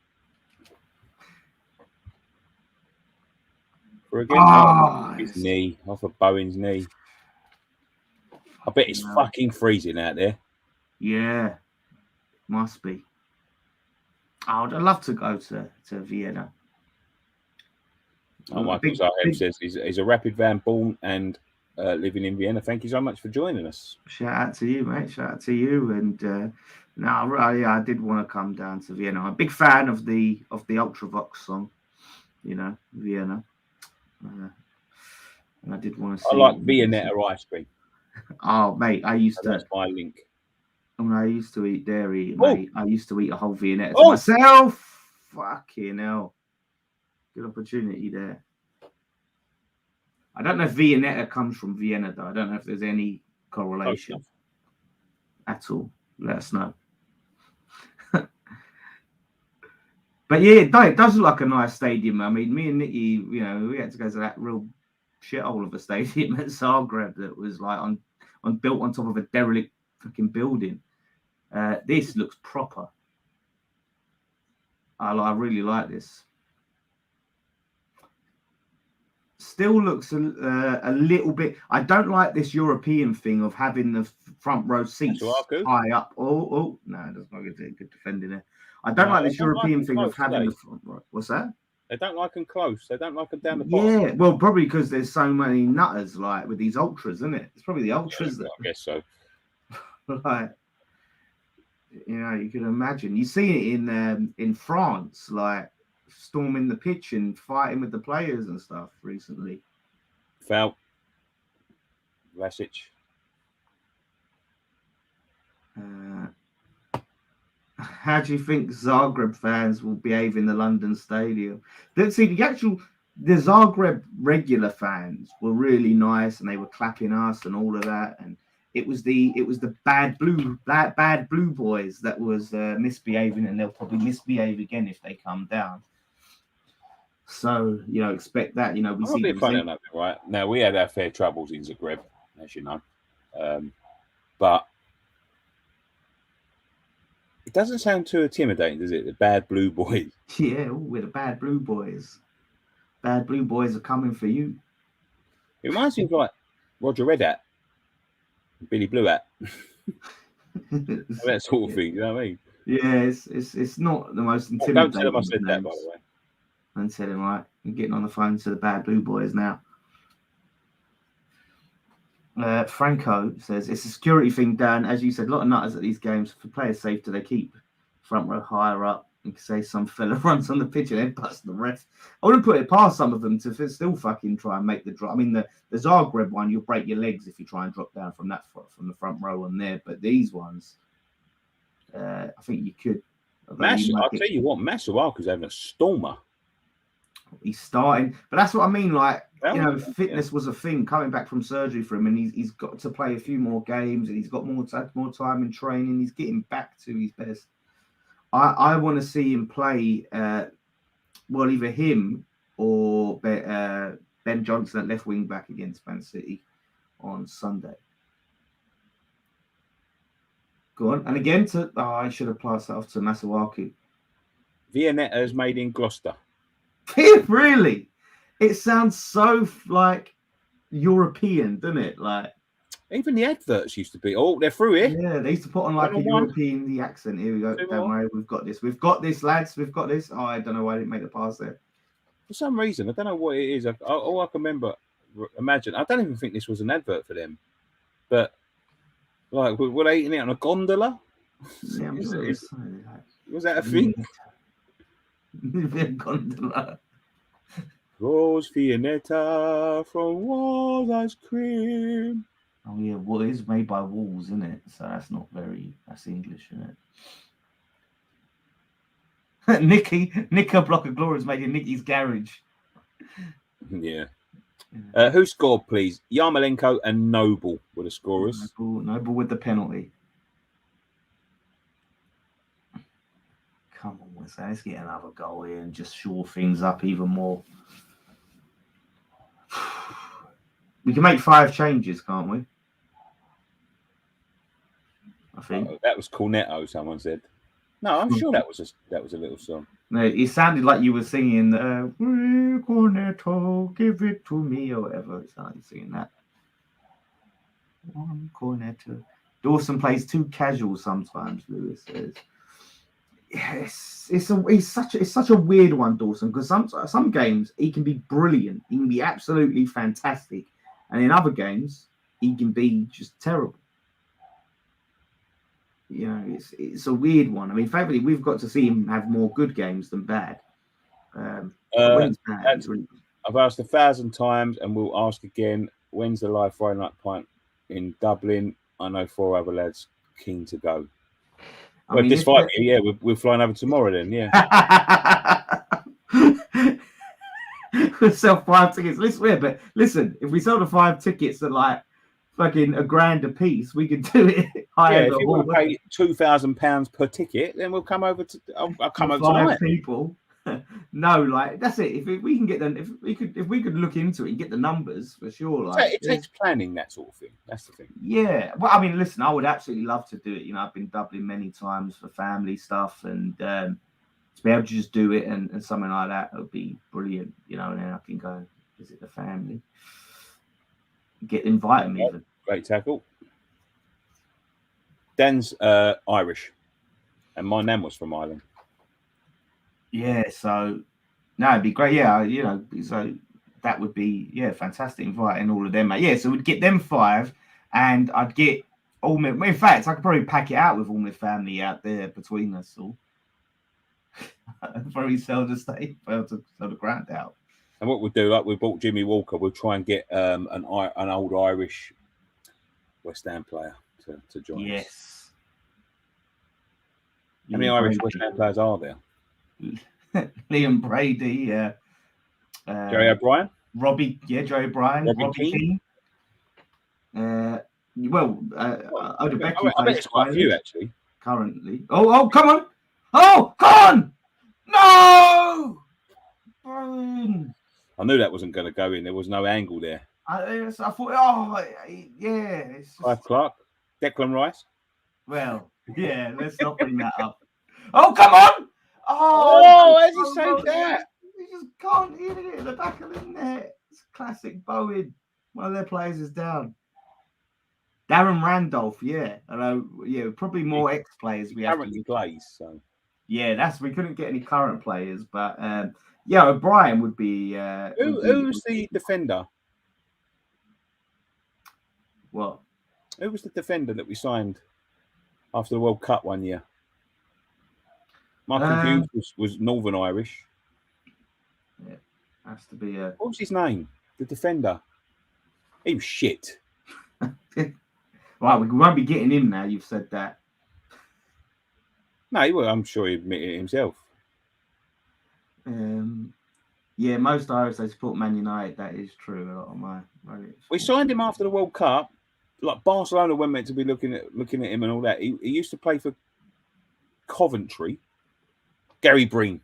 For again, his knee, off of Bowen's knee. I bet it's fucking freezing out there. Yeah, must be. I'd love to go to Vienna. Oh, Michael Zahem says he's a Rapid fan born and living in Vienna. Thank you so much for joining us. Shout out to you, mate. Shout out to you. And I did want to come down to Vienna. I'm a big fan of the Ultravox song, Vienna. And I did want to see. I like Vienna ice cream. Oh, mate, I used to. That's my link. When I used to eat dairy, mate, I used to eat a whole Vienna to myself. Fucking hell. Good opportunity there. I don't know if Viennetta comes from Vienna, though. I don't know if there's any correlation at all. Let us know. But yeah, it does look like a nice stadium. I mean, me and Nicky, we had to go to that real shithole of a stadium at Zagreb that was like built on top of a derelict fucking building. This looks proper. I really like this. Still looks a little bit. I don't like this European thing of having the front row seats high up. Oh, no, that's not good defending it. I don't like this European thing of having the front row. What's that? They don't like them close. They don't like them down the bottom. Yeah, well, probably because there's so many nutters like with these ultras, isn't it? It's probably the ultras that. I guess so. Like, you can imagine. You see it in France, like storming the pitch and fighting with the players and stuff recently. Foul. Vlasic. How do you think Zagreb fans will behave in the London stadium? See, the Zagreb regular fans were really nice and they were clapping us and all of that. And it was the bad blue boys that was misbehaving, and they'll probably misbehave again if they come down. So, expect that. We see them funny enough, right? Now, we had our fair troubles in Zagreb, as you know. But it doesn't sound too intimidating, does it? The bad blue boys. Yeah, we're the bad blue boys. Bad blue boys are coming for you. It reminds me of like Roger Red Hat, Billy Blue Hat. That sort of thing, you know what I mean? Yeah, it's not the most intimidating. Don't tell him I said that, by the way. Don't tell him, right? I'm getting on the phone to the bad blue boys now. Franco says it's a security thing, Dan. As you said, a lot of nutters at these games. For players' safety, they keep front row higher up. You can say some fella runs on the pitch and then bust the ref. I wouldn't put it past some of them to still fucking try and make the drop. I mean, the Zagreb one, you'll break your legs if you try and drop down from the front row on there. But these ones, I think you could. I'll tell you what, Masuaku's having a stormer. He's starting, but that's what I mean. Like, fitness was a thing coming back from surgery for him, and he's got to play a few more games, and he's got more time in training. He's getting back to his best. I want to see him play. Either him or Ben Johnson at left wing back against Man City on Sunday. Go on, and again I should have passed that off to Masuaku. Viennetta is made in Gloucester. Really? It sounds so like European, doesn't it? Like even the adverts used to be. Oh, they're through here. yeah, they used to put on like a European accent. Here we go. Don't worry, we've got this. We've got this, lads. We've got this. Oh, I don't know why I didn't make the pass there. For some reason, I don't know what it is. All I can imagine. I don't even think this was an advert for them, but like, were they eating it on a gondola? Yeah, was that a thing? Gondola. Rose Fianetta from Walls Ice Cream. Oh yeah, well, it's made by Walls, isn't it? So that's English, isn't it? Nicky Block of Glory is made in Nicky's garage. Yeah. Who scored, please? Yarmolenko and Noble were the scorers. Noble with the penalty. Come on, let's get another goal here and just shore things up even more. We can make 5 changes, can't we? I think that was Cornetto. Someone said. No, I'm sure that was a little song. No, it sounded like you were singing Cornetto, give it to me, or whatever. It sounded like you singing that. One Cornetto. Dawson plays too casual sometimes, Lewis says. Yes, it's such a weird one, Dawson, because some games he can be brilliant, he can be absolutely fantastic, and in other games he can be just terrible. You know, it's a weird one. I mean, thankfully we've got to see him have more good games than bad. When bad I've asked 1,000 times, and we'll ask again. When's the live Friday night pint in Dublin? I know 4 other lads keen to go. Well, this fight, yeah, we're flying over tomorrow then, yeah. We'll sell 5 tickets. But listen, if we sell the 5 tickets at like fucking $1,000 a piece, we could do it. If you want to pay £2,000 per ticket, then we'll come over to. I'll come over 5 tonight. people. No, like that's it. If we can get them, if we could look into it and get the numbers for sure. Like it takes planning, that sort of thing. That's the thing. Yeah. Well, I mean, listen, I would absolutely love to do it. You know, I've been Dublin many times for family stuff, and to be able to just do it and something like that would be brilliant. You know, and then I can go and visit the family, get invited even. Great tackle. Dan's Irish, and my nan was from Ireland. Yeah, so no, it'd be great. Yeah, you know, so that would be fantastic. Inviting all of them, mate. Yeah, so we'd get them 5, and I'd get all my. In fact, I could probably pack it out with all my family out there between us all. Very sell to stay, sell the ground out. And what we'll do, like we bought Jimmy Walker, we'll try and get an old Irish West Ham player to join us. Yes. How many Irish West Ham players are there? Liam Brady, Jerry O'Brien, Joe O'Brien, Robbie Keane. I bet it's quite a few actually. Currently. Oh, come on! Oh, come on! No! Boom. I knew that wasn't going to go in. There was no angle there. I thought, it's just... Clive Clark, Declan Rice. Well, yeah, let's not bring that up. Oh, come on! Oh, where's he say that? You just can't hit it in the back of the net. It's classic Bowen. One of their players is down. Darren Randolph, probably more ex-players we have to plays. So yeah, we couldn't get any current players, but O'Brien would be. Who's the defender? What? Who was the defender that we signed after the World Cup one year? Michael Hughes was Northern Irish. Yeah, has to be a. What was his name? The defender. He was shit. Right, we won't be getting him now. You've said that. No, I'm sure he admitted it himself. Most Irish they support Man United. That is true. A lot of my. We signed him after the World Cup. Like Barcelona were meant to be looking at him and all that. He used to play for Coventry. Gary Breen.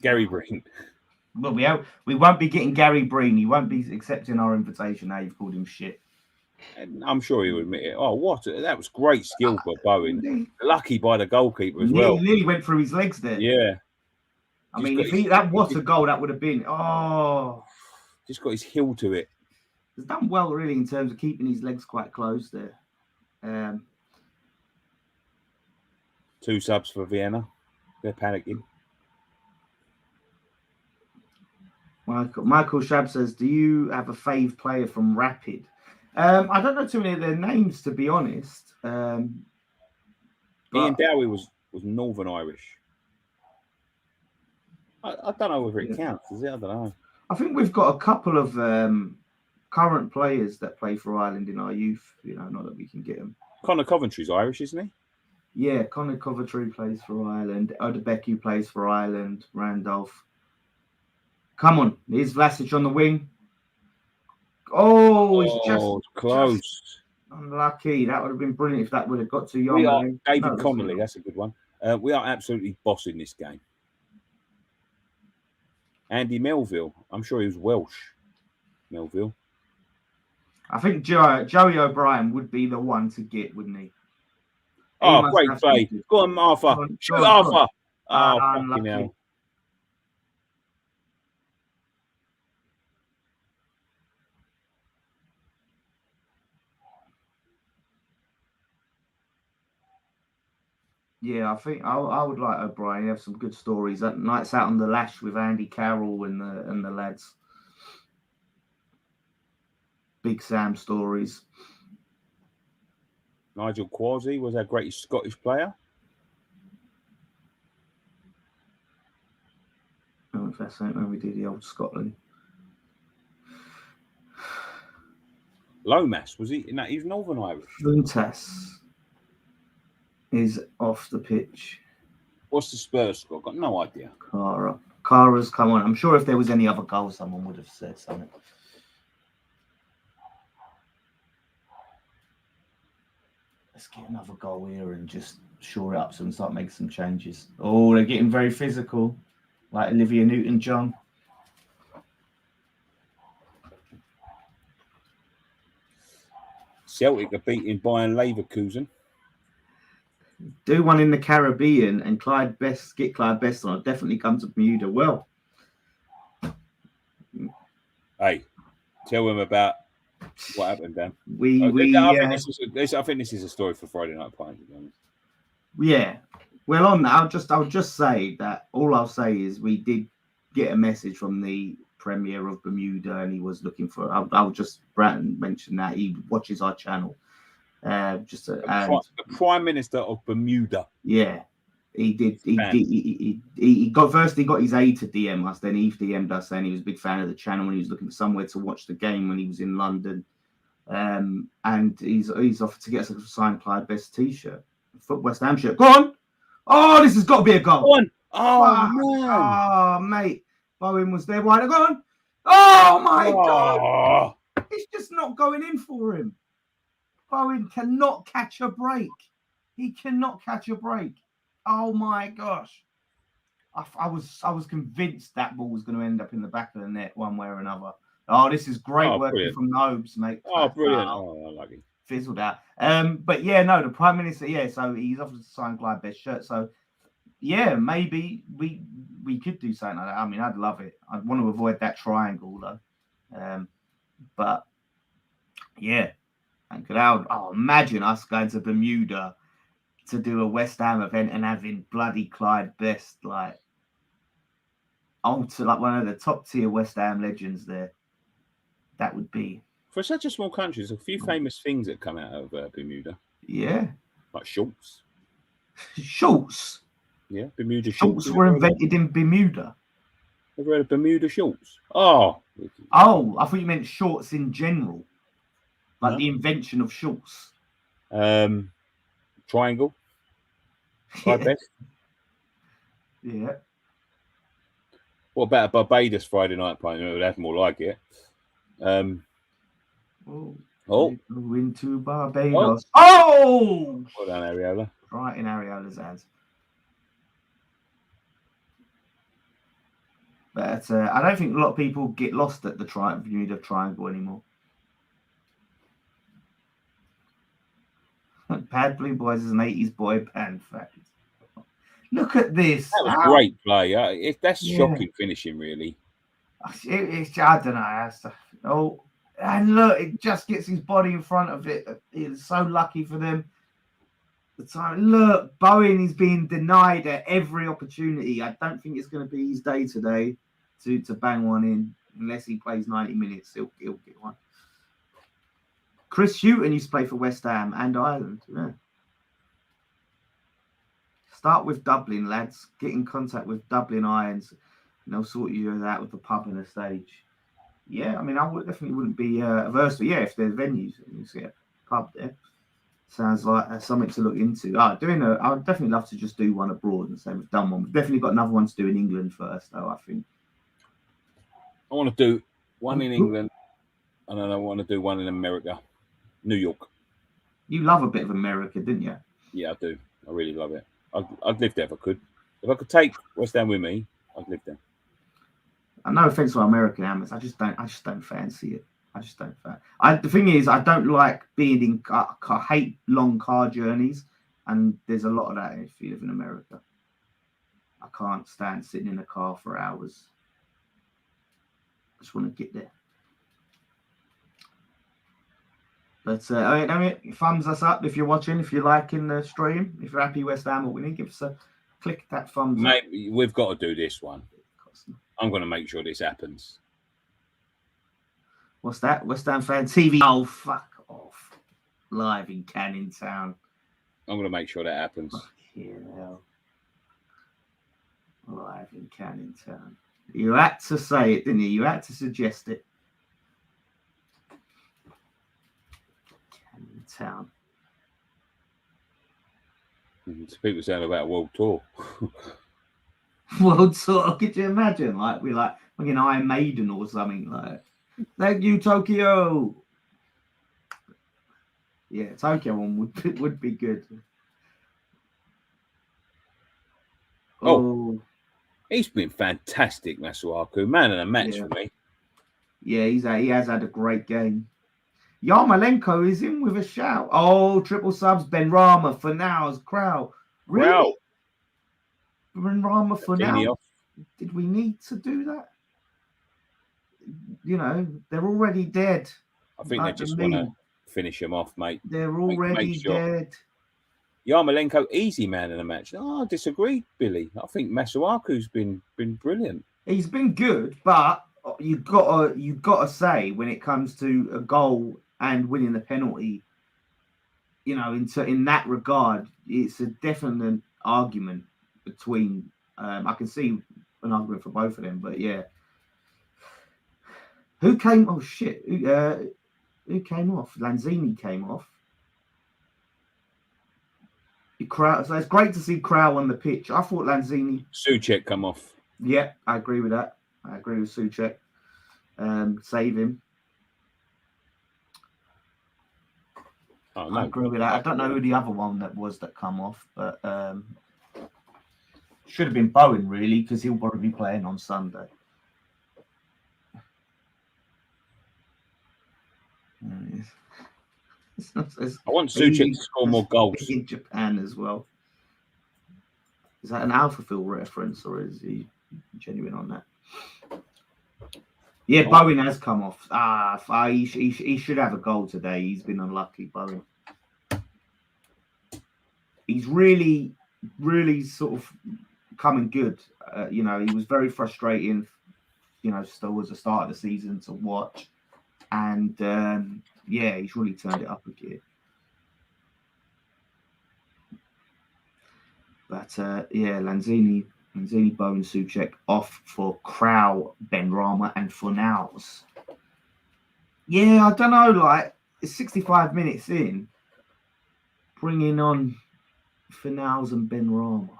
Well, we won't be getting Gary Breen. He won't be accepting our invitation. Now you've called him shit. And I'm sure he would admit it. Oh, that was great skill by Bowen. Lucky by the goalkeeper as well. He nearly went through his legs there. Yeah. I mean, if that was a goal, that would have been. Oh, just got his heel to it. He's done well, really, in terms of keeping his legs quite close there. 2 subs for Vienna. They're panicking. Michael Shab says, do you have a fave player from Rapid? I don't know too many of their names, to be honest. Ian Dowie was Northern Irish. I don't know whether it counts, is it? I don't know. I think we've got a couple of current players that play for Ireland in our youth. Not that we can get them. Connor Coventry's Irish, isn't he? Yeah, Connor Coventry plays for Ireland. Odebeki plays for Ireland. Randolph. Come on, here's Vlasic on the wing. Oh, he's just close. Unlucky. That would have been brilliant if that would have got to Young. We are David Connolly. That's a good one. We are absolutely bossing this game. Andy Melville. I'm sure he was Welsh. Melville. I think Joey O'Brien would be the one to get, wouldn't he? Oh, great play. Go on, Arthur. Shoot, Arthur. Oh, fucking hell. Yeah, I think I would like O'Brien. He have some good stories. That Nights Out on the Lash with Andy Carroll and the lads. Big Sam stories. Nigel Quasi was our greatest Scottish player. I don't know if that's when we did the old Scotland. Lomas, was he? No, he's Northern Irish. Funtas is off the pitch. What's the Spurs score? Got no idea. Cara's come on. I'm sure if there was any other goal, someone would have said something. Let's get another goal here and just shore it up so we can start making some changes. Oh, they're getting very physical, like Olivia Newton-John. Celtic are beating Bayern Leverkusen. Do one in the Caribbean and get Clyde Best on. I'll definitely come to Bermuda. Well, hey, tell him about what happened, Dan. I think this is a story for Friday Night Pint, to be honest. Yeah. Well, on that, I'll just say that all I'll say is we did get a message from the Premier of Bermuda, and he was looking for. I'll just mention that he watches our channel. The Prime Minister of Bermuda. Yeah, he did. He got his aide to DM us. Then he DM'd us saying he was a big fan of the channel and he was looking for somewhere to watch the game when he was in London. And he's offered to get us a signed Clyde Best T-shirt, West Ham shirt. Go on! Oh, this has got to be a goal. Go on! Oh man! Oh mate, Bowen was there. Why? Go on! Oh my God! It's just not going in for him. Bowen cannot catch a break. He cannot catch a break. Oh my gosh! I was convinced that ball was going to end up in the back of the net one way or another. Oh, this is great working from Nobes, mate. Oh, brilliant! Oh, I like it. Fizzled out. But yeah, no, the Prime Minister. Yeah, so he's offered to sign Clyde Best shirt. So yeah, maybe we could do something like that. I mean, I'd love it. I'd want to avoid that triangle though. But yeah. And imagine us going to Bermuda to do a West Ham event and having bloody Clyde Best, like one of the top tier West Ham legends there. That would be. For such a small country, there's a few famous things that come out of Bermuda. Yeah. Like shorts. Shorts? Yeah, Bermuda shorts. Shorts were invented in Bermuda. Ever heard of Bermuda shorts? Oh, I thought you meant shorts in general. Like the invention of shorts. Triangle. Clyde Best. Yeah. What about a Barbados Friday Night Pint? That's more like it. Into Barbados. Oh! Well done, Areola. Right in Areola's hands. But I don't think a lot of people get lost at the Bermuda Triangle anymore. Bad Blue Boys is an 80s boy band fact. Look at this. That was great play. That's shocking finishing, really. I don't know. Oh, and look, it just gets his body in front of it. It's so lucky for them. The time, look, Bowen is being denied at every opportunity. I don't think it's going to be his day today to bang one in unless he plays 90 minutes. He'll get one. Chris Hughton used to play for West Ham and Ireland. Yeah. Start with Dublin, lads. Get in contact with Dublin Irons, and they'll sort you out with the pub and the stage. Yeah, I mean, definitely wouldn't be averse to. Yeah, if there's venues, you see a pub there. Sounds like something to look into. I would definitely love to just do one abroad and say we've done one. We've definitely got another one to do in England first, though. I think I want to do one in England, and then I want to do one in America, New York. You love a bit of America, didn't you? Yeah, I do. I really love it. I'd live there if I could. If I could take West Ham with me, I'd live there. No offense to American amateurs, I just don't fancy it. I just don't. The thing is, I don't like being in. I hate long car journeys, and there's a lot of that if you live in America. I can't stand sitting in a car for hours. I just want to get there. But thumbs us up if you're watching, if you're liking the stream, if you're happy West Ham are winning, give us a click that thumbs Mate, up. we've got to do this one. I'm going to make sure this happens. What's that? West Ham fan TV. Oh, fuck off. Live in Canning Town. I'm going to make sure that happens. Fucking hell. Live in Canning Town. You had to say it, didn't you? You had to suggest it. Canning Town. People saying about a world tour. World tour. Could you imagine? Like we're like fucking Iron Maiden or something like. Thank you, Tokyo. Yeah, Tokyo one would be good. Oh, he's been fantastic, Masuaku. Man of the match for me. Yeah, he has had a great game. Yarmolenko is in with a shout. Oh, triple subs, Ben Rama for now's crowd. Really? Wow. Ben Rama for now. Off. Did we need to do that? You know, they're already dead. I think they just want to finish him off, mate. They're already dead. Yarmolenko, easy man in the match. No, I disagree, Billy. I think Masuaku's been brilliant. He's been good, but you've got to say when it comes to a goal and winning the penalty, you know, in that regard, it's a definite argument between. I can see an argument for both of them, but yeah. Who came? Oh shit! Who came off? Lanzini came off. So it's great to see Crow on the pitch. I thought Lanzini. Souček come off. Yeah, I agree with that. I agree with Souček. Save him. Oh, no. I agree with that. I don't know who the other one that come off, but should have been Bowen really, because he'll probably be playing on Sunday. I want Souček to score more goals in Japan as well. Is that an Alphaville reference, or is he genuine on that? Yeah, Bowen has come off. He should have a goal today. He's been unlucky, Bowen. He's really, really sort of coming good. You know, he was very frustrating. You know, still was the start of the season to watch, and yeah, he's really turned it up a gear. But yeah, Lanzini, Bowen, Souček off for Crow, Ben Rama, and Fornals. Yeah, I don't know. Like it's 65 minutes in, bringing on Fornals and Ben Rama.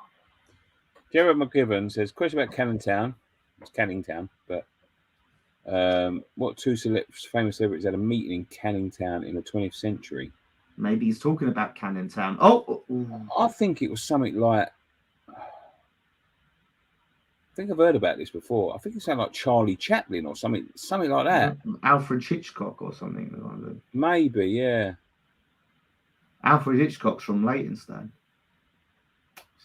Gerard McGivern says, question about Canning Town. It's Canning Town, but what two famous celebrities had a meeting in Canning Town in the 20th century? Maybe he's talking about Canning Town. Oh, I think it was something like. I think I've heard about this before. I think it sounded like Charlie Chaplin or something like that. Alfred Hitchcock or something like that. Maybe, yeah. Alfred Hitchcock's from Leytonstone,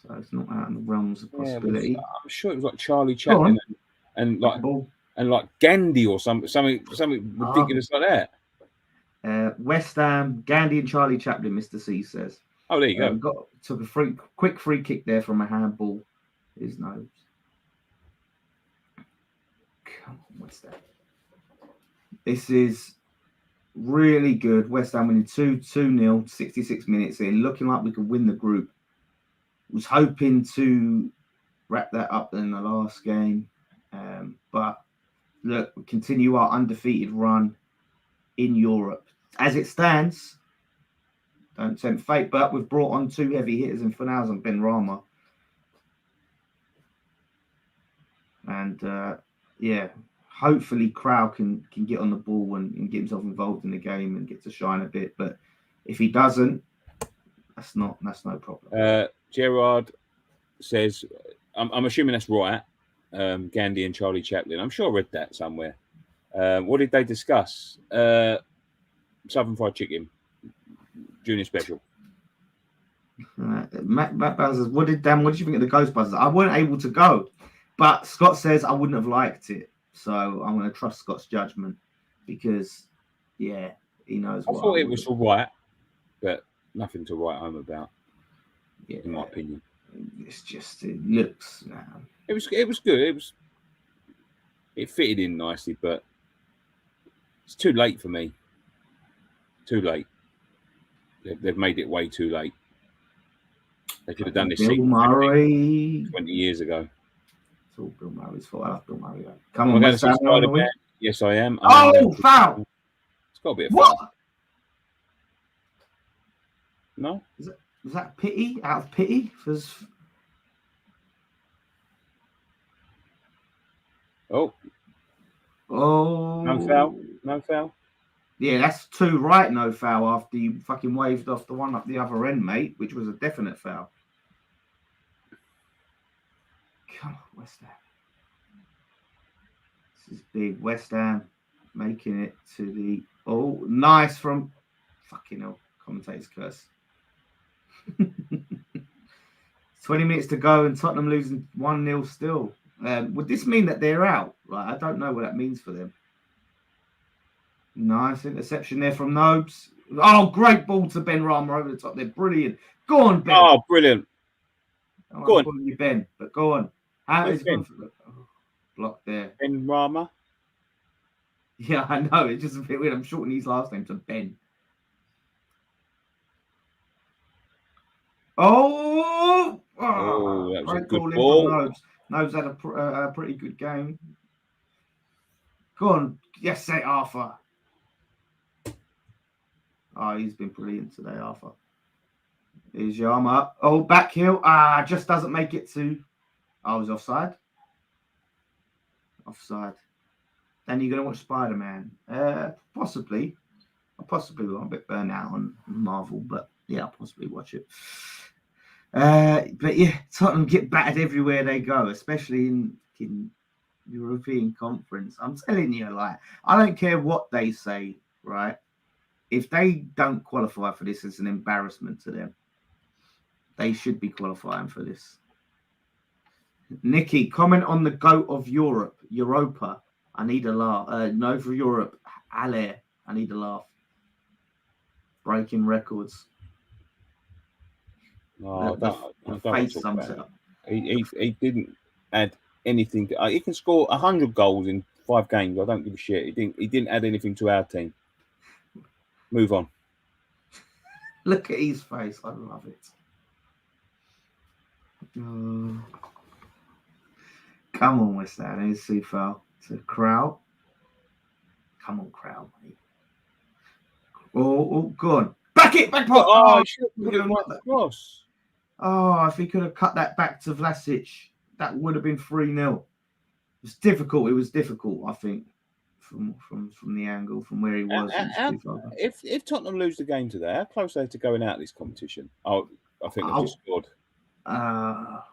so it's not out in the realms of possibility. I'm sure it was like Charlie Chaplin and like and like Gandhi or something ridiculous like that. West Ham, Gandhi and Charlie Chaplin, Mr. C says. Oh, there you go. Took a quick free kick there from a handball. His nose. Come on, West Ham. This is really good. West Ham winning 2-0, 66 minutes in, looking like we could win the group. Was hoping to wrap that up in the last game. But look, we continue our undefeated run in Europe. As it stands, don't tempt fate, but we've brought on 2 heavy hitters in Fornals and Ben Rama. And hopefully Crowd can get on the ball and get himself involved in the game and get to shine a bit. But if he doesn't, that's no problem. Gerard says, I'm assuming that's right. Gandhi and Charlie Chaplin. I'm sure I read that somewhere. What did they discuss? Southern fried chicken, junior special. Matt Bowser says, what did you think of the Ghostbusters? I weren't able to go, but Scott says I wouldn't have liked it. So I'm going to trust Scott's judgment because, he knows. I thought it was all right, but nothing to write home about, in my opinion. It's just, it looks. It was good. It fitted in nicely, but it's too late for me. Too late. They've made it way too late. They could have done this Bill Murray 20 years ago. It's all Bill Murray's fault. I love Bill Murray. Come on, West Ham. Yes, I am. Foul! It's got to be a what? foul. No? Was that pity? Out of pity? Oh. No foul. Yeah, that's 2 right, no foul after you fucking waved off the one up the other end, mate, which was a definite foul. Come on, West Ham. This is big. West Ham making it to the... Oh, nice from... Fucking hell, commentator's curse. 20 minutes to go and Tottenham losing 1-0 still. Would this mean that they're out? Like, I don't know what that means for them. Nice interception there from Nobes. Oh, great ball to Ben Rama over the top. They're brilliant. Go on, Ben. Oh, brilliant. Go on. You, Ben, but go on. How is Ben? Block there. Ben Rama. Yeah, I know. It's just a bit weird. I'm shortening his last name to Ben. Oh, that was a good ball. Nobes had a pretty good game. Go on. Yes, say Arthur. Oh, he's been brilliant today, Arthur. Here's Yama. Oh, back heel. Just doesn't make it to... I was offside. Then you're going to watch Spider-Man. Possibly. I possibly will. I'm a bit burnt out on Marvel, but yeah, I'll possibly watch it. But yeah, Tottenham get battered everywhere they go, especially in European Conference. I'm telling you, like, I don't care what they say, right? If they don't qualify for this, it's an embarrassment to them. They should be qualifying for this. Nikki, comment on the GOAT of Europa. I need a laugh. No, for Europe. Allaire. I need a laugh. Breaking records. No, face sums it up. He didn't add anything. He can score 100 goals in 5 games. I don't give a shit. He didn't add anything to our team. Move on. Look at his face. I love it. Come on, West Ham. Here's Sufal to Crowd. Come on, Crowd, mate. Oh, go on. Back pot. Oh, he should have put it right across. Oh, if he could have cut that back to Vlasic, that would have been 3-0. It was difficult, I think, from the angle, from where he was. If Tottenham lose the game today, how close are they to going out of this competition? Oh, I think they've just scored. Come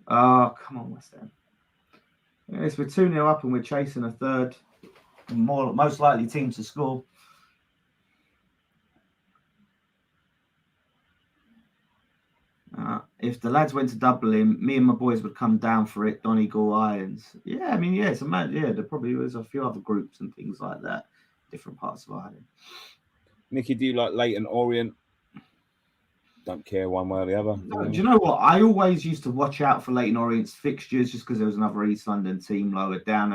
on, West Ham. Yes, we're 2-0 up and we're chasing a third. Most likely team to score. if the lads went to Dublin, me and my boys would come down for it. Donegal Irons. Yeah, I mean, yeah, it's a man. Yeah, there probably was a few other groups and things like that, different parts of Ireland. Nicky, do you like Leyton Orient? Don't care one way or the other. Do you know what? I always used to watch out for Leyton Orient's fixtures just because there was another East London team lower down.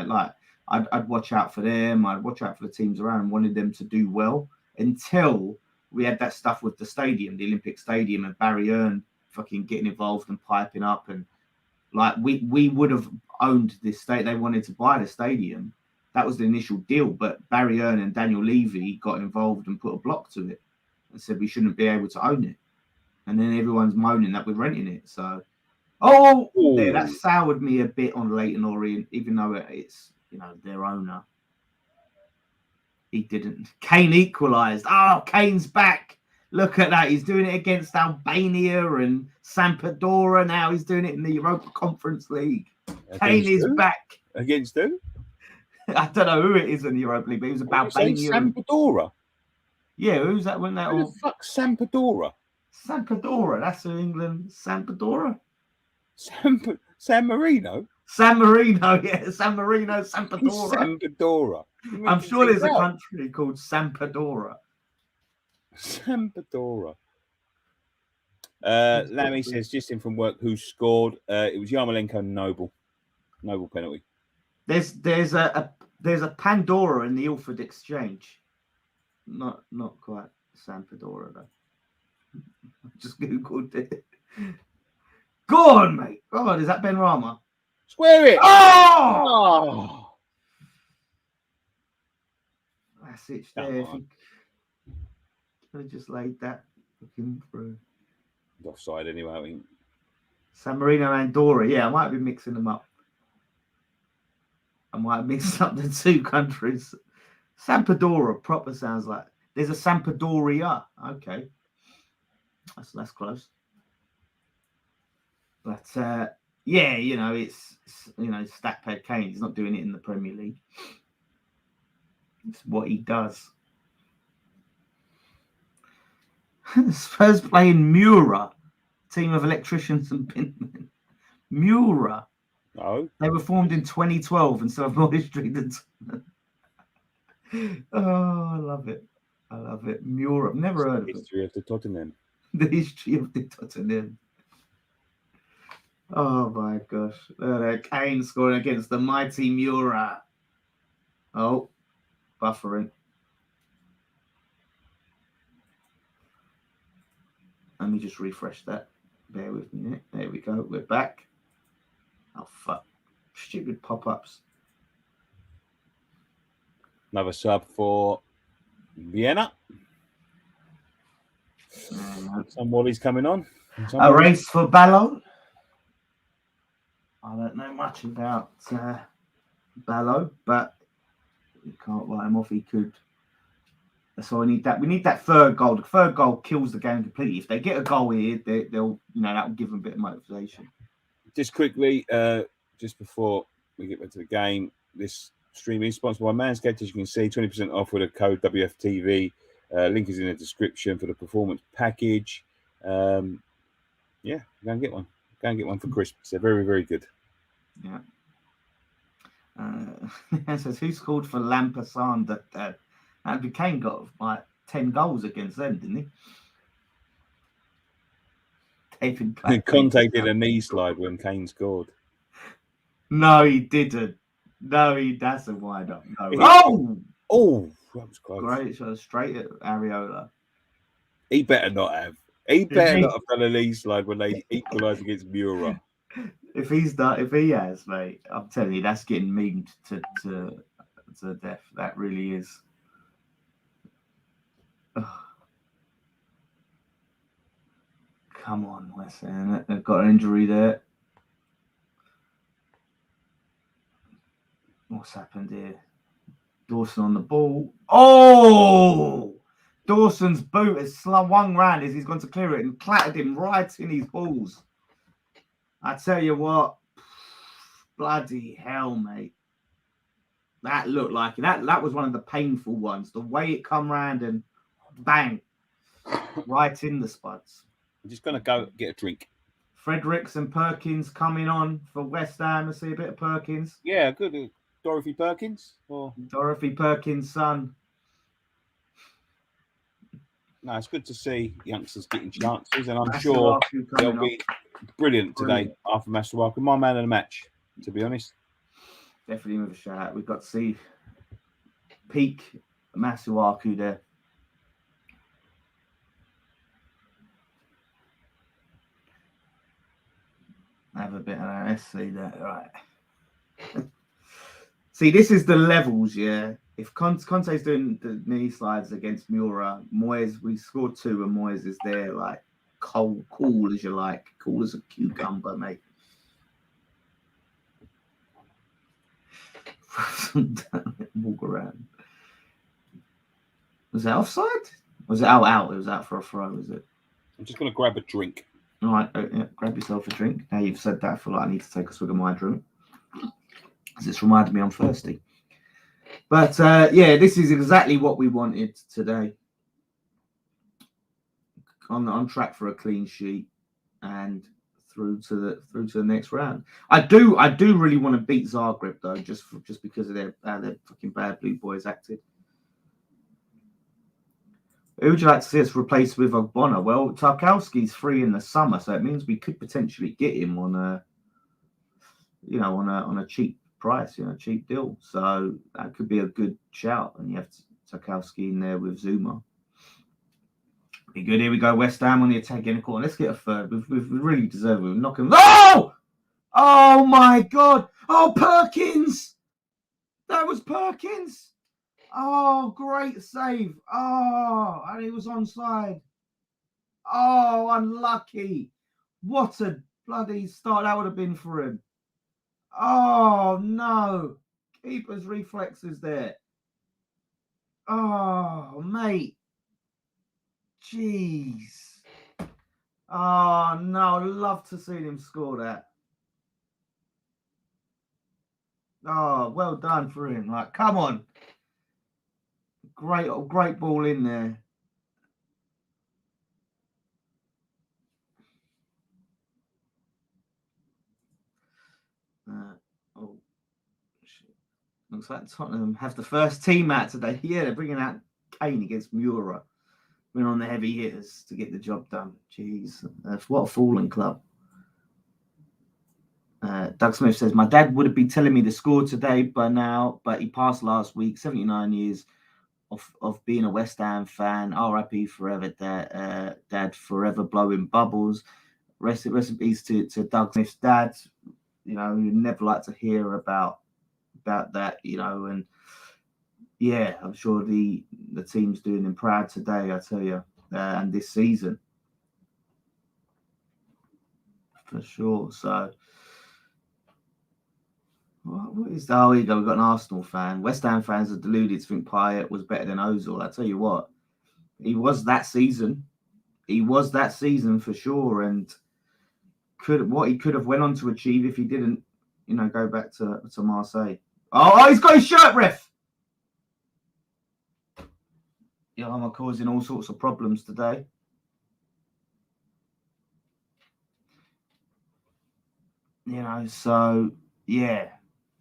I'd watch out for them. I'd watch out for the teams around and wanted them to do well until we had that stuff with the stadium, the Olympic Stadium, and Barry Earn fucking getting involved and piping up. And like we would have owned this state. They wanted to buy the stadium. That was the initial deal. But Barry Earn and Daniel Levy got involved and put a block to it and said we shouldn't be able to own it. And then everyone's moaning that we're renting it. So, yeah, that soured me a bit on Leyton Orient, even though it's, their owner. He didn't. Kane equalised. Oh, Kane's back. Look at that. He's doing it against Albania and Sampdoria now. He's doing it in the Europa Conference League. Kane is back. Against who? I don't know who it is in the Europa League, but it was about Albania. Sampdoria? Yeah, who's that one? Who the fuck's Sampdoria? Sampdoria, that's in England. Sampdoria? San Marino? San Marino, yeah. San Marino, Sampdoria. Sampdoria. I'm sure there's a country called Sampdoria. Sampdoria. Lammy says, just in from work, who scored? It was Yarmolenko Noble. Noble penalty. There's a Pandora in the Ilford Exchange. Not quite Sampdoria though. Just googled it. Go on, mate. Go on. Is that Ben Rama? Swear it. Oh! That's it there. I just laid that looking through. Offside anyway. I mean. San Marino and Andorra. Yeah, I might be mixing them up. I might mix up the two countries. Sampdoria proper sounds like there's a Sampdoria. Okay. That's close. But yeah, it's Stackpad Kane. He's not doing it in the Premier League. It's what he does. Spurs playing Mura, team of electricians and pinmen. Mura. Oh. They were formed in 2012 and still have more history than. Oh, I love it. I love it. Mura. I've never heard of it. History of the Tottenham. The history of the Tottenham. Oh my gosh. Kane scoring against the mighty Mura. Oh, buffering. Let me just refresh that. Bear with me. There we go. We're back. Oh, fuck. Stupid pop-ups. Another sub for Vienna. Somebody's coming on. A race for Ballo. I don't know much about Ballo, but we can't write him off. He could. So we need that third goal. The third goal kills the game completely. If they get a goal here, they'll that will give them a bit of motivation. Just quickly, just before we get back to the game, this stream is sponsored by Manscaped. As you can see, 20% off with a code WFTV. Link is in the description for the performance package. Yeah, go and get one. Go and get one for Christmas. They're very, very good. Yeah. It says, who scored for Lampasand? Andrew Kane got like 10 goals against them, didn't he? Conte did a knee slide when Kane scored. No, he didn't. No, that's a wide up. No. Oh, that was close. Great shot straight at Areola. He better not have. He better not have done a knee slide when they equalised against Mura. If he has, mate, I'm telling you, that's getting memed to death. That really is. Ugh. Come on, West End. They've got an injury there. What's happened here? Dawson on the ball. Oh! Dawson's boot has swung round as he's gone to clear it and clattered him right in his balls. I tell you what, bloody hell, mate. That looked like it. That was one of the painful ones. The way it come round and bang, right in the spuds. I'm just going to go get a drink. Fredericks and Perkins coming on for West Ham. Let's see a bit of Perkins. Yeah, good. Dorothy Perkins or Dorothy Perkins' son. no, it's good to see youngsters getting chances, and I'm Masuaku sure they'll coming be brilliant today Brilliant. after Masuaku. My man of the match, to be honest. Definitely with a shout out. We've got to see peak Masuaku there. Have a bit of that. Let's see that. Right. See, this is the levels, yeah. If Conte's doing the knee slides against Mura, Moyes, we scored 2 and Moyes is there, like, cool as you like. Cool as a cucumber, mate. Walk around. Was that offside? Was it out? It was out for a throw, was it? I'm just going to grab a drink. All right, yeah, grab yourself a drink. Now you've said that, I feel like I need to take a swig of my drink because it's reminded me I'm thirsty. But yeah, this is exactly what we wanted today. On track for a clean sheet and through to the next round. I do really want to beat Zagreb though, just because of how their fucking bad blue boys acted. Who would you like to see us replace with Ogbonna? Well, Tarkowski's free in the summer, so it means we could potentially get him on a cheap price, cheap deal. So that could be a good shout. And you have Tarkowski in there with Zuma. Be good. Here we go. West Ham on the attack in the corner. Let's get a third. We've really deserved it. We're knocking. Oh! Oh my God! Oh, Perkins! That was Perkins. Oh, great save. Oh, and he was onside. Oh, unlucky. What a bloody start that would have been for him. Oh, no. Keeper's reflexes there. Oh, mate. Jeez. Oh, no. I'd love to see him score that. Oh, well done for him. Like, come on. Great ball in there. Oh, shit. Looks like Tottenham have the first team out today. Yeah, they're bringing out Kane against Mura. We're on the heavy hitters to get the job done. Jeez, what a fallen club. Doug Smith says, my dad would have been telling me the score today by now, but he passed last week, 79 years of being a West Ham fan. RIP forever, dad forever blowing bubbles. Rest in peace to Doug Smith's dad. You never like to hear about that, and yeah, I'm sure the team's doing him proud today, I tell you, and this season. For sure. So what is that? Oh, here you go. We've got an Arsenal fan. West Ham fans are deluded to think Payet was better than Ozil. I tell you what, he was that season. He was that season for sure, and he could have went on to achieve if he didn't, go back to Marseille. Oh, he's got his shirt, ref. Yeah, I'm causing all sorts of problems today. So yeah.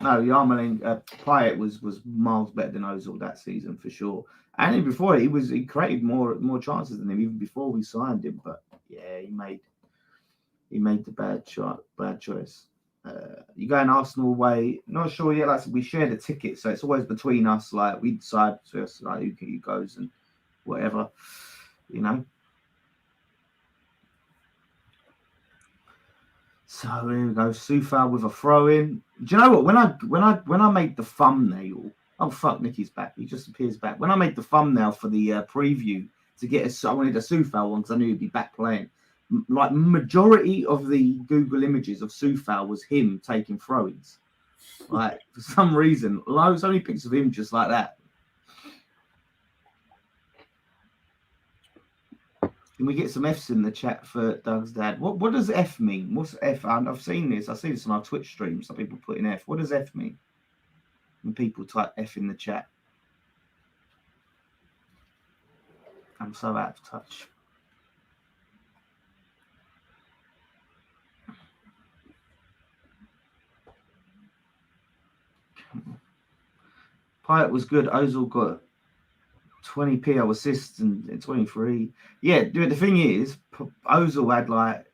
No, Yarmolenko, Payet was miles better than Ozil that season for sure. And even before he created more chances than him even before we signed him. But yeah, he made the bad choice. You going Arsenal way? Not sure yet. Like we share the ticket, so it's always between us. Like we decide like who goes and whatever, So here we go. Soufal with a throw in. Do you know what? When I made the thumbnail, oh fuck, Nicky's back. He just appears back. When I made the thumbnail for the preview I wanted a Soufal one because I knew he'd be back playing. Like majority of the Google images of Soufal was him taking throw-ins. Like for some reason, loads only pictures of him just like that. Can we get some F's in the chat for Doug's dad? What does F mean? What's F? I've seen this. I see this on our Twitch stream. Some people put in F. What does F mean? When people type F in the chat. I'm so out of touch. Pyatt was good. Ozil got 20 PO assists and 23. Yeah, the thing is, Ozil had like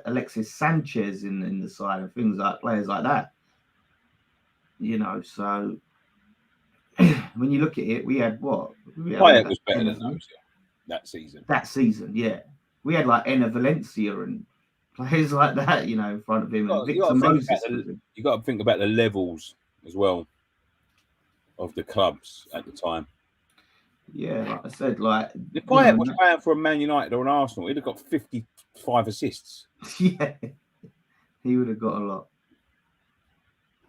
Alexis Sanchez in the side and things like players like that. You know, so when you look at it, we had what? Pyatt was better than Ozil that season. That season, yeah. We had like Enna Valencia and players like that, you know, in front of him. And Victor Moses. You got to think about the levels as well of the clubs at the time. Yeah, like I said, like if Pyatt was playing for a Man United or an Arsenal, he'd have got 55 assists. Yeah, he would have got a lot.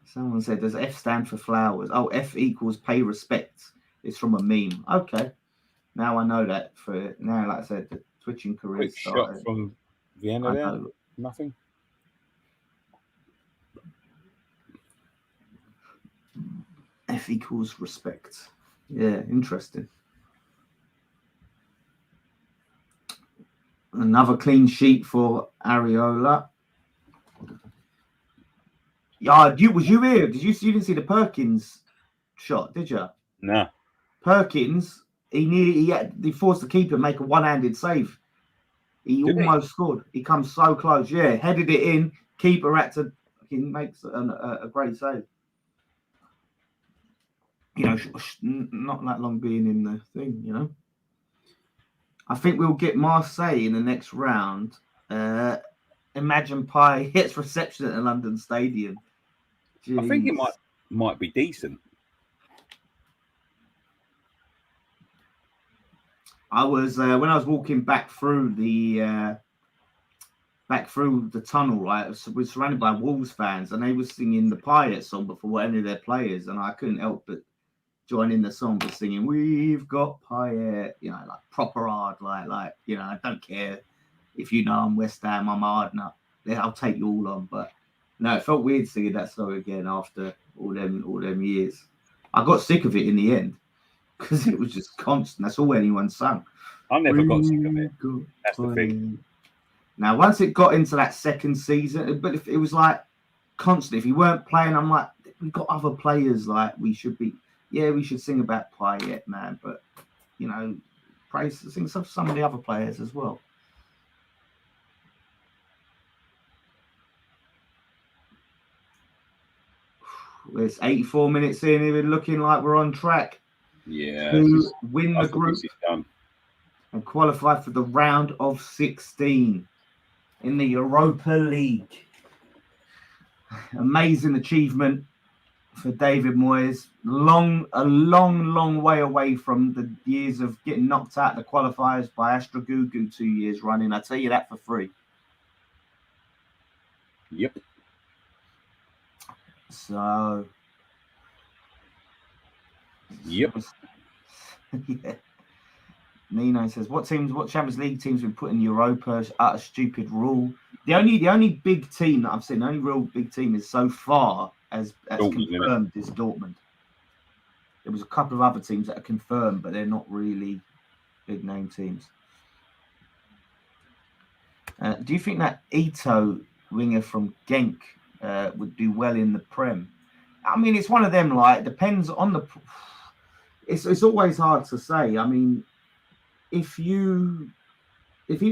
Someone said, does F stand for flowers? Oh, F equals pay respect. It's from a meme. Okay. Now I know that for now, like I said, the twitching career Quick started. shot from Vienna there. Nothing. F equals respect. Yeah, interesting. Another clean sheet for Areola. Yeah, was you here? You didn't see the Perkins shot, did you? No. Perkins, he forced the keeper to make a one-handed save. He almost scored. He comes so close. Yeah, headed it in. Keeper had to makes a great save. You know, not that long being in the thing, you know. I think we'll get Marseille in the next round. Imagine Pi hits reception at the London Stadium. Jeez. I think it might be decent. I was when I was walking back through the tunnel, right? We're surrounded by Wolves fans, and they were singing the Pyatt song before any of their players, and I couldn't help but join in the song, but singing "We've got Pyatt," you know, like proper hard, like you know, I don't care if you know I'm West Ham, I'm hard enough. I'll take you all on, but no, it felt weird singing that song again after all them years. I got sick of it in the end because it was just constant. That's all anyone sang. I never got sick of it. That's the thing. Now, once it got into that second season, but if it was like constant, if you weren't playing, I'm like, we've got other players. Like we should be. Yeah, we should sing about Pyatt, man. But you know, sing some of the other players as well. It's 84 minutes in. We're looking like we're on track. Yeah. To win the group and qualify for the round of 16 in the Europa League. Amazing achievement for David Moyes. A long way away from the years of getting knocked out of the qualifiers by Astragugu 2 years running. I tell you that for free. Yep. So. Yep. Yeah. Nino says, "What Champions League teams been put in Europa? A stupid rule. The only big team that I've seen, the only real big team is so far as confirmed is Dortmund. There was a couple of other teams that are confirmed, but they're not really big name teams. Do you think that Ito winger from Genk would do well in the Prem? I mean, it's one of them. Like, depends on the. It's always hard to say. I mean, if he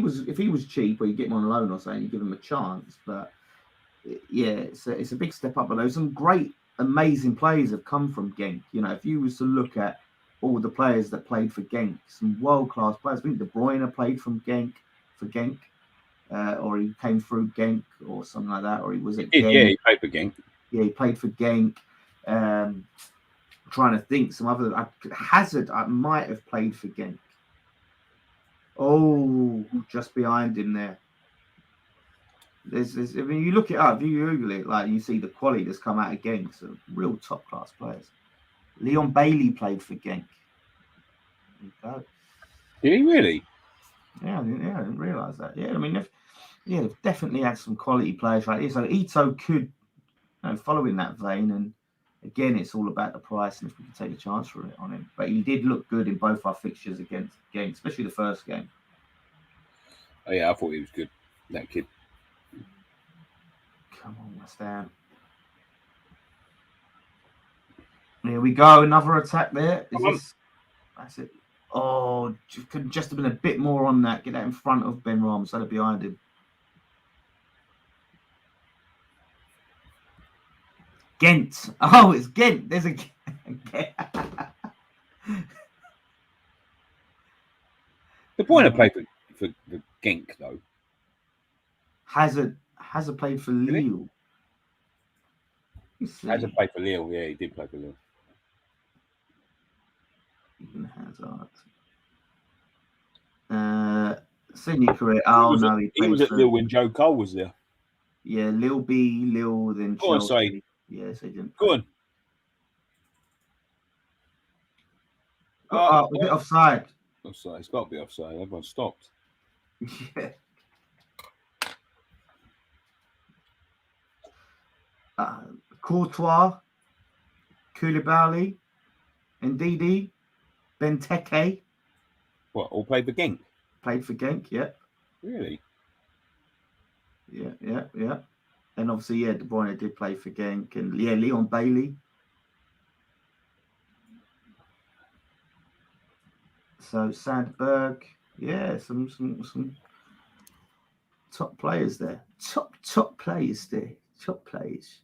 was cheap, or you get him on loan or something, you give him a chance. But yeah, it's a big step up. But there's some great, amazing players have come from Genk. You know, if you was to look at all the players that played for Genk, some world class players. I think De Bruyne played for Genk, or he came through Genk or something like that, or he was at Genk. Yeah, he played for Genk. Yeah, he played for Genk. Trying to think, some other Hazard. I might have played for Genk. Oh, just behind him there. There's I mean, you look it up, you Google it, like you see the quality that's come out of Genk. So real top class players. Leon Bailey played for Genk. There you go. Did he really? Yeah, I didn't realise that. Yeah, I mean, they've definitely had some quality players right here. So Ito could, follow in that vein. And again, it's all about the price and if we can take a chance for it on him. But he did look good in both our fixtures against Genk, especially the first game. Oh yeah, I thought he was good. That kid. Come on, West Ham. Here we go. Another attack there. Is Come on. this? That's it. Oh, could just have been a bit more on that. Get that in front of Ben Rama instead of behind him. Ghent. Oh, it's Ghent. There's a. The point of play for Genk though. Hazard played for Did he? Lille. Hazard played for Lille. Yeah, he did play for Lille. Even Hazard. Senior career. Oh no, he was at Lille when Joe Cole was there. Yeah, Lille B, Lille, then Go on, Chelsea. say. Yes, he didn't. Go on. A bit offside. Offside. It's got to be offside. Everyone stopped. Yeah. Courtois, Koulibaly, Ndidi, Benteke. What? All played for Genk? Played for Genk, yeah. Really? Yeah. And obviously, yeah, De Bruyne did play for Genk. And yeah, Leon Bailey. So Sandberg. Yeah, some top players there. Top players there. Top players.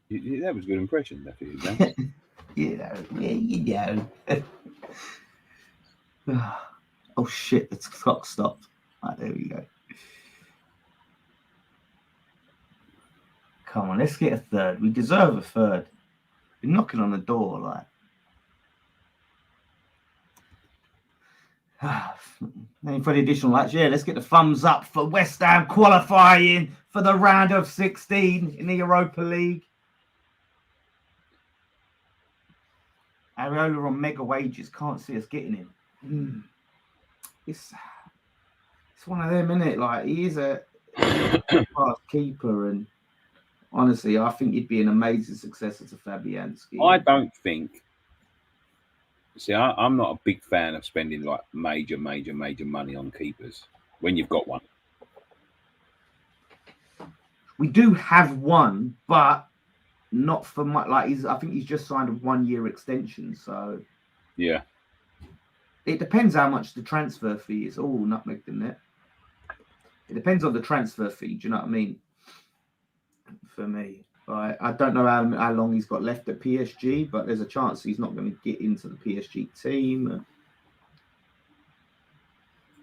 That was a good impression, definitely. You know. Oh shit! The clock stopped. Right, there we go. Come on, let's get a third. We deserve a third. We're knocking on the door, like. Any for the additional likes? Yeah, let's get the thumbs up for West Ham qualifying for the round of 16 in the Europa League. Areola on mega wages. Can't see us getting him. It's one of them, isn't it? Like, he is a fast keeper, and honestly, I think he'd be an amazing successor to Fabianski. I don't think. See, I'm not a big fan of spending like major money on keepers when you've got one. We do have one, but not for much. Like, I think he's just signed a 1-year extension, so yeah. It depends how much the transfer fee is. Oh, nutmeg, didn't it? It depends on the transfer fee. Do you know what I mean? For me, I don't know how long he's got left at PSG, but there's a chance he's not going to get into the PSG team.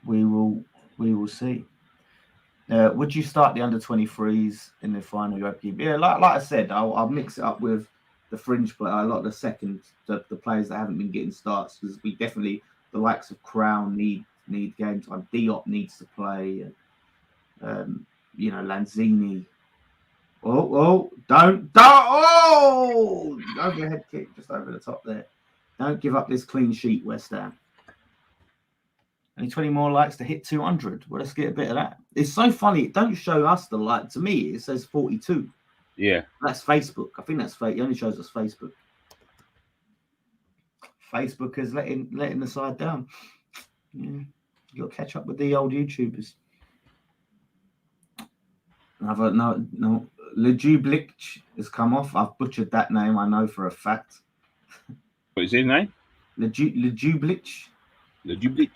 We will see. Would you start the under-23s in the final Europa League? Yeah, like I said, I'll mix it up with the fringe player. A lot of the players that haven't been getting starts, because we definitely, the likes of Crown need game time. Diop needs to play. Lanzini. Don't! Oh! Overhead kick just over the top there. Don't give up this clean sheet, West Ham. Only 20 more likes to hit 200. Well, let's get a bit of that. It's so funny. It don't show us the like. To me, it says 42. Yeah. That's Facebook. I think that's fake. It only shows us Facebook. Facebook is letting the side down. Yeah. You got to catch up with the old YouTubers. No. Lejublic has come off. I've butchered that name, I know for a fact. What is his name? Lejublic. Lejublic.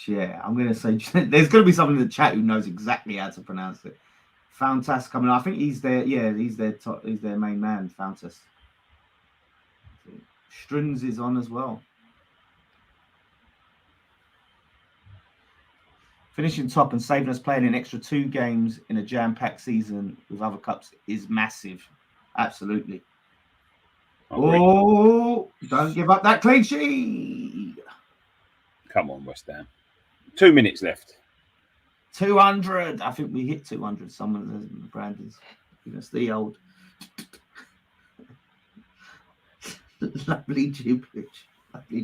Yeah. I'm going to say there's going to be someone in the chat who knows exactly how to pronounce it. Fountas coming on. I think he's their main man, Fountas. Struns is on as well. Finishing top and saving us playing an extra 2 games in a jam-packed season with other cups is massive. Absolutely. Oh, don't give up that clean sheet. Come on, West Ham. 2 minutes left. 200. I think we hit 200. Someone of the Brandon's giving us the old lovely Jublic. You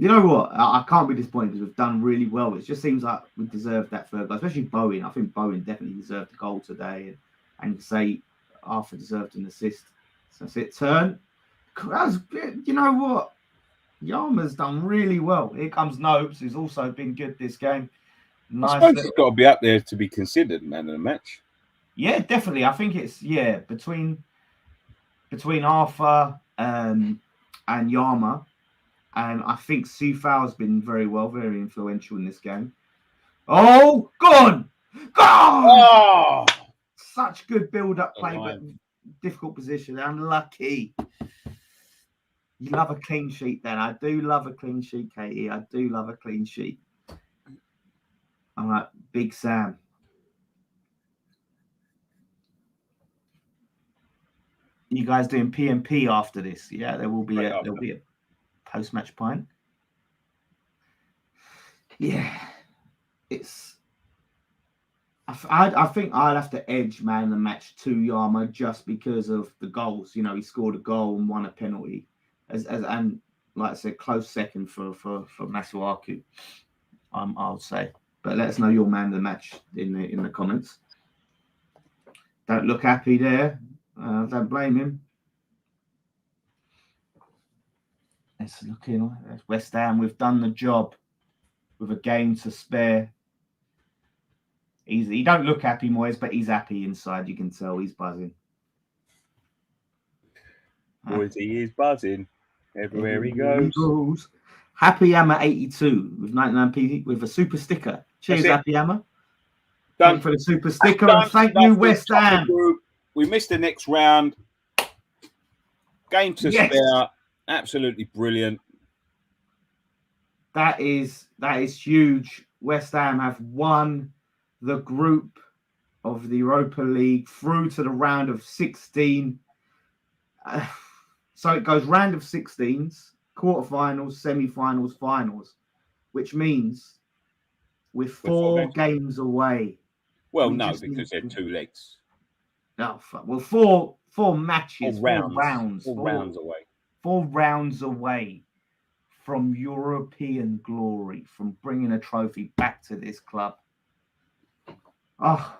know what? I can't be disappointed because we've done really well. It just seems like we deserve that third goal, especially Bowen. I think Bowen definitely deserved a goal today, and say Arthur deserved an assist. So that's it. Turn. You know what? Yarma's done really well. Here comes Nobes, who's also been good this game. I Nice suppose little... he's got to be up there to be considered man of the match. Yeah, definitely. I think it's between Arthur and Yama, and I think Sufal's been very influential in this game. Oh, gone! Oh, Such good build-up play, but difficult position. Unlucky. You love a clean sheet, then. I do love a clean sheet, Katie. I do love a clean sheet. I'm like Big Sam. You guys doing PMP after this? Yeah, there will be a post-match pint. Yeah, it's. I think I'd have to edge man of the match to Yama just because of the goals. You know, he scored a goal and won a penalty, and like I said, close second for Masuaku. I'll say, but let us know your man of the match in the comments. Don't look happy there. Don't blame him. Let's look in. West Ham, we've done the job with a game to spare. He don't look happy, Moyes, but he's happy inside. You can tell he's buzzing. Boys, he is buzzing everywhere he goes. Happy Hammer 82 with 99p with a super sticker. Cheers, Happy Hammer. Thank you for the super sticker and thank you, West Ham. We missed the next round. Game to spare. Absolutely brilliant. That is huge. West Ham have won the group of the Europa League through to the round of 16. So it goes round of 16s, quarterfinals, semi-finals, finals, which means we're four games away. Well, no, because they're 2 legs. No, well, four matches, 4 rounds. 4 rounds away. 4 rounds away from European glory, from bringing a trophy back to this club. Oh,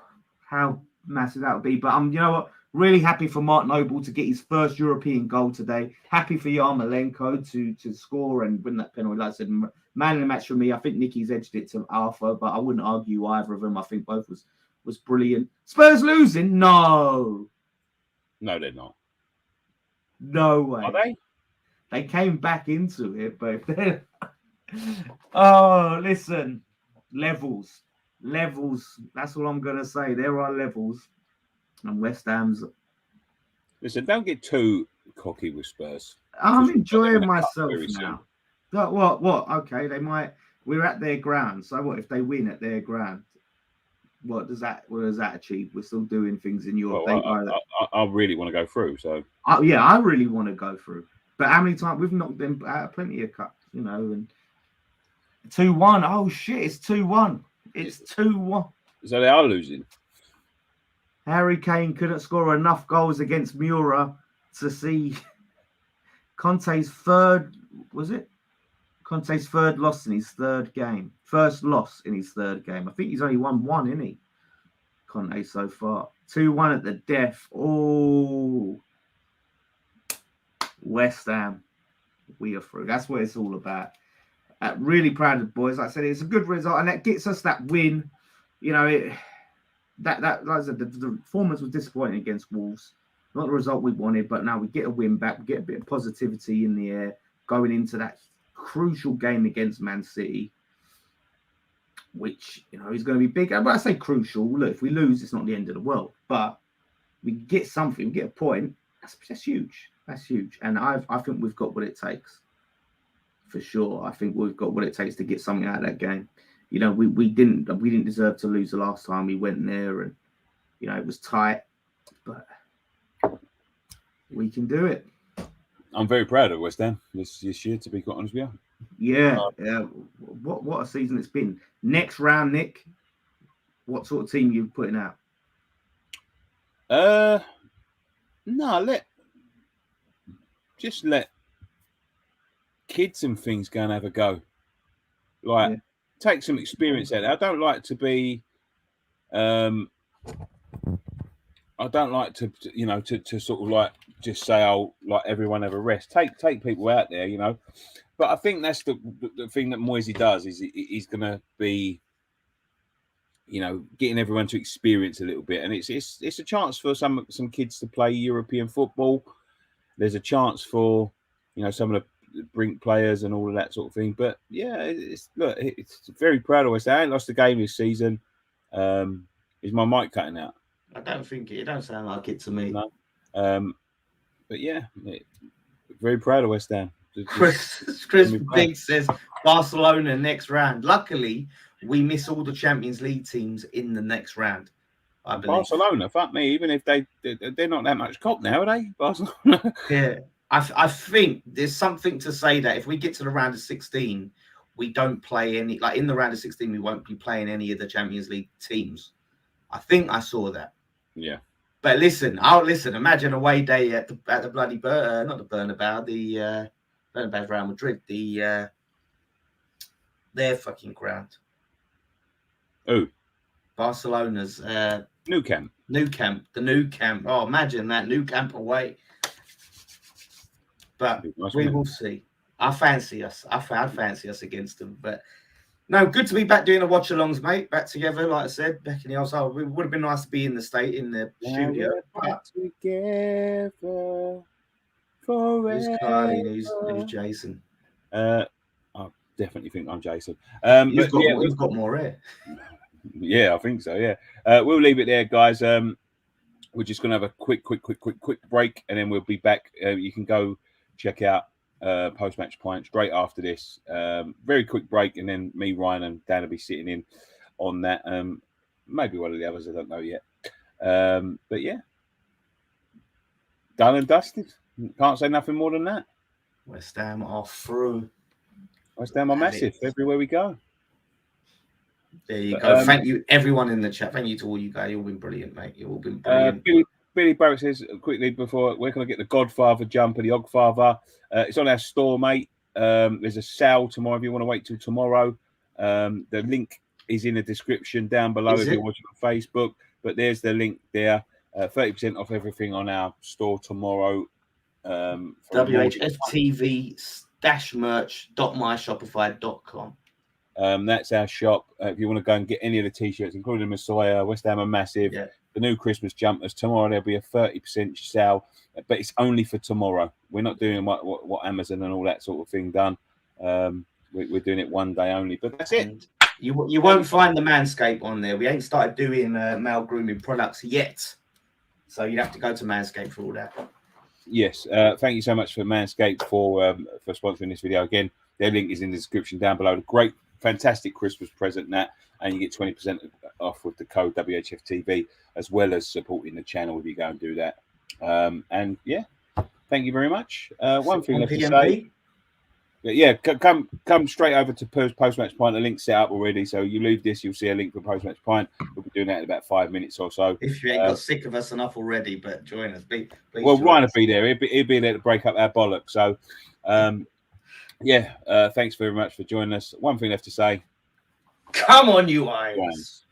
how massive that would be. But you know what? Really happy for Mark Noble to get his first European goal today. Happy for Yarmolenko to score and win that penalty. Like I said, man in the match for me. I think Nicky's edged it to Arthur, but I wouldn't argue either of them. I think both was brilliant. Spurs losing? No. No, they're not. No way. Are they? They came back into it, but oh, listen, levels. That's all I'm gonna say. There are levels, and West Ham's. Listen, don't get too cocky with Spurs. I'm enjoying myself now. What? Okay, they might. We're at their ground, so what if they win at their ground? What does that achieve? We're still doing things in Europe. Well, I really want to go through. So I really want to go through. But how many times we've knocked them out of plenty of cups, you know, and 2-1. Oh shit, it's 2-1. It's 2-1. So they are losing. Harry Kane couldn't score enough goals against Mura to see Conte's third loss in his third game. First loss in his third game. I think he's only won 1, isn't he? Conte so far. 2-1 at the death. Oh, West Ham, we are through. That's what it's all about. Really proud of the boys. Like I said, it's a good result, and that gets us that win. You know, like I said, the performance was disappointing against Wolves. Not the result we wanted, but now we get a win back. We get a bit of positivity in the air going into that crucial game against Man City, which, you know, is going to be big. But I say crucial. Look, if we lose, it's not the end of the world. But we get something, we get a point. That's huge. That's huge. And I think we've got what it takes. For sure. I think we've got what it takes to get something out of that game. You know, we didn't deserve to lose the last time we went there, and you know, it was tight, but we can do it. I'm very proud of West Ham this year, to be quite honest with you. Yeah. What a season it's been. Next round, Nick, what sort of team are you putting out? Let kids and things go and have a go. Like, take some experience out of it. I don't like to be, I don't like to, you know, to sort of like just say, oh, like everyone have a rest. Take people out there, you know. But I think that's the thing that Moisey does is he's going to be you know, getting everyone to experience a little bit, and it's a chance for some kids to play European football. There's a chance for, you know, some of the brink players and all of that sort of thing. But yeah, it's very proud of us. I ain't lost a game this season. Is my mic cutting out? I don't think it don't sound like it to me. No. But yeah, very proud of West Ham. Chris Big says Barcelona next round. Luckily, we miss all the Champions League teams in the next round. I believe. Barcelona, fuck me. Even if they're not that much cop now, are they? Barcelona. Yeah, I think there's something to say that if we get to the round of 16, we don't play any. Like in the round of 16, we won't be playing any of the Champions League teams. I think I saw that. Yeah. But listen. Imagine a away day at the bloody not the Bernabeu, the Bernabeu Real Madrid, their fucking ground. Oh, Barcelona's Nou Camp. The Nou Camp. Oh, imagine that Nou Camp away. But we will see. I fancy us. I'd fancy us against them. But no, good to be back doing the watch-alongs, mate. Back together, like I said, back in the old side. It would have been nice to be in the studio. Back together forever. Who's Carly? Who's Jason? I definitely think I'm Jason. You've got more hair. Yeah, I think so. Yeah, we'll leave it there, guys. We're just gonna have a quick break, and then we'll be back. You can go check out post-match point straight after this. Very quick break, and then me, Ryan, and Dan will be sitting in on that. Maybe one of the others, I don't know yet. But yeah, done and dusted. Can't say nothing more than that. West Ham are through. West Ham are massive everywhere we go. There you go. Thank you, everyone in the chat. Thank you to all you guys. You've all been brilliant, mate. You've all been brilliant. Billy Barrett says quickly before, where can I get the Godfather jumper, the Ogfather? It's on our store, mate. There's a sale tomorrow if you want to wait till tomorrow. The link is in the description down below if you're watching on Facebook. But there's the link there. 30% off everything on our store tomorrow. WHFTV-merch.myshopify.com. That's our shop. If you want to go and get any of the t-shirts, including the Messiah, West Ham are massive. Yeah. The new Christmas jumpers tomorrow. There'll be a 30% sale, but it's only for tomorrow. We're not doing what Amazon and all that sort of thing done. We're doing it one day only, but that's it. You won't find the Manscaped on there. We ain't started doing male grooming products yet, so you'd have to go to Manscaped for all that. Yes, thank you so much for Manscaped for sponsoring this video. Again, their link is in the description down below. Great, fantastic Christmas present, Nat, and you get 20% off with the code WHFTV, as well as supporting the channel if you go and do that. And yeah, thank you very much. One thing left to say. Yeah, come straight over to Post-Match Pint. The link's set up already, so you leave this, you'll see a link for Post-Match Pint. We'll be doing that in about 5 minutes or so. If you ain't got sick of us enough already, but join us. Please well, Ryan will be there. He'll be there to break up our bollocks. So, yeah, thanks very much for joining us. One thing left to say. Come on, you Irons.